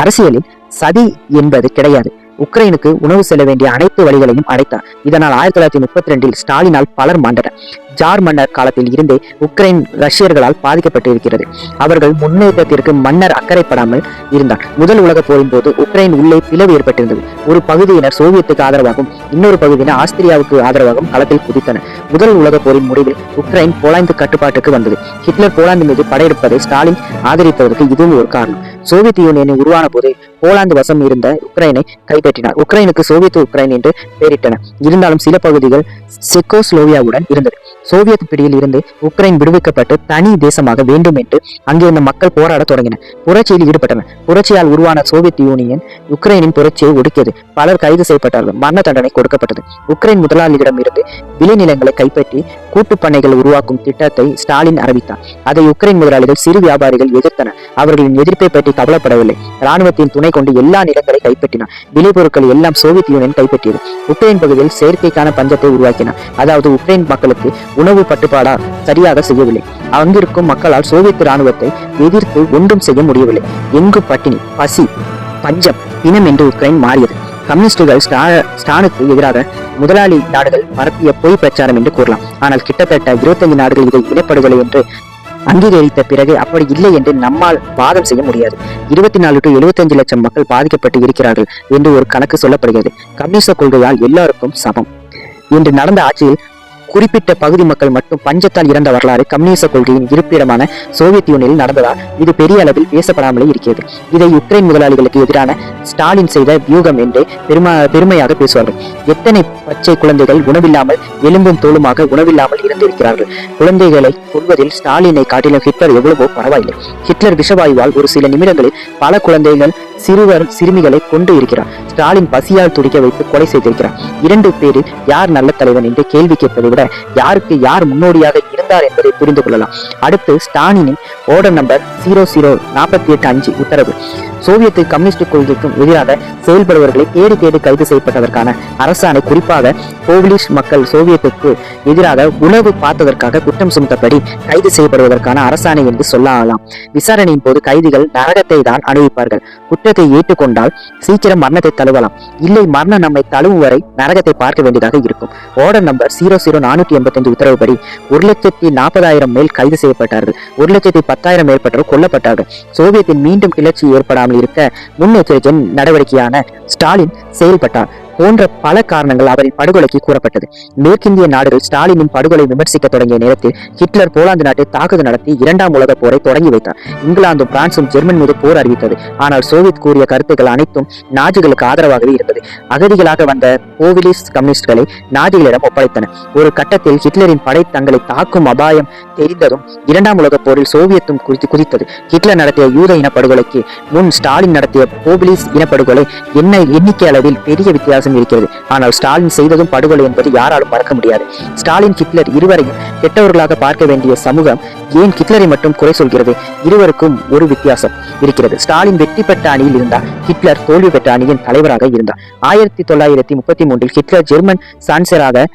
அரசியலில் சதி என்பது கிடையாது. உக்ரைனுக்கு உணவு செல்ல வேண்டிய அனைத்து வழிகளையும் அடைத்தார். இதனால் 1932 ஸ்டாலினால் பலர் மாண்டனர். ஜார் மன்னர் காலத்தில் இருந்தே உக்ரைன் ரஷ்யர்களால் பாதிக்கப்பட்டிருக்கிறது. அவர்கள் முன்னேற்றத்திற்கு மன்னர் அக்கறைப்படாமல் இருந்தார். முதல் உலக போரின் போது உக்ரைன் உள்ளே பிளவு ஏற்பட்டிருந்தது. ஒரு பகுதியினர் சோவியத்துக்கு ஆதரவாகவும் இன்னொரு பகுதியினர் ஆஸ்திரியாவுக்கு ஆதரவாகவும் களத்தில் குதித்தனர். முதல் உலக போரின் முடிவில் உக்ரைன் போலாந்து கட்டுப்பாட்டுக்கு வந்தது. ஹிட்லர் போலாந்து மீது படையெடுப்பதை ஸ்டாலின் ஆதரித்ததற்கு இதுவும் ஒரு காரணம். சோவியத் யூனியன் உருவான போது போலாந்து வசம் இருந்த உக்ரைனை கைப்பற்றினார். உக்ரைனுக்கு சோவியத் உக்ரைன் என்று பெயரிட்டனர். இருந்தாலும் சில பகுதிகள் செக்கோஸ்லோவியாவுடன் இருந்தது. சோவியத் பிடியில் இருந்து உக்ரைன் விடுவிக்கப்பட்டு தனி தேசமாக வேண்டும் என்று அங்கிருந்த மக்கள் போராட தொடங்கினர். புரட்சியில் ஈடுபட்டனர். புரட்சியால் உருவான சோவியத் யூனியன் உக்ரைனின் புரட்சியை ஒடுக்கியது. பலர் கைது செய்யப்பட்டார்கள். மரண தண்டனை கொடுக்கப்பட்டது. உக்ரைன் முதலாளிகளிடம் இருந்து விளைநிலங்களை கைப்பற்றி கூட்டு பண்ணைகள் உருவாக்கும் திட்டத்தை ஸ்டாலின் அறிவித்தார். அதை உக்ரைன் முதலாளிகள், சிறு வியாபாரிகள் எதிர்த்தனர். அவர்களின் எதிர்ப்பை பற்றி கவலைப்படவில்லை. இராணுவத்தின் துணை கொண்டு எல்லா நிலங்களை கைப்பற்றினார். விளைபொருட்கள் எல்லாம் சோவியத் யூனியன் கைப்பற்றியது. உக்ரைன் பகுதியில் செயற்கைக்கான பஞ்சத்தை உருவாக்கினார். அதாவது உக்ரைன் மக்களுக்கு உணவு பட்டுப்பாடா சரியாக செய்யவில்லை. அங்கிருக்கும் மக்களால் சோவியத் இராணுவத்தை எதிர்த்து ஒன்றும் செய்ய முடியவில்லை. எங்கு பட்டினி, பசி, பஞ்சம், இனம் என்று உக்ரைன் மாறியது. கம்யூனிஸ்டுகள் ஸ்டானுக்கு எதிராக முதலாளி நாடுகள் பரப்பிய பொய் பிரச்சாரம் என்று கூறலாம். ஆனால் கிட்டத்தட்ட 25 நாடுகள் இதை இனப்படுகொலை என்று அங்கீகரித்த பிறகு அப்படி இல்லை என்று நம்மால் வாதம் செய்ய முடியாது. 24 to 75 லட்சம் மக்கள் பாதிக்கப்பட்டு இருக்கிறார்கள் என்று ஒரு கணக்கு சொல்லப்படுகிறது. கம்யூனிச கொள்கையால் எல்லாருக்கும் சமம் என்று நடந்த ஆட்சியில் குறிப்பிட்ட பகுதி மக்கள் மட்டும் பஞ்சத்தால் இறந்த வரலாறு கம்யூனிச கொள்கையின் இருப்பிடமான சோவியத் யூனியனில் நடந்ததால் இது பெரிய அளவில் பேசப்படாமலே இருக்கிறது. இதை யுக்ரைன் முதலாளிகளுக்கு எதிரான ஸ்டாலின் செய்த வியூகம் என்றே பெருமையாக பேசுவார்கள். எத்தனை பச்சை குழந்தைகள் உணவில்லாமல் எலும்பும் தோலுமாக உணவில்லாமல் இருந்திருக்கிறார்கள். குழந்தைகளை கொள்வதில் ஸ்டாலினை காட்டிலும் ஹிட்லர் எவ்வளவோ பரவாயில்லை. ஹிட்லர் விஷவாயுவால் ஒரு சில நிமிடங்களில் பல குழந்தைகள் சிறுமிகளை கொண்டு இருக்கிறார். ஸ்டாலின் பசியால் துடிக்க வைத்து கொலை செய்திருக்கிறார். 2 பேரில் யார் நல்ல தலைவன் என்று கேள்வி கேட்பதை விட யாருக்கு யார் முன்னோடியாக இருந்தார் என்பதை புரிந்து கொள்ளலாம். அடுத்து ஸ்டாலினின் ஆர்டர் நம்பர் 00485 உத்தரவு. சோவியத்து கம்யூனிஸ்ட் கொள்கைக்கும் எதிராக செயல்படுபவர்களை தேடி கைது செய்யப்பட்டதற்கான அரசாணை. குறிப்பாக போலிஷ் மக்கள் சோவியத்துக்கு எதிராக உளவு பார்த்ததற்காக குற்றம் சுமத்தப்படி கைது செய்யப்படுவதற்கான அரசாணை என்று சொல்லலாம். விசாரணையின் போது கைதிகள் நரகத்தை தான் அனுபவிப்பார்கள். குற்றத்தை ஏற்றுக்கொண்டால் சீக்கிரம் மரணத்தை தழுவலாம். இல்லை, மரணம் நம்மை தழுவும் வரை நரகத்தை பார்க்க வேண்டியதாக இருக்கும். ஆர்டர் நம்பர் 00485 உத்தரவுப்படி 1,40,000 மேல் கைது செய்யப்பட்டார்கள். 1,10,000 மேற்பட்டோர் கொல்லப்பட்டார்கள். சோவியத்தின் மீண்டும் கிளர்ச்சி ஏற்படாமல் இருக்க முன்னெச்சரிக்கை நடவடிக்கையான ஸ்டாலின் செயல்பட்டார் போன்ற பல காரணங்கள் அவரின் படுகொலைக்கு கூறப்பட்டது. மேற்கிந்திய நாடுகள் ஸ்டாலினின் படுகொலை விமர்சிக்க தொடங்கிய நேரத்தில் ஹிட்லர் போலாந்து நாட்டில் தாக்குதல் நடத்தி 2ஆம் உலக போரை தொடங்கி வைத்தார். இங்கிலாந்தும் பிரான்சும் ஜெர்மன் மீது போர் அறிவித்தது. ஆனால் சோவியத் கூறிய கருத்துக்கள் அனைத்தும் நாஜிகளுக்கு ஆதரவாகவே இருந்தது. அகதிகளாக வந்த போலிஷ் கம்யூனிஸ்டுகளை நாஜிகளிடம் ஒப்படைத்தன. ஒரு கட்டத்தில் ஹிட்லரின் படை தங்களை தாக்கும் அபாயம் தெரிந்ததும் 2ஆம் உலக போரில் சோவியத்தும் குதித்தது. ஹிட்லர் நடத்திய யூத இனப்படுகொலைக்கு முன் ஸ்டாலின் நடத்திய போலிஷ் இனப்படுகொலை எண்ணிக்கை அளவில் பெரிய வித்தியாசம் இருக்கிறது. ஆனால் ஸ்டாலின் செய்ததும் படுகொலை என்பது யாராலும் மறக்க முடியாது. ஸ்டாலின் ஹிட்லர் இருவரையும் கெட்டவர்களாக பார்க்க வேண்டிய சமூகம் ஏன் ஹிட்லரை மட்டும் குறை சொல்கிறது? இருவருக்கும் ஒரு வித்தியாசம் இருக்கிறது. ஸ்டாலின் வெற்றி பெற்ற அணியில் இருந்தார், ஹிட்லர் தோல்வி பெற்ற அணியின் தலைவராக இருந்தார். 1933 ஹிட்லர் ஜெர்மன் சான்சலராக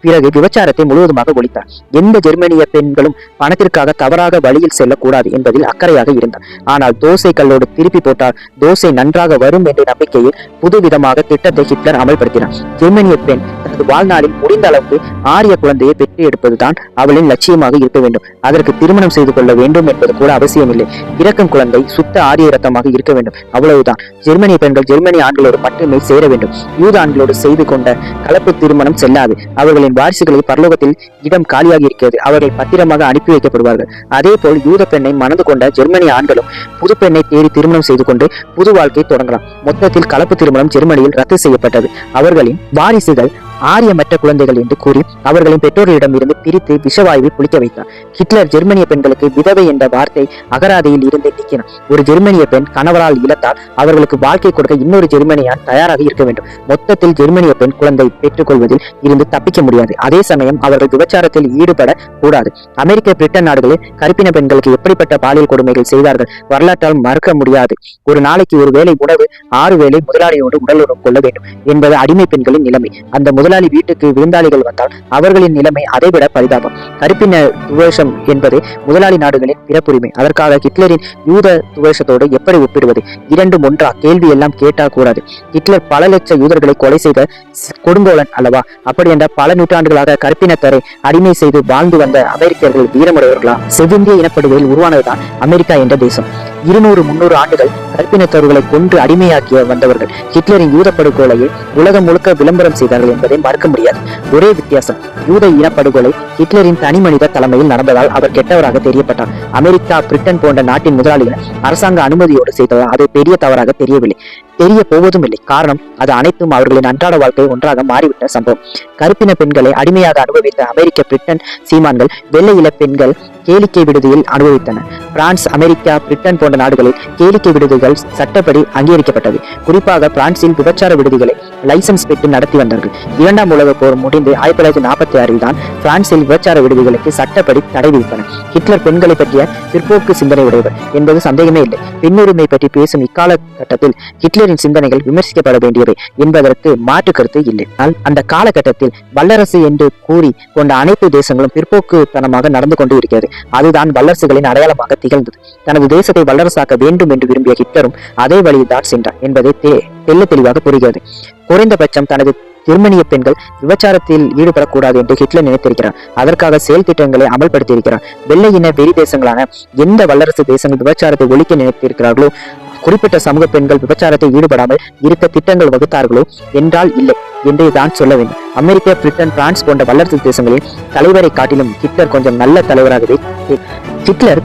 பிறகு விபச்சாரத்தை முழுவதுமாக ஒழித்தார். எந்த ஜெர்மனிய பெண்களும் பணத்திற்காக தவறாக வழியில் செல்லக்கூடாது என்பதில் அக்கறையாக இருந்தார். ஆனால் தோசை கல்லோடு திருப்பி போட்டால் தோசை நன்றாக வரும் என்ற நம்பிக்கையில் புதுவிதமாக திட்டத்தை ஹிட்லர் அமல்படுத்தினார். ஜெர்மனிய பெண் தனது வாழ்நாளில் முடிந்த அளவுக்கு ஆரிய குழந்தையை பெற்று எடுப்பதுதான் அவளின் லட்சியமாக இருக்க வேண்டும். அதற்கு திருமணம் செய்து கொள்ள வேண்டும் என்பது கூட அவசியமில்லை. பிறக்கும் குழந்தை சுத்த ஆரிய ரத்தமாக இருக்க வேண்டும், அவ்வளவுதான். ஜெர்மனிய பெண்கள் ஜெர்மனிய ஆண்களோடு மட்டுமே சேர வேண்டும். யூத ஆண்களோடு செய்து கொண்ட கலப்பு திருமணம் செல்லாது. அவர்களின் வாரிசுகளை பரலோகத்தில் இடம் காலியாக இருக்கிறது. அவர்கள் பத்திரமாக அனுப்பி வைக்கப்படுவார்கள். அதே போல் யூத பெண்ணை மணந்து கொண்ட ஜெர்மனிய ஆண்களும் புது பெண்ணை தேடி திருமணம் செய்து கொண்டு புது வாழ்க்கை தொடங்கலாம். மொத்தத்தில் கலப்பு திருமணம் ஜெர்மனியில் ரத்து செய்யப்பட்டது. அவர்களின் வாரிசுகள் ஆரியமற்ற குழந்தைகள் என்று கூறி அவர்களின் பெற்றோர்களிடம் இருந்து பிரித்து விஷவாயுவை குளிக்க வைத்தார். ஹிட்லர் ஜெர்மனிய பெண்களுக்கு விதவை என்ற வார்த்தை அகராதியில் இருந்து நீக்கினார். ஒரு ஜெர்மனிய பெண் கணவரால் இழந்தால் அவர்களுக்கு வாழ்க்கை கொடுக்க இன்னொரு ஜெர்மனியான் தயாராக இருக்க வேண்டும். மொத்தத்தில் ஜெர்மனிய பெண் குழந்தை பெற்றுக் கொள்வதில் இருந்து தப்பிக்க முடியாது. அதே சமயம் அவர்கள் விபச்சாரத்தில் ஈடுபட கூடாது. அமெரிக்க, பிரிட்டன் நாடுகளில் கருப்பின பெண்களுக்கு எப்படிப்பட்ட பாலியல் கொடுமைகள் செய்தார்கள் வரலாற்றால் மறுக்க முடியாது. ஒரு நாளைக்கு ஒரு வேளை உணவு, 6 வேளை முதலாளியோடு உடலுறவு கொள்ள வேண்டும் என்பது அடிமை பெண்களின் நிலைமை. அந்த முதலாளி வீட்டுக்கு விருந்தாளிகள் வந்தால் அவர்களின் நிலைமை அதைவிட பரிதாபம். கருப்பின துவேஷம் என்பது முதலாளி நாடுகளின் பிறப்புரிமை. அதற்காக ஹிட்லரின் யூத துவேஷத்தோடு எப்படி ஒப்பிடுவது? இரண்டும் ஒன்றா? கேள்வி எல்லாம் கேட்டால் கூடாது. ஹிட்லர் பல லட்ச யூதர்களை கொலை செய்த கொடுங்கோலன் அல்லவா? அப்படி என்ற பல நூற்றாண்டுகளாக கருப்பினத்தரை அடிமை செய்து வாழ்ந்து வந்த அமெரிக்கர்கள் வீரமுடையவர்களா? செவ்விந்திய இனப்படுகையில் உருவானதுதான் அமெரிக்கா என்ற தேசம். 200-300 ஆண்டுகள் கருப்பினத்தவர்களை கொன்று அடிமையாக்கிய வந்தவர்கள் ஹிட்லரின் யூத படுகொலையை உலகம் முழுக்க விளம்பரம் செய்தார்கள் என்பதை மறுக்க முடியாது. ஒரே வித்தியாசம், யூத இனப்படுகொலை ஹிட்லரின் தனி மனித தலைமையில் நடந்ததால் அவர் கெட்டவராக தெரியப்பட்டார். அமெரிக்கா, பிரிட்டன் போன்ற நாட்டின் முதலாளிகள் அரசாங்க அனுமதியோடு செய்ததால் அது பெரிய தவறாக தெரியவில்லை, தெரிய போவதும் இல்லை. காரணம், அது அனைத்தும் அவர்களின் அன்றாட வாழ்க்கை ஒன்றாக மாறிவிட்ட சம்பவம். கருப்பின பெண்களை அடிமையாக அனுபவித்த அமெரிக்க, பிரிட்டன் சீமான்கள் வெள்ளை இள பெண்கள் கேளிக்கை விடுதியில் அனுபவித்தனர். பிரான்ஸ், அமெரிக்கா, பிரிட்டன் போன்ற நாடுகளில் கேளிக்கை விடுதிகள் சட்டப்படி அங்கீகரிக்கப்பட்டது. குறிப்பாக பிரான்சில் விபச்சார விடுதிகளை லைசன்ஸ் பெற்று நடத்தி வந்தார்கள். 2ஆம் உலக போர் முடிந்து 1946 தான் பிரான்சில் விபச்சார விடுதிகளுக்கு சட்டப்படி தடை விதித்தனர். ஹிட்லர் பெண்களை பற்றிய பிற்போக்கு சிந்தனை உடையவர் என்பது சந்தேகமே இல்லை. பெண்ணுரிமை பற்றி பேசும் இக்காலகட்டத்தில் ஹிட்லரின் சிந்தனைகள் விமர்சிக்கப்பட வேண்டியவை என்பதற்கு மாற்று கருத்து இல்லை. ஆனால் அந்த காலகட்டத்தில் வல்லரசு என்று கூறி கொண்ட அனைத்து தேசங்களும் பிற்போக்குத்தனமாக நடந்து கொண்டு இருக்கிறது. அதுதான் வல்லரசுகளின் அடையாளமாக திகழ்ந்தது. தனது தேசத்தை வல்லரசாக்க வேண்டும் என்று விரும்பிய ஹிட்லரும் அதே வழியில் தான் சென்றார் என்பதை தெல்ல தெளிவாக புரிகிறது. குறைந்தபட்சம் தனது ஜெர்மனிய பெண்கள் விபச்சாரத்தில் ஈடுபடக்கூடாது என்று ஹிட்லர் நினைத்திருக்கிறார். அதற்காக செயல் திட்டங்களை அமல்படுத்தி இருக்கிறார். வெள்ளை இன வெறி தேசங்களான எந்த வல்லரசு தேசங்கள் விபச்சாரத்தை ஒழிக்க நினைத்திருக்கிறார்களோ, குறிப்பிட்ட சமூக பெண்கள் விபச்சாரத்தை ஈடுபடாமல் இருக்க திட்டங்கள் வகுத்தார்களோ என்றால் இல்லை என்று தான் சொல்ல வேண்டும். அமெரிக்கா, பிரிட்டன், பிரான்ஸ் போன்ற வல்லரசு தேசங்களின் தலைவரை காட்டிலும் ஹிட்லர் கொஞ்சம் நல்ல தலைவராகவே. ஹிட்லர்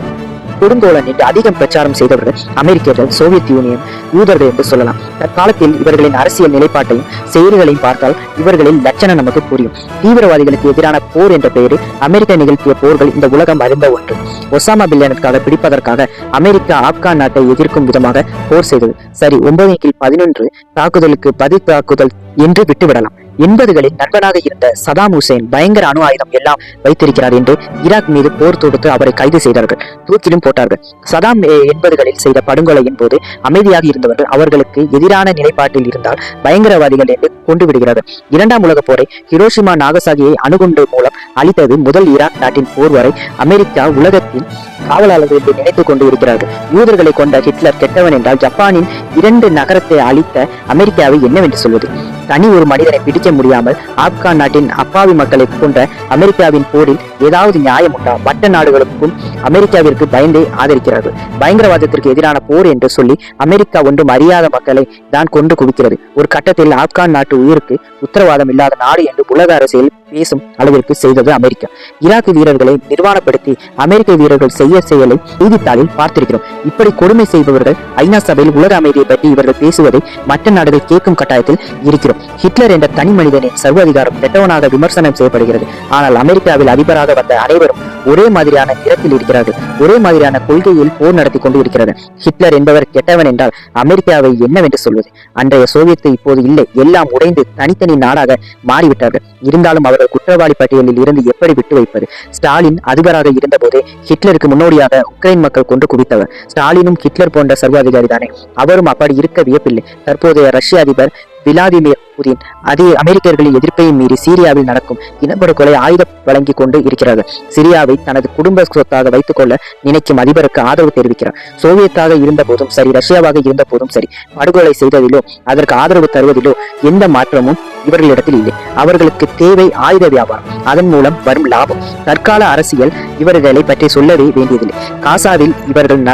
கொடுங்கோலன் என்று அதிகம் பிரச்சாரம் செய்தவர்கள் அமெரிக்கர்கள், சோவியத் யூனியன், யூதர்கள் என்று சொல்லலாம். தற்காலத்தில் இவர்களின் அரசியல் நிலைப்பாட்டையும் செயல்களையும் பார்த்தால் இவர்களின் லட்சணம் நமக்கு புரியும். தீவிரவாதிகளுக்கு எதிரான போர் என்ற பெயரில் அமெரிக்கா நிகழ்த்திய போர்கள் இந்த உலகம் அறிந்த ஒன்று. ஒசாமா பில்லேனுக்காக பிடிப்பதற்காக அமெரிக்கா ஆப்கான் நாட்டை எதிர்க்கும் விதமாக போர் செய்தது. சரி, 9/11 தாக்குதலுக்கு பதில் தாக்குதல் என்று விட்டுவிடலாம். 80களில் நண்பனாக இருந்த சதாம் ஹுசேன் பயங்கர அணு ஆயுதம் எல்லாம் வைத்திருக்கிறார் என்று ஈராக் மீது போர் தொடுத்து அவரை கைது செய்தார்கள், தூக்கிலும் போட்டார்கள். சதாம் 80களில் செய்த படுகொலையின் போது அமைதியாக இருந்தவர்கள் அவர்களுக்கு எதிரான நிலைப்பாட்டில் இருந்தால் பயங்கரவாதிகள் என்று கொண்டு விடுகிறார்கள். 2ஆம் உலக போரை ஹிரோஷிமா நாகசாகியை அணுகுண்டு மூலம் அளித்தது முதல் ஈராக் நாட்டின் போர் வரை அமெரிக்கா உலகத்தின் காவலாளர்கள் என்று நினைத்துக் கொண்டு இருக்கிறார்கள். யூதர்களை கொண்ட ஹிட்லர் கெட்டவன் என்றால் ஜப்பானின் 2 நகரத்தை அளித்த அமெரிக்காவை என்னவென்று சொல்வது? தனி ஒரு மனிதனை பிடிக்க முடியாமல் ஆப்கான் நாட்டின் அப்பாவி மக்களை கொண்ட அமெரிக்காவின் போரில் ஏதாவது நியாயம் உண்டா? மற்ற நாடுகளுக்கும் அமெரிக்காவிற்கு பயந்தே ஆதரிக்கிறார்கள். பயங்கரவாதத்திற்கு எதிரான போர் என்று சொல்லி அமெரிக்கா ஒன்றும் அறியாத மக்களை தான் கொண்டு குவிக்கிறது. ஒரு கட்டத்தில் ஆப்கான் நாட்டு உயிருக்கு உத்தரவாதம் இல்லாத நாடு என்று உலக அரசியல் பேசும் அளவிற்கு செய்தது அமெரிக்கா. ஈராக் வீரர்களை நிர்வாணப்படுத்தி அமெரிக்க வீரர்கள் செய்ய செயலை செய்தித்தாளில் பார்த்திருக்கிறோம். இப்படி கொடுமை செய்பவர்கள் ஐநா சபையில் உலக அமைதியை பற்றி இவர்கள் பேசுவதை மற்ற நாடுகள் கேட்கும் கட்டாயத்தில் இருக்கிறோம். ஹிட்லர் என்ற தனி மனிதனின் சர்வாதிகாரம் கெட்டவனாக விமர்சனம் செய்யப்படுகிறது. ஆனால் அமெரிக்காவில் அதிபராக வந்த அனைவரும் ஒரே மாதிரியான நிறத்தில் இருக்கிறார்கள், ஒரே மாதிரியான கொள்கையில் போர் நடத்தி கொண்டு இருக்கிறார்கள். ஹிட்லர் என்பவர் கெட்டவன் என்றால் அமெரிக்காவை என்னவென்று சொல்வது? அன்றைய சோவியத் இப்போது இல்லை, எல்லாம் உடைந்து தனித்தனி நாடாக மாறிவிட்டார்கள். இருந்தாலும் அவர்கள் குற்றவாளி பட்டியலில் இருந்து எப்படி விட்டு வைப்பது? ஸ்டாலின் அதிபராக இருந்த போதே ஹிட்லருக்கு முன்னோடியாக உக்ரைன் மக்கள் கொண்டு குவித்தவர். ஸ்டாலினும் ஹிட்லர் போன்ற சர்வாதிகாரி தானே, அவரும் அப்படி இருக்க வியப்பில்லை. தற்போதைய ரஷ்ய அதிபர் விளாடிமிர் புதின் அதே அமெரிக்கர்களின் எதிர்ப்பையும் மீறி சீரியாவில் நடக்கும் இனப்படுகொலை ஆயுதம் வழங்கி கொண்டு இருக்கிறார்கள். சிரியாவை தனது குடும்ப சொத்தாக வைத்துக் கொள்ள நினைக்கும் அதிபருக்கு ஆதரவு தெரிவிக்கிறார். சோவியத்தாக இருந்த போதும் சரி, ரஷ்யாவாக இருந்த போதும் சரி, படுகொலை செய்ததிலோ அதற்கு ஆதரவு தருவதிலோ எந்த மாற்றமும் இவர்களிடத்தில் இல்லை. அவர்களுக்கு தேவை ஆயுத வியாபாரம், அதன் மூலம் வரும் லாபம். தற்கால அரசியல் இவர்களை பற்றி சொல்லவே வேண்டியதில்லை. காசாவில் இவர்கள்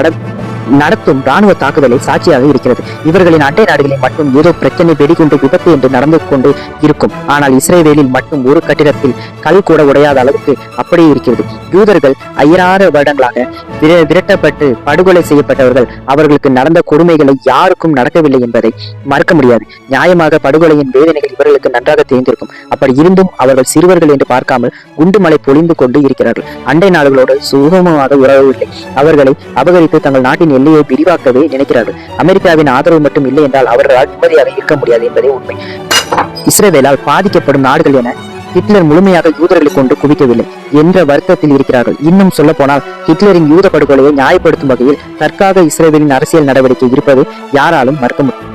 நடத்தும் ராணுவ தாக்குதலை சாட்சியாக இருக்கிறது. இவர்களின் அண்டை நாடுகளில் மட்டும் ஏதோ பிரச்சனை, வெடிகுண்டு, விபத்து என்று நடந்து கொண்டு இருக்கும். ஆனால் இஸ்ரேலில் மட்டும் ஒரு கட்டிடத்தில் கல் கூட உடையாத அளவுக்கு அப்படியே இருக்கிறது. யூதர்கள் 5000 வருடங்களாக விரட்டப்பட்டு படுகொலை செய்யப்பட்டவர்கள். அவர்களுக்கு நடந்த கொடுமைகளை யாருக்கும் நடக்கவில்லை என்பதை மறுக்க முடியாது. நியாயமாக படுகொலையின் வேதனைகள் இவர்களுக்கு நன்றாக தெரிந்திருக்கும். அப்படி இருந்தும் அவர்கள் சிறுவர்கள் என்று பார்க்காமல் குண்டுமலை பொழிந்து கொண்டு இருக்கிறார்கள். அண்டை நாடுகளோடு சுகமமாக உறவவில்லை. அவர்களை அபகரித்து தங்கள் நாட்டின் எல்லையை விரிவாக்கவே நினைக்கிறார்கள். அமெரிக்காவின் ஆதரவு மட்டும் இல்லை என்றால் அவர்களால் நிம்மதியாக இருக்க முடியாது என்பதே உண்மை. இஸ்ரேலால் பாதிக்கப்படும் நாடுகள் என ஹிட்லர் முழுமையாக யூதர்களை கொண்டு குவிக்கவில்லை என்ற வருத்தத்தில் இருக்கிறார்கள். இன்னும் சொல்ல போனால் ஹிட்லரின் யூத படுகொலையை நியாயப்படுத்தும் வகையில் தற்காக இஸ்ரேலின் அரசியல் நடவடிக்கை இருப்பது யாராலும் மறுக்க முடியும்.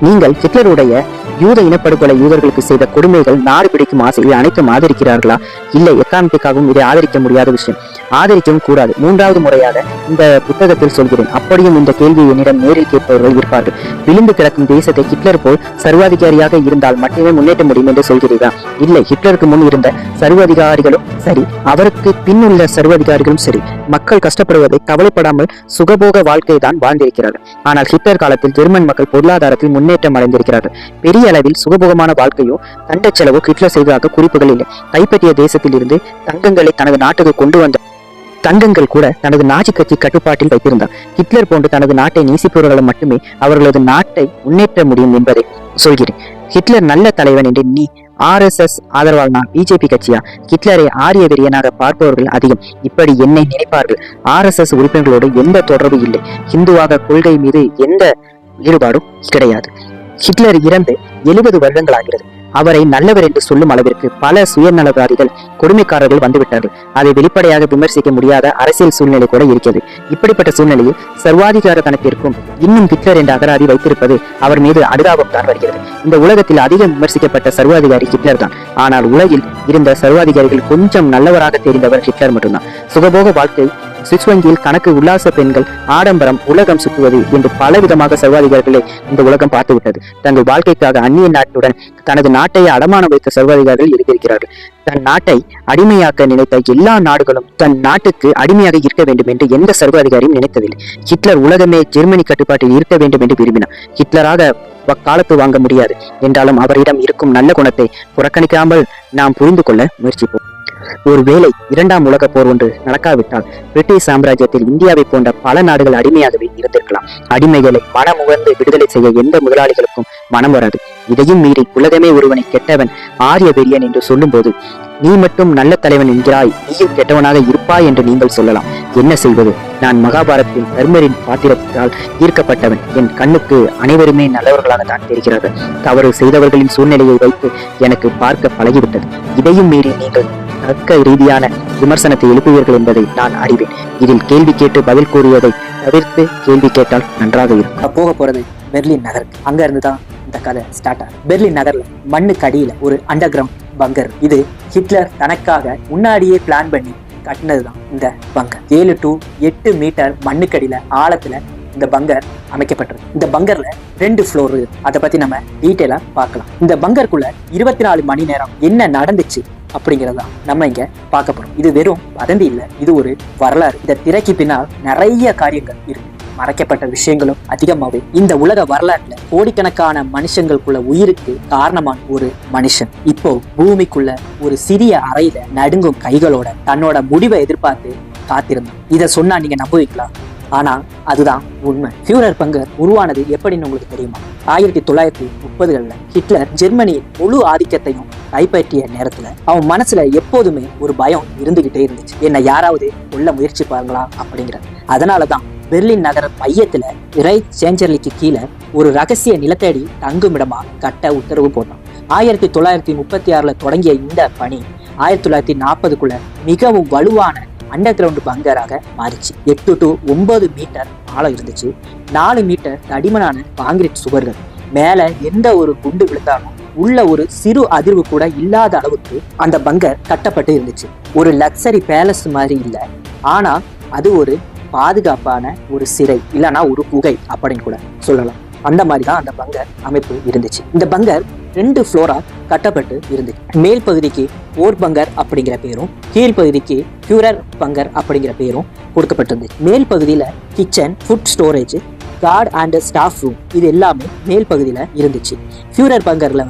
நீங்கள் ஹிட்லருடைய யூத இனப்படுகொலை, யூதர்களுக்கு செய்த கொடுமைகள், நாடு பிடிக்கும் ஆசையை அனைத்தும் ஆதரிக்கிறார்களா? இல்லை, எக்காரணத்துக்காகவும் இதை ஆதரிக்க முடியாத விஷயம், ஆதரிக்கவும் கூடாது. 3வது முறையாக இந்த புத்தகத்தில் சொல்கிறேன். அப்படியும் இந்த கேள்வியை என்னிடம் நேரில் கேட்பவர்கள் இருப்பார்கள். விழுந்து கிடக்கும் தேசத்தை ஹிட்லர் போல் சர்வாதிகாரியாக இருந்தால் மட்டுமே முன்னேற்ற முடியும் என்று சொல்கிறீர்களா? இல்லை, ஹிட்லருக்கு முன் இருந்த சர்வாதிகாரிகளும் சரி, அவருக்கு பின் உள்ள சர்வாதிகாரிகளும் சரி, மக்கள் கஷ்டப்படுவதை கவலைப்படாமல் சுகபோக வாழ்க்கையை தான் வாழ்ந்திருக்கிறார்கள். ஆனால் ஹிட்லர் காலத்தில் ஜெர்மன் மக்கள் பொருளாதாரத்தில் முன்னேற்றம் அடைந்திருக்கிறார்கள். பெரிய அளவில் சுகபோகமான வாழ்க்கையோ தண்ட செலவோ ஹிட்லர் செய்ததாக குறிப்புகள் இல்லை. கைப்பற்றிய தேசத்தில் இருந்து தங்கங்களை தனது நாட்டுக்கு கொண்டு வந்த தங்கங்கள் கூட தனது நாஜி கட்சி கட்டுப்பாட்டில் வைத்திருந்தார். ஹிட்லர் போன்று தனது நாட்டை நேசிப்பவர்களும் மட்டுமே அவர்களது நாட்டை முன்னேற்ற முடியும் என்பதை சொல்கிறேன். ஹிட்லர் நல்ல தலைவன் என்று நீ RSS ஆதரவாளனா, பிஜேபி கட்சியா? ஹிட்லரை ஆரிய வெறியனாக பார்ப்பவர்கள் அதிகம். இப்படி என்னை நினைப்பார்கள். RSS உறுப்பினர்களோடு எந்த தொடர்பு இல்லை. ஹிந்துவாக கொள்கை மீது எந்த ஈடுபாடும் கிடையாது. ஹிட்லர் இறந்து 70 வருடங்களாகிறது. அவரை நல்லவர் என்று சொல்லும் அளவிற்கு பல சுயநலவாதிகள், கொடுமைக்காரர்கள் வந்துவிட்டார்கள். அதை வெளிப்படையாக விமர்சிக்க முடியாத அரசியல் சூழ்நிலை கூட இருக்கிறது. இப்படிப்பட்ட சூழ்நிலையில் சர்வாதிகாரத்தனத்திற்கும் இன்னும் ஹிட்லர் என்ற அகராதி வைத்திருப்பது அவர் மீது அனுதாபம் தான் வருகிறது. இந்த உலகத்தில் அதிகம் விமர்சிக்கப்பட்ட சர்வாதிகாரி ஹிட்லர் தான். ஆனால் உலகில் இருந்த சர்வாதிகாரிகள் கொஞ்சம் நல்லவராக தெரிந்தவர் ஹிட்லர் மட்டும்தான். சுகபோக வாழ்க்கை சுவிஸ் வங்கியில் கணக்கு, உல்லாச பெண்கள், ஆடம்பரம், உலகம் சுற்றுவது என்று பலவிதமாக சர்வாதிகாரிகளை இந்த உலகம் பார்த்துவிட்டது. தங்கள் வாழ்க்கைக்காக அந்நிய நாட்டுடன் தனது நாட்டை அடமானம் வைத்த சர்வாதிகாரிகள் இருக்கிறார்கள். தன் நாட்டை அடிமையாக்க நினைத்த எல்லா நாடுகளும் தன் நாட்டுக்கு அடிமையாக இருக்க வேண்டும் என்று எந்த சர்வாதிகாரியும் நினைத்ததில்லை. ஹிட்லர் உலகமே ஜெர்மனி கட்டுப்பாட்டில் இருக்க வேண்டும் என்று விரும்பினார். ஹிட்லராக காலத்து வாங்க முடியாது என்றாலும் அவரிடம் இருக்கும் நல்ல குணத்தை புறக்கணிக்காமல் நாம் புரிந்து கொள்ள முயற்சிப்போம். ஒருவேளை 2ஆம் உலக போர் ஒன்று நடக்காவிட்டால் பிரிட்டிஷ் சாம்ராஜ்யத்தில் இந்தியாவை போன்ற பல நாடுகள் அடிமையாகவே இருந்திருக்கலாம். அடிமைகளை மனமுகர்ந்து விடுதலை செய்ய எந்த முதலாளிகளுக்கும் மனம் வராது. இதையும் மீறி உலகமே ஒருவனை கெட்டவன், ஆரிய வெறியன் என்று சொல்லும் போது நீ மட்டும் நல்ல தலைவன் என்கிறாய், நீயும் கெட்டவனாக இருப்பாய் என்று நீங்கள் சொல்லலாம். என்ன செய்வது? நான் மகாபாரத்தில் தர்மரின் பாத்திரத்தால் ஈர்க்கப்பட்டவன். என் கண்ணுக்கு அனைவருமே நல்லவர்களாக தான் தெரிகிறார்கள். தவறு செய்தவர்களின் சூழ்நிலையை வைத்து எனக்கு பார்க்க பழகிவிட்டது. இதையும் மீறி நீங்கள் தர்க்க ரீதியான விமர்சனத்தை எழுப்புவீர்கள் என்பதை நான் அறிவேன். இதில் கேள்வி கேட்டு பதில் கூறியதை தவிர்த்து கேள்வி கேட்டால் நன்றாக இருக்கும். போக போறது பெர்லின் நகர். அங்க இருந்துதான் இந்த கதை ஸ்டார்ட் ஆகும். பெர்லின் நகர்ல மண்ணுக்கு அடியில ஒரு அண்டர் கிரவுண்ட் பங்கர். இது ஹிட்லர் தனக்காக முன்னாடியே பிளான் பண்ணி கட்டினதுதான் இந்த பங்கர். 7 to 8 மீட்டர் மண்ணுக்கடியில ஆழத்துல இந்த பங்கர் அமைக்கப்பட்டிருக்கு. இந்த பங்கர்ல 2 ஃப்ளோர். அதை பத்தி நம்ம டீட்டெயிலா பார்க்கலாம். இந்த பங்கருக்குள்ள 24 மணி நேரம் என்ன நடந்துச்சு அப்படிங்கிறதா நம்ம இங்க பார்க்க போறோம். இது வெறும் வதந்தி இல்ல, இது ஒரு வரலாறு. இந்த திரைக்கு பின்னால் நிறைய காரியங்கள் இருக்கு. மறைக்கப்பட்ட விஷயங்களும் அதிகமாவே. இந்த உலக வரலாற்றுல கோடிக்கணக்கான மனுஷங்களுக்குள்ள உயிருக்கு காரணமான ஒரு மனுஷன் இப்போ பூமிக்குள்ள ஒரு சிறிய அறையில நடுங்கும் கைகளோட தன்னோட முடிவை எதிர்பார்த்து காத்திருந்தான். இதை சொன்னா நீங்க நம்புவீங்களா? ஆனா அதுதான் உண்மை. ஃபியூரர் பங்கர் உருவானது எப்படின்னு உங்களுக்கு தெரியுமா? 1930களில் ஹிட்லர் ஜெர்மனியின் முழு ஆதிக்கத்தையும் கைப்பற்றிய நேரத்துல அவன் மனசுல எப்போதுமே ஒரு பயம் இருந்துகிட்டே இருந்துச்சு. என்ன யாராவது கொல்ல முயற்சிப்பாங்களா அப்படிங்கிற. அதனாலதான் பெர்லின் நகர மையத்துல ரைட் சேஞ்சர்லிக்கு கீழே ஒரு ரகசிய நிலத்தடி தங்குமிடமா கட்ட உத்தரவு போட்டான். 1936ல தொடங்கிய இந்த பணி 1940க்குள்ள மிகவும் வலுவான அண்டர் கிரவுண்ட் பங்கராக மாறிச்சு. 8 to 9 மீட்டர் ஆழம் இருந்துச்சு. 4 மீட்டர் தடிமனான காங்கிரீட் சுவர்கள். மேல எந்த ஒரு குண்டு விழுந்தாலும் உள்ள ஒரு சிறு அதிர்வு கூட இல்லாத அளவுக்கு அந்த பங்கர் கட்டப்பட்டு இருந்துச்சு. ஒரு லக்ஸரி பேலஸ் மாதிரி இல்லை, ஆனா அது ஒரு பாதுகாப்பான ஒரு சிறை, இல்லைன்னா ஒரு குகை அப்படின்னு கூட சொல்லலாம். அந்த மாதிரி தான் அந்த பங்கர் அமைப்பு இருந்துச்சு. இந்த பங்கர் 2 ஃப்ளோரா கட்டப்பட்டு இருந்துச்சு. மேல் பகுதிக்கு ஓர் பங்கர் அப்படிங்கிற பேரும், கீழ்பகுதிக்கு ஃபியூரர் பங்கர் அப்படிங்கிற பேரும் கொடுக்கப்பட்டிருந்துச்சு. மேல் பகுதியில kitchen, food storage, guard and staff room இது எல்லாமே மேல் பகுதியில இருந்துச்சு. ஃபியூரர் பங்கர்ல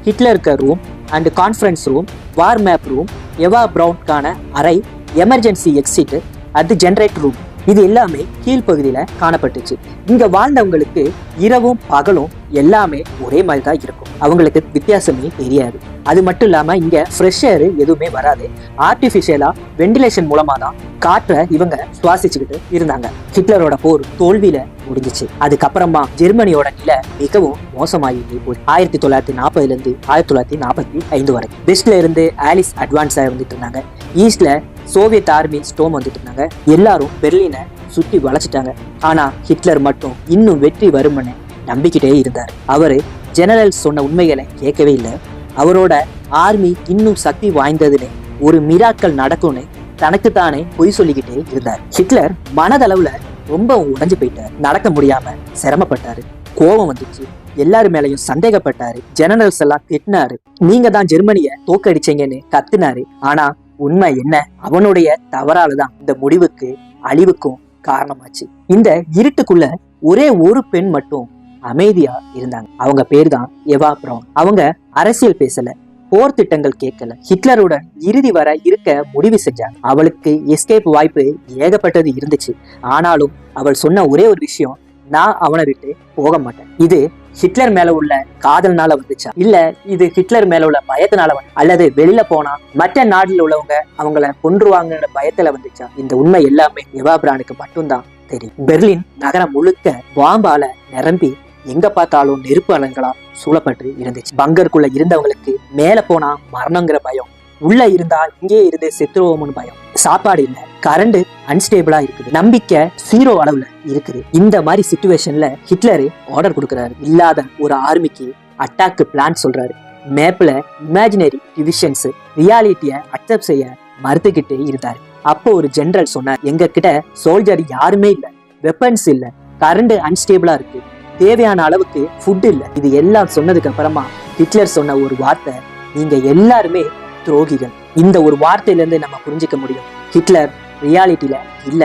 ஹிட்லருக்கு room and conference room, war map room, Eva பிரவுன்கான அறை, எமர்ஜென்சி எக்ஸிட், அது ஜெனரேட்டர் ரூம் இது எல்லாமே கீழ்பகுதியில காணப்பட்டுச்சு. இங்க வாழ்ந்தவங்களுக்கு இரவும் பகலும் எல்லாமே ஒரே மாதிரி தான் இருக்கும். அவங்களுக்கு வித்தியாசமே தெரியாது. அது மட்டும் இல்லாம இங்க ஃப்ரெஷ் ஏர் எதுவுமே வராது. ஆர்டிபிஷியலா வெண்டிலேஷன் மூலமா தான் காற்றை இவங்க சுவாசிச்சுக்கிட்டு இருந்தாங்க. ஹிட்லரோட போர் தோல்வியில முடிஞ்சிச்சு. அதுக்கப்புறமா ஜெர்மனியோட நிலை மிகவும் மோசமாகி போய் 1940ல இருந்து 1945 வரை வெஸ்ட்ல இருந்து ஆலிஸ் அட்வான்ஸா வந்துட்டு இருந்தாங்க. ஈஸ்ட்ல சோவியத் ஆர்மி ஸ்டோம் வந்துட்டு இருந்தாங்க. எல்லாரும் பெர்லினை சுற்றி வளைச்சிட்டாங்க. ஆனா ஹிட்லர் மட்டும் இன்னும் வெற்றி வரும்னு நம்பிக்கிட்டே இருந்தார். அவரு ஜெனரல் சொன்ன உண்மைகளை கேட்கவே இல்லை. அவரோட ஆர்மி இன்னும் சக்தி வாய்ந்ததுன்னு, ஒரு மிராக்கள் நடக்கும்னு தனக்குத்தானே பொய் சொல்லிக்கிட்டே இருந்தார். ஹிட்லர் மனதளவுல ரொம்ப உடைஞ்சு போயிட்டார். நடக்க முடியாம சிரமப்பட்டாரு. கோபம் வந்துச்சு. எல்லாரு மேலையும் சந்தேகப்பட்டாரு. ஜெனரல்ஸ் எல்லாம் திட்டினாரு. நீங்க தான் ஜெர்மனிய தோக்கடிச்சீங்கன்னு கத்துனாரு. ஆனா உண்மை என்ன? அவனுடைய தவறாலதான் இந்த முடிவுக்கு, அழிவுக்கும் காரணமாச்சு. இந்த இருட்டுக்குள்ள ஒரே ஒரு பெண் மட்டும் அமைதியா இருந்தாங்க. அவங்க பேர் தான் எவா பிரவுன். அவங்க அரசியல் பேசல, போர் திட்டங்கள் கேட்கல, ஹிட்லருடன் இறுதி வரை இருக்க முடிவு செஞ்சாங்க. அவளுக்கு எஸ்கேப் வாய்ப்பு ஏகப்பட்டது இருந்துச்சு. ஆனாலும் அவள் சொன்ன ஒரே ஒரு விஷயம், நான் அவனை விட்டு போக மாட்டேன். இது ஹிட்லர் மேல உள்ள காதல்னால வந்துச்சா, இல்ல இது ஹிட்லர் மேல உள்ள பயத்தினால அல்லது வெளியில போனா மற்ற நாடுல உள்ளவங்க அவங்கள கொன்றுவாங்கன்ற பயத்துல வந்துச்சா? இந்த உண்மை எல்லாமே எவா பிரானுக்கு மட்டும்தான் தெரியும். பெர்லின் நகரம் முழுக்க பாம்பால நிரம்பி எங்க பார்த்தாலும் நெருப்பு அலங்களா சூழப்பட்டு இருந்துச்சு. பங்கருக்குள்ள இருந்தவங்களுக்கு மேல போனா மரணங்கிற பயம், உள்ள இருந்தா இங்கே இருந்து செத்துருவோம்னு பயம், சாப்பாடு இல்ல, கரண்ட் அன்ஸ்டேபிளா இருக்குது, நம்பிக்கை 0 அளவுல இருக்குது. இந்த மாதிரி சிச்சுவேஷன்ல ஹிட்லரு ஆர்டர் கொடுக்கிறாரு. இல்லாத ஒரு ஆர்மிக்கு அட்டாக் பிளான் சொல்றாரு. மேப்ல இமேஜினரி டிவிஷன்ஸ் ரியாலிட்டிய அக்செப்ட் செய்ய மறுத்துக்கிட்டே இருந்தாரு.
அப்போ ஒரு ஜெனரல் சொன்னார், எங்க கிட்ட சோல்ஜர் யாருமே இல்ல, வெப்பன்ஸ் இல்ல, கரண்ட் அன்ஸ்டேபிளா இருக்கு, தேவையான அளவுக்கு ஃபுட் இல்ல. இது எல்லாம் சொன்னதுக்கு அப்புறமா ஹிட்லர் சொன்ன ஒரு வார்த்தை, நீங்க எல்லாருமே துரோகிகள். இந்த ஒரு வார்த்தையில இருந்து நம்ம புரிஞ்சுக்க முடியும், ஹிட்லர் ரியாலிட்டியில இல்ல,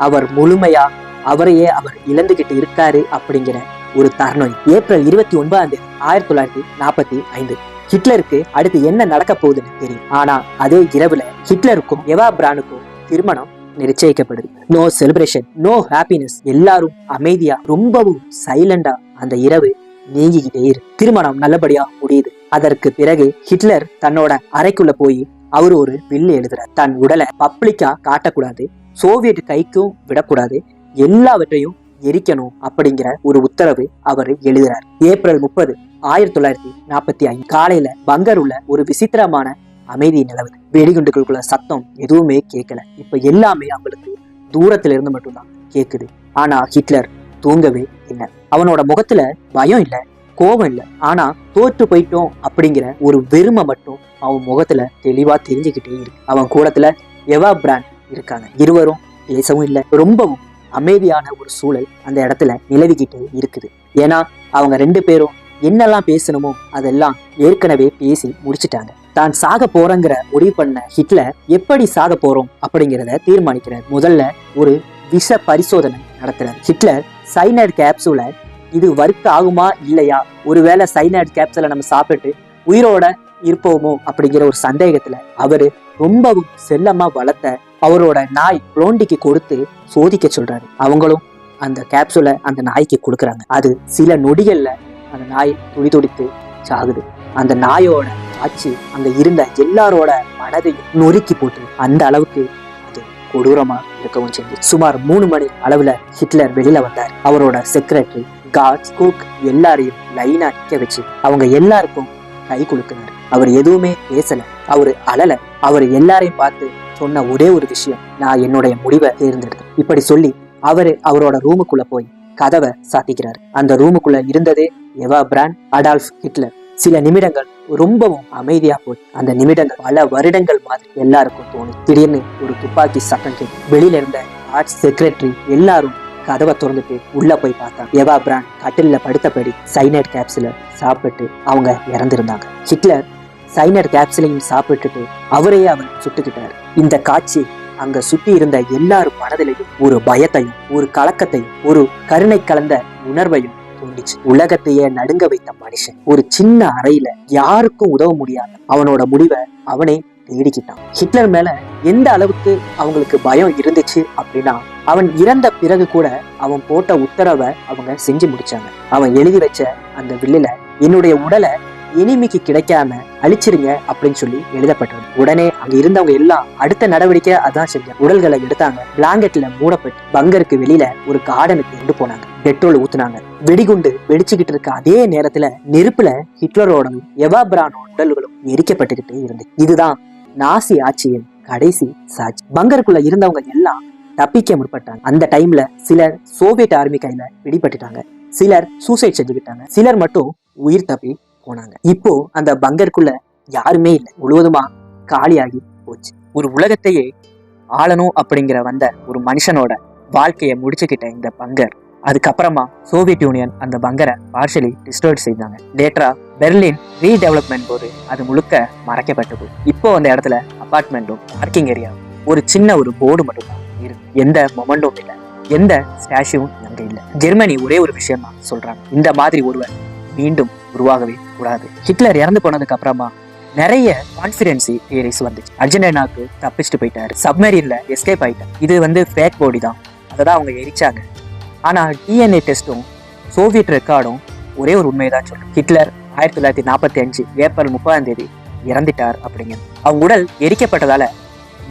அவர் முழுமையா அவரையே அவர் இழந்துகிட்டு இருக்காரு அப்படிங்கிற ஒரு தருணம். ஏப்ரல் 29 1945 ஹிட்லருக்கு அடுத்து என்ன நடக்க போகுதுன்னு தெரியும். ஆனா அதே இரவுல ஹிட்லருக்கும் எவா பிரானுக்கும் திருமணம் நிச்சயிக்கப்படுது. நோ செலிப்ரேஷன், நோ ஹாப்பினஸ், எல்லாரும் அமைதியா ரொம்பவும் சைலண்டா அந்த இரவு நீங்கிக்கிட்டே இருக்கு. திருமணம் நல்லபடியா முடியுது. அதற்கு பிறகு ஹிட்லர் தன்னோட அறைக்குள்ள போய் அவரு ஒரு வில் எழுதுறார். தன் உடலை பப்ளிக்கா காட்டக்கூடாது, சோவியட் கைக்கும் விடக்கூடாது, எல்லாவற்றையும் எரிக்கணும் அப்படிங்கிற ஒரு உத்தரவு அவர் எழுதுறார். ஏப்ரல் 30 1945 காலையில பங்கர் உள்ள ஒரு விசித்திரமான அமைதி நிலவுது. வெடிகுண்டுகளுக்குள்ள சத்தம் எதுவுமே கேட்கல. இப்ப எல்லாமே அவங்களுக்கு தூரத்துல இருந்து மட்டும்தான் கேக்குது. ஆனா ஹிட்லர் தூங்கவே இல்லை. அவனோட முகத்துல பயம் இல்ல, கோபம் இல்ல, ஆனா தோற்று போயிட்டோம் அப்படிங்கிற ஒரு வெறுமை மட்டும் அவன் முகத்துல தெளிவா தெரிஞ்சுக்கிட்டே இருக்கு. அவன் கூடத்துல எவா பிரான் இருக்காங்க. இருவரும் பேசவும் இல்லை. ரொம்பவும் அமைதியான ஒரு சூழல் அந்த இடத்துல நிலவிக்கிட்டே இருக்குது. ஏன்னா அவங்க 2 பேரும் என்னெல்லாம் பேசணுமோ அதெல்லாம் ஏற்கனவே பேசி முடிச்சுட்டாங்க. தான் சாக போறங்கிற முடிவு பண்ண ஹிட்லர் எப்படி சாக போறோம் அப்படிங்கிறத தீர்மானிக்கிறார். முதல்ல ஒரு விஷ பரிசோதனை நடத்துறார். ஹிட்லர் சைனைடு கேப்சூலை இது ஒர்க் ஆகுமா இல்லையா, ஒருவேளை சைனைடு கேப்சூலை நம்ம சாப்பிட்டு உயிரோட இருப்போமோ அப்படிங்கிற ஒரு சந்தேகத்துல அவரு ரொம்பவும் செல்லமா வளர்த்த அவரோட நாய் புளோண்டிக்கு கொடுத்து சோதிக்க சொல்றாரு. அவங்களும் அந்த கேப்சூலை அந்த நாய்க்கு கொடுக்குறாங்க. அது சில நொடிகள்ல அந்த நாய் துடிதுடித்து சாகுது. அந்த நாயோட ஆட்சி அங்க இருந்த எல்லாரோட மனதையும் நொறுக்கி போட்டு அந்த அளவுக்கு அது கொடூரமா இருக்கவும் செஞ்சு. சுமார் 3 மணி அளவுல ஹிட்லர் வெளியில வந்தார். அவரோட செக்ரட்டரி, கார்ட்ஸ், குக் எல்லாரையும் லைனா நிக்க வச்சு அவங்க எல்லாருக்கும் கை குலுக்கினார். அவர் எதுவுமே பேசல, அவரு அழல. அவர் எல்லாரையும் பார்த்து சொன்ன ஒரே ஒரு விஷயம், நான் என்னுடைய முடிவை தேர்ந்தெடுத்தேன். இப்படி சொல்லி அவரோட ரூமுக்குள்ள போய் கதவை சாத்திக்கிறார். அந்த ரூமுக்குள்ள இருந்ததே எவா பிரான், அடால்ஃப் ஹிட்லர். சில நிமிடங்கள் ரொம்பவும் அமைதியா போய் அந்த நிமிடங்கள் பல வருடங்கள் மாதிரி எல்லாருக்கும் தோணும். திடீர்னு ஒரு துப்பாக்கி சத்தம் கேட்டு வெளியில இருந்த ஆர்ட்ஸ் செக்ரட்டரி எல்லாரும் கதவை திறந்துட்டு உள்ள போய் பார்த்தாங்க. எவா பிரான் கட்டில படுத்தபடி சைனைட் கேப்சூலை சாப்பிட்டு அவங்க இறந்திருந்தாங்க. ஹிட்லர் சைனைட் கேப்சூலையும் சாப்பிட்டுட்டு அவரையே அவர் சுட்டுக்கிட்டார். இந்த காட்சி அங்க சுற்றி இருந்த எல்லாரும் மனதிலையும் ஒரு பயத்தையும் ஒரு கலக்கத்தையும் ஒரு கருணை கலந்த உணர்வையும் தோண்டிச்சு. உலகத்தையே நடுங்க வைத்த மனுஷன் ஒரு சின்ன அறையில யாருக்கும் உதவ முடியாத அவனோட முடிவை அவனே தேடிக்கிட்டான். ஹிட்லர் மேல எந்த அளவுக்கு அவங்களுக்கு பயம் இருந்துச்சு அப்படின்னா, அவன் இறந்த பிறகு கூட அவன் போட்ட உத்தரவை அவங்க செஞ்சு முடிச்சாங்க. அவன் எழுதி வச்ச அந்த வில்லுல என்னுடைய உடலை எனிமிக்கு கிடைக்காம அழிச்சிருங்க அப்படின்னு சொல்லி எழுதப்பட்டது. உடனே அங்க இருந்தவங்க எல்லாம் அடுத்த நடவடிக்கை அதான் செஞ்சாங்க. உடல்களை எடுத்தாங்க, பிளாங்கெட்ல மூடப்பட்டு பங்கருக்கு வெளியில ஒரு கார்டனுக்கு கொண்டு போனாங்க. பெட்ரோல் ஊத்துனாங்க. வெடிகுண்டு வெடிச்சுக்கிட்டு இருக்க அதே நேரத்துல நெருப்புல ஹிட்லரோடும் எவா பிரானோட உடல்களும் எரிக்கப்பட்டுக்கிட்டே இருந்து. இதுதான் நாசி ஆட்சியின் கடைசி சாட்சி. பங்கருக்குள்ள இருந்தவங்க எல்லாம் தப்பிக்க முற்பட்டாங்க. அந்த டைம்ல சிலர் சோவியத் ஆர்மி கையில பிடிபட்டுட்டாங்க, சிலர் சூசைட் செஞ்சுக்கிட்டாங்க, சிலர் மட்டும் உயிர் தப்பி போனாங்க. இப்போ அந்த பங்கருக்குள்ள யாருமே இல்லை, முழுவதுமா காலியாகி போச்சு. ஒரு உலகத்தையே ஆளணும் அப்படிங்கிற வந்த ஒரு மனுஷனோட வாழ்க்கையை முடிச்சுக்கிட்ட இந்த பங்கர், அதுக்கப்புறமா சோவியத் யூனியன் அந்த பங்கரை பார்ஷலி டிஸ்ட்ராய் செய்தாங்க. லேட்டரா பெர்லின் ரீடெவலப்மெண்ட் போது அது முழுக்க மறைக்கப்பட்டு போய் இப்போ அந்த இடத்துல அபார்ட்மெண்ட்டும் பார்க்கிங் ஏரியா ஒரு சின்ன ஒரு போர்டு மட்டும் தான் இருக்கு. எந்த மொமெண்டும் இல்லை, எந்த ஸ்டாச்சுவும் அங்க இல்லை. ஜெர்மனி ஒரே ஒரு விஷயம் தான் சொல்றாங்க, இந்த மாதிரி ஒருவர் மீண்டும் உருவாகவே கூடாது. ஹிட்லர் இறந்து போனதுக்கு அப்புறமா நிறைய கான்ஸ்பிரன்சி தியரிஸ் வந்துச்சு. அர்ஜென்டினாக்கு தப்பிச்சுட்டு போயிட்டாரு, சப்மரீன்ல எஸ்கேப் ஆயிட்டார், இது ஃபேக் பாடி தான், அதை தான் அவங்க எரிச்சாங்க. ஆனா டிஎன்ஏ டெஸ்டும் சோவியட் ரெக்கார்டும் ஒரே ஒரு உண்மையதான் சொல்லும், ஹிட்லர் 1945 ஏப்ரல் 30 இறந்துட்டார் அப்படிங்கிறது. அவங்க உடல் எரிக்கப்பட்டதால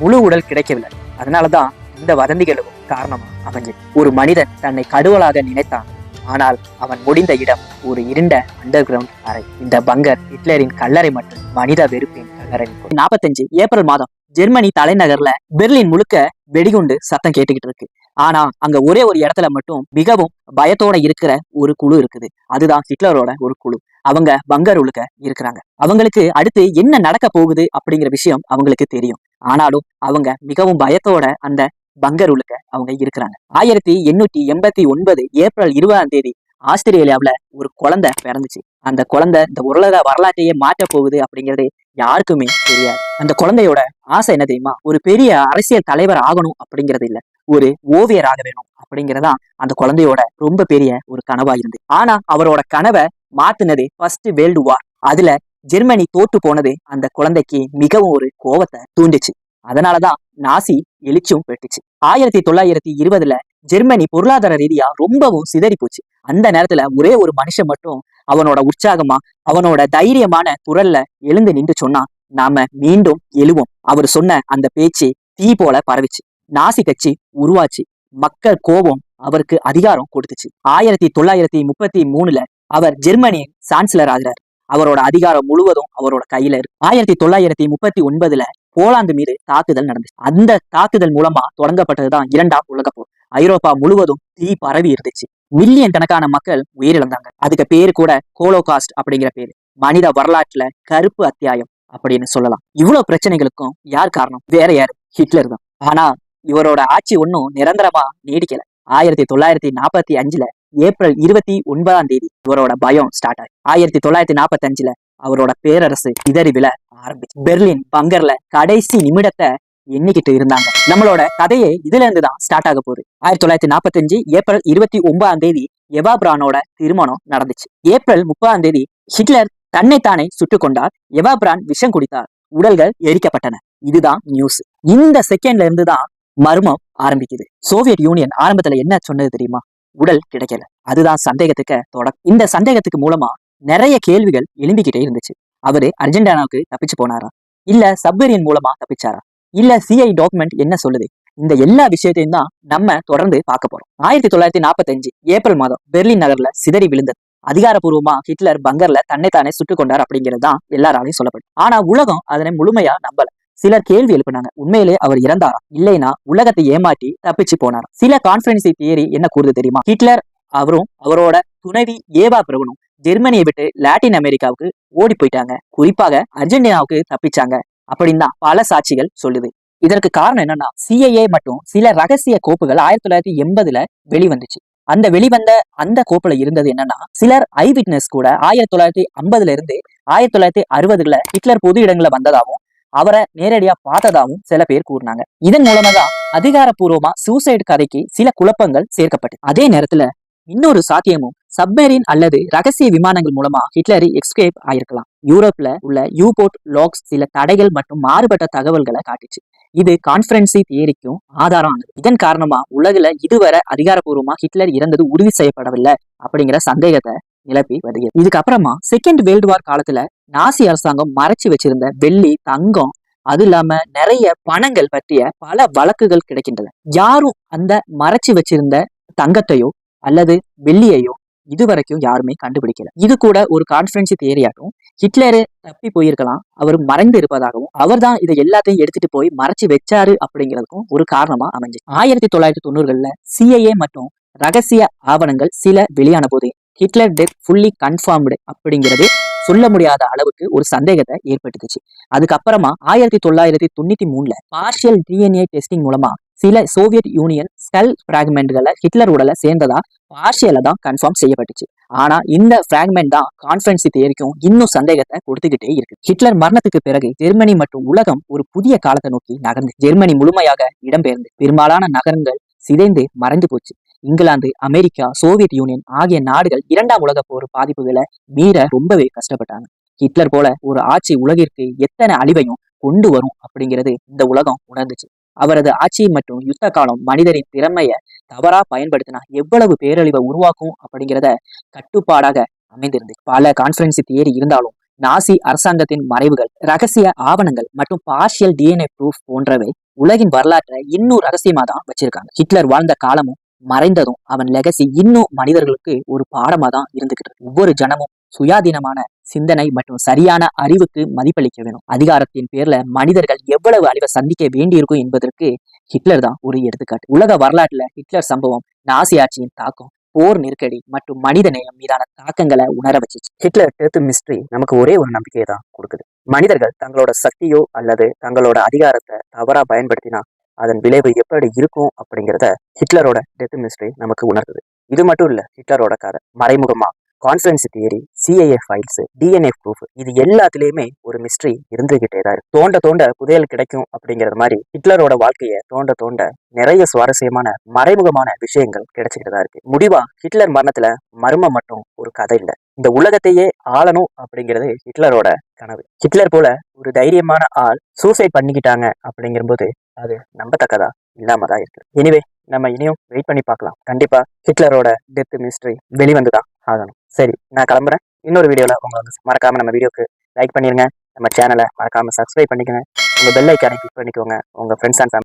முழு உடல் கிடைக்கவில்லை. அதனாலதான் இந்த வதந்திகளும் காரணமா அமைஞ்சது. ஒரு மனிதன் தன்னை கடவுளாக நினைத்தான், ஆனால் அவன் முடிந்த இடம் ஒரு இருண்ட அண்டர் கிரவுண்ட் அறை. இந்த பங்கர் ஹிட்லரின் கல்லறை மற்றும் மனித வெறுப்பின் கல்லறை. 45 ஏப்ரல் மாதம் ஜெர்மனி தலைநகர்ல பெர்லின் முழுக்க வெடிகுண்டு சத்தம் கேட்டுக்கிட்டு இருக்கு. ஆனா அங்க ஒரே ஒரு இடத்துல மட்டும் மிகவும் பயத்தோட இருக்கிற ஒரு குழு இருக்குது. அதுதான் ஹிட்லரோட ஒரு குழு. அவங்க பங்கர் உள்ளுக்க இருக்கிறாங்க. அவங்களுக்கு அடுத்து என்ன நடக்க போகுது அப்படிங்கிற விஷயம் அவங்களுக்கு தெரியும். ஆனாலும் அவங்க மிகவும் பயத்தோட அந்த பங்கர் உள்ளுக்க அவங்க இருக்கிறாங்க. 1889 ஏப்ரல் 20 ஆஸ்திரேலியாவுல ஒரு குழந்தை பிறந்துச்சு. அந்த குழந்தை இந்த உலக வரலாற்றையே மாற்ற போகுது அப்படிங்கிறது யாருக்குமே தெரியாது. அந்த குழந்தையோட ஆசை என்ன தெரியுமா? ஒரு பெரிய அரசியல் தலைவர் ஆகணும் அப்படிங்கிறது இல்ல, ஒரு ஓவியராக வேணும் அப்படிங்கறதா அந்த குழந்தையோட ரொம்ப பெரிய ஒரு கனவா இருந்து. ஆனா அவரோட கனவை மாத்துனது ஃபர்ஸ்ட் வேர்ல்டு வார். அதுல ஜெர்மனி தோற்று போனது அந்த குழந்தைக்கு மிகவும் ஒரு கோபத்தை தூண்டுச்சு. அதனாலதான் நாசி எழுச்சும் பெற்றுச்சு. 1920 ஜெர்மனி பொருளாதார ரீதியா ரொம்பவும் சிதறி போச்சு. அந்த நேரத்துல ஒரே ஒரு மனுஷன் மட்டும் அவனோட உற்சாகமா அவனோட தைரியமான குரல்ல எழுந்து நின்று சொன்னா, நாம மீண்டும் எழுவோம். அவர் சொன்ன அந்த பேச்சு தீ போல பரவிச்சு. நாசி கட்சி உருவாச்சு. மக்கள் கோபம் அவருக்கு அதிகாரம் கொடுத்துச்சு. 1933 அவர் ஜெர்மனியின் சான்சலர் ஆகிறார். அவரோட அதிகாரம் முழுவதும் அவரோட கையில இருக்கு. 1939 போலாந்து மீது தாக்குதல் நடந்துச்சு. அந்த தாக்குதல் மூலமா தொடங்கப்பட்டதுதான் 2ஆம் உலக போர். ஐரோப்பா முழுவதும் தீ பரவி இருந்துச்சு. மில்லியன் கணக்கான மக்கள் உயிரிழந்தாங்க. அதுக்கு பேரு கூட ஹோலோகாஸ்ட் அப்படிங்கிற பேரு. மனித வரலாற்றுல கருப்பு அத்தியாயம் அப்படின்னு சொல்லலாம். இவ்வளவு பிரச்சனைகளுக்கும் யார் காரணம்? வேற யாரு? ஹிட்லர் தான். ஆனா இவரோட ஆட்சி ஒன்னும் நிரந்தரமா நீடிக்கல. 1945 ஏப்ரல் 29 இவரோட பயம் ஸ்டார்ட் ஆகி 1945 அவரோட பேரரசு சிதறி விழ ஆரம்பிச்சு. பெர்லின் பங்கர்ல கடைசி நிமிடத்தை எண்ணிக்கிட்டு இருந்தாங்க. நம்மளோட கதையே இதுல இருந்து தான் ஸ்டார்ட் ஆக போகுது. 1945 ஏப்ரல் 29 எவா பிரானோட திருமணம் நடந்துச்சு. ஏப்ரல் 30 ஹிட்லர் தன்னைத்தானே சுட்டுக் கொண்டார். எவா பிரான் விஷம் குடித்தார். உடல்கள் எரிக்கப்பட்டன. இதுதான் நியூஸ். இந்த செகண்ட்ல இருந்து தான் மர்மம் ஆரம்பிக்குது. சோவியத் யூனியன் ஆரம்பத்துல என்ன சொன்னது தெரியுமா? உடல் கிடைக்கல. அதுதான் சந்தேகத்துக்கு தொடக்கம். இந்த சந்தேகத்துக்கு மூலமா நிறைய கேள்விகள் எழும்பிக்கிட்டே இருந்துச்சு. அவரு அர்ஜென்டினாவுக்கு தப்பிச்சு போனாரா, இல்ல சப்மரீன் மூலமா தப்பிச்சாரா, இல்ல சிஐ டாக்குமெண்ட் என்ன சொல்லுது? இந்த எல்லா விஷயத்தையும் தான் நம்ம தொடர்ந்து பார்க்க போறோம். 1945 ஏப்ரல் மாதம் பெர்லின் நகர்ல சிதறி விழுந்தது. அதிகாரப்பூர்வமா ஹிட்லர் பங்கர்ல தன்னைத்தானே சுட்டுக் கொண்டார் அப்படிங்கிறது தான் எல்லாராலையும் சொல்லப்படும். ஆனா உலகம் அதனை முழுமையா நம்பல. சிலர் கேள்வி எழுப்பினாங்க, உண்மையிலே அவர் இறந்தாரா, இல்லைன்னா உலகத்தை ஏமாற்றி தப்பிச்சு போனாரா? சில கான்ஸ்பிரன்சி தியரி என்ன கூறுது தெரியுமா? ஹிட்லர் அவரும் அவரோட துணைவி ஏவா பிரவுனும் ஜெர்மனியை விட்டு லாட்டின் அமெரிக்காவுக்கு ஓடி போயிட்டாங்க. குறிப்பாக அர்ஜென்டினாவுக்கு தப்பிச்சாங்க அப்படின்னு தான் பல சாட்சிகள் சொல்லுது. இதற்கு காரணம் என்னன்னா, சிஐஏ மற்றும் சில ரகசிய கோப்புகள் 1980 வெளிவந்துச்சு. அந்த வெளிவந்த அந்த கோப்புல இருந்தது என்னன்னா, சிலர் ஐ விட்னஸ் கூட 1950 இருந்து 1960 ஹிட்லர் பொது இடங்களை வந்ததாகவும் அவரை நேரடியா பார்த்ததாகவும் சில பேர் கூறினாங்க. இதன் மூலமா தான் அதிகாரப்பூர்வமா சூசைடு கதைக்கு சில குழப்பங்கள் சேர்க்கப்பட்டது. அதே நேரத்துல இன்னொரு சாத்தியமும் சப்மரீன் அல்லது ரகசிய விமானங்கள் மூலமா ஹிட்லர் எஸ்கேப் ஆயிருக்கலாம். யூரோப்ல உள்ள யூபோர்ட் லாக்ஸ் சில தடைகள் மற்றும் மாறுபட்ட தகவல்களை காட்டுச்சு. இது கான்ஸ்பிரன்சி தியரிக்கும் ஆதாரம் ஆனது. இதன் காரணமா உலகில இதுவரை அதிகாரப்பூர்வமா ஹிட்லர் இறந்தது உறுதி செய்யப்படவில்லை அப்படிங்கிற சந்தேகத்தை நிலப்பி வருகிறது. இதுக்கப்புறமா செகண்ட் வேர்ல்டு வார் காலத்துல நாசி அரசாங்கம் மறைச்சு வச்சிருந்த வெள்ளி, தங்கம், அது இல்லாம நிறைய பணங்கள் பற்றிய பல வழக்குகள் கிடைக்கின்றன. யாரும் அந்த மறைச்சு வச்சிருந்த தங்கத்தையோ அல்லது வெள்ளியையோ இதுவரைக்கும் யாருமே கண்டுபிடிக்கல. இது கூட ஒரு கான்ஸ்பிரன்சி தியரியாகவும் ஹிட்லரு தப்பி போயிருக்கலாம், அவர் மறைந்து இருப்பதாகவும், அவர் தான் இதை எல்லாத்தையும் எடுத்துட்டு போய் மறைச்சு வச்சாரு அப்படிங்கிறதுக்கும் ஒரு காரணமா அமைஞ்சு. 1990 சிஐஏ மற்றும் ரகசிய ஆவணங்கள் சில வெளியான போது ஹிட்லர் டெத் ஃபுல்லி கன்ஃபார்ம்டு அப்படிங்கிறது சொல்ல முடியாத அளவுக்கு ஒரு சந்தேகத்தை ஏற்பட்டுச்சு. அதுக்கப்புறமா 1993 பார்ஷியல் டிஎன்ஏ டெஸ்டிங் மூலமா சில சோவியத் யூனியன் ஸ்கல் பிராக்மெண்ட்களை ஹிட்லர் உடலை சேர்ந்ததா பார்ஷியலா தான் கன்ஃபார்ம் செய்யப்பட்டுச்சு. ஆனா இந்த பிராக்மெண்ட் தான் கான்ஸ்பிரன்சி தியரிக்கும் இன்னும் சந்தேகத்தை கொடுத்துக்கிட்டே இருக்கு. ஹிட்லர் மரணத்துக்கு பிறகு ஜெர்மனி மற்றும் உலகம் ஒரு புதிய காலத்தை நோக்கி நகர்ந்து ஜெர்மனி முழுமையாக இடம்பெயர்ந்து பெரும்பாலான நகரங்கள் சிதைந்து மறைந்து போச்சு. இங்கிலாந்து, அமெரிக்கா, சோவியத் யூனியன் ஆகிய நாடுகள் 2ஆம் உலக போர் பாதிப்புகளை மீற ரொம்பவே கஷ்டப்பட்டாங்க. ஹிட்லர் போல ஒரு ஆட்சி உலகிற்கு எத்தனை அழிவையும் கொண்டு வரும் அப்படிங்கிறது இந்த உலகம் உணர்ந்துச்சு. அவரது ஆட்சி மற்றும் யுத்த காலம் மனிதரின் திறமைய தவறா பயன்படுத்தினா எவ்வளவு பேரழிவை உருவாக்கும் அப்படிங்கிறத கட்டுப்பாடாக அமைந்திருந்துச்சு. பல கான்ஸ்பிரன்சி தியரி இருந்தாலும் நாசி அரசாங்கத்தின் மறைவுகள், ரகசிய ஆவணங்கள் மற்றும் பார்ஷியல் டிஎன்ஏ ப்ரூஃப் போன்றவை உலகின் வரலாற்றை இன்னும் ரகசியமா தான் வச்சிருக்காங்க. ஹிட்லர் வாழ்ந்த காலமும் மறைந்ததும் அவன் லெகசி இன்னும் மனிதர்களுக்கு ஒரு பாடமா தான் இருந்துகிட்டு. ஒவ்வொரு ஜனமும் சுயாதீனமான சிந்தனை மற்றும் சரியான அறிவுக்கு மதிப்பளிக்க வேணும். அதிகாரத்தின் பேர்ல மனிதர்கள் எவ்வளவு அழிவை சந்திக்க வேண்டியிருக்கும் என்பதற்கு ஹிட்லர் தான் ஒரு எடுத்துக்காட்டு. உலக வரலாற்றுல ஹிட்லர் சம்பவம், நாசி ஆட்சியின் தாக்கம், போர் நெருக்கடி மற்றும் மனித நேயம் மீதான தாக்கங்களை உணர வச்சுச்சு.
ஹிட்லர் டெத் மிஸ்ட்ரி நமக்கு ஒரே ஒரு நம்பிக்கையை தான் கொடுக்குது. மனிதர்கள் தங்களோட சக்தியோ அல்லது தங்களோட அதிகாரத்தை தவறா பயன்படுத்தினா அதன் விளைவு எப்படி இருக்கும் அப்படிங்கிறத ஹிட்லரோட டெத் மிஸ்ட்ரி நமக்கு உணர்த்துது. இது மட்டும் இல்ல, ஹிட்லரோட கதை மறைமுகமா conspiracy theory, CIA files, DNA proof, இது எல்லாத்துலயுமே ஒரு மிஸ்ட்ரி இருந்துகிட்டே தான் இருக்கு. தோண்ட தோண்ட புதையல் கிடைக்கும் அப்படிங்கிறது மாதிரி ஹிட்லரோட வாழ்க்கையை தோண்ட தோண்ட நிறைய சுவாரஸ்யமான மறைமுகமான விஷயங்கள் கிடைச்சிக்கிட்டு தான் இருக்கு. முடிவா ஹிட்லர் மரணத்துல மர்மம் மட்டும் ஒரு கதை இல்ல, இந்த உலகத்தையே ஆளணும் அப்படிங்கிறது ஹிட்லரோட கனவு. ஹிட்லர் போல ஒரு தைரியமான ஆள் சூசைட் பண்ணிக்கிட்டாங்க அப்படிங்கும்போது அது நம்பத்தக்கதா இல்லாம தான் இருக்கு. எனிவே, நம்ம இனியும் வெயிட் பண்ணி பார்க்கலாம். கண்டிப்பா ஹிட்லரோட டெத் மிஸ்ட்ரி வெளிவந்துதான் ஆகணும். சரி, நான் கிளம்புறேன். இன்னொரு வீடியோல உங்களை மறக்காம நம்ம வீடியோக்கு லைக் பண்ணிருங்க. நம்ம சேனலை மறக்காம சப்ஸ்கிரைப் பண்ணிக்கோங்க. உங்க பெல் ஐக்கானை கிளிக் பண்ணிக்கோங்க. உங்க ஃப்ரெண்ட்ஸ் அண்ட் ஃபேமிலி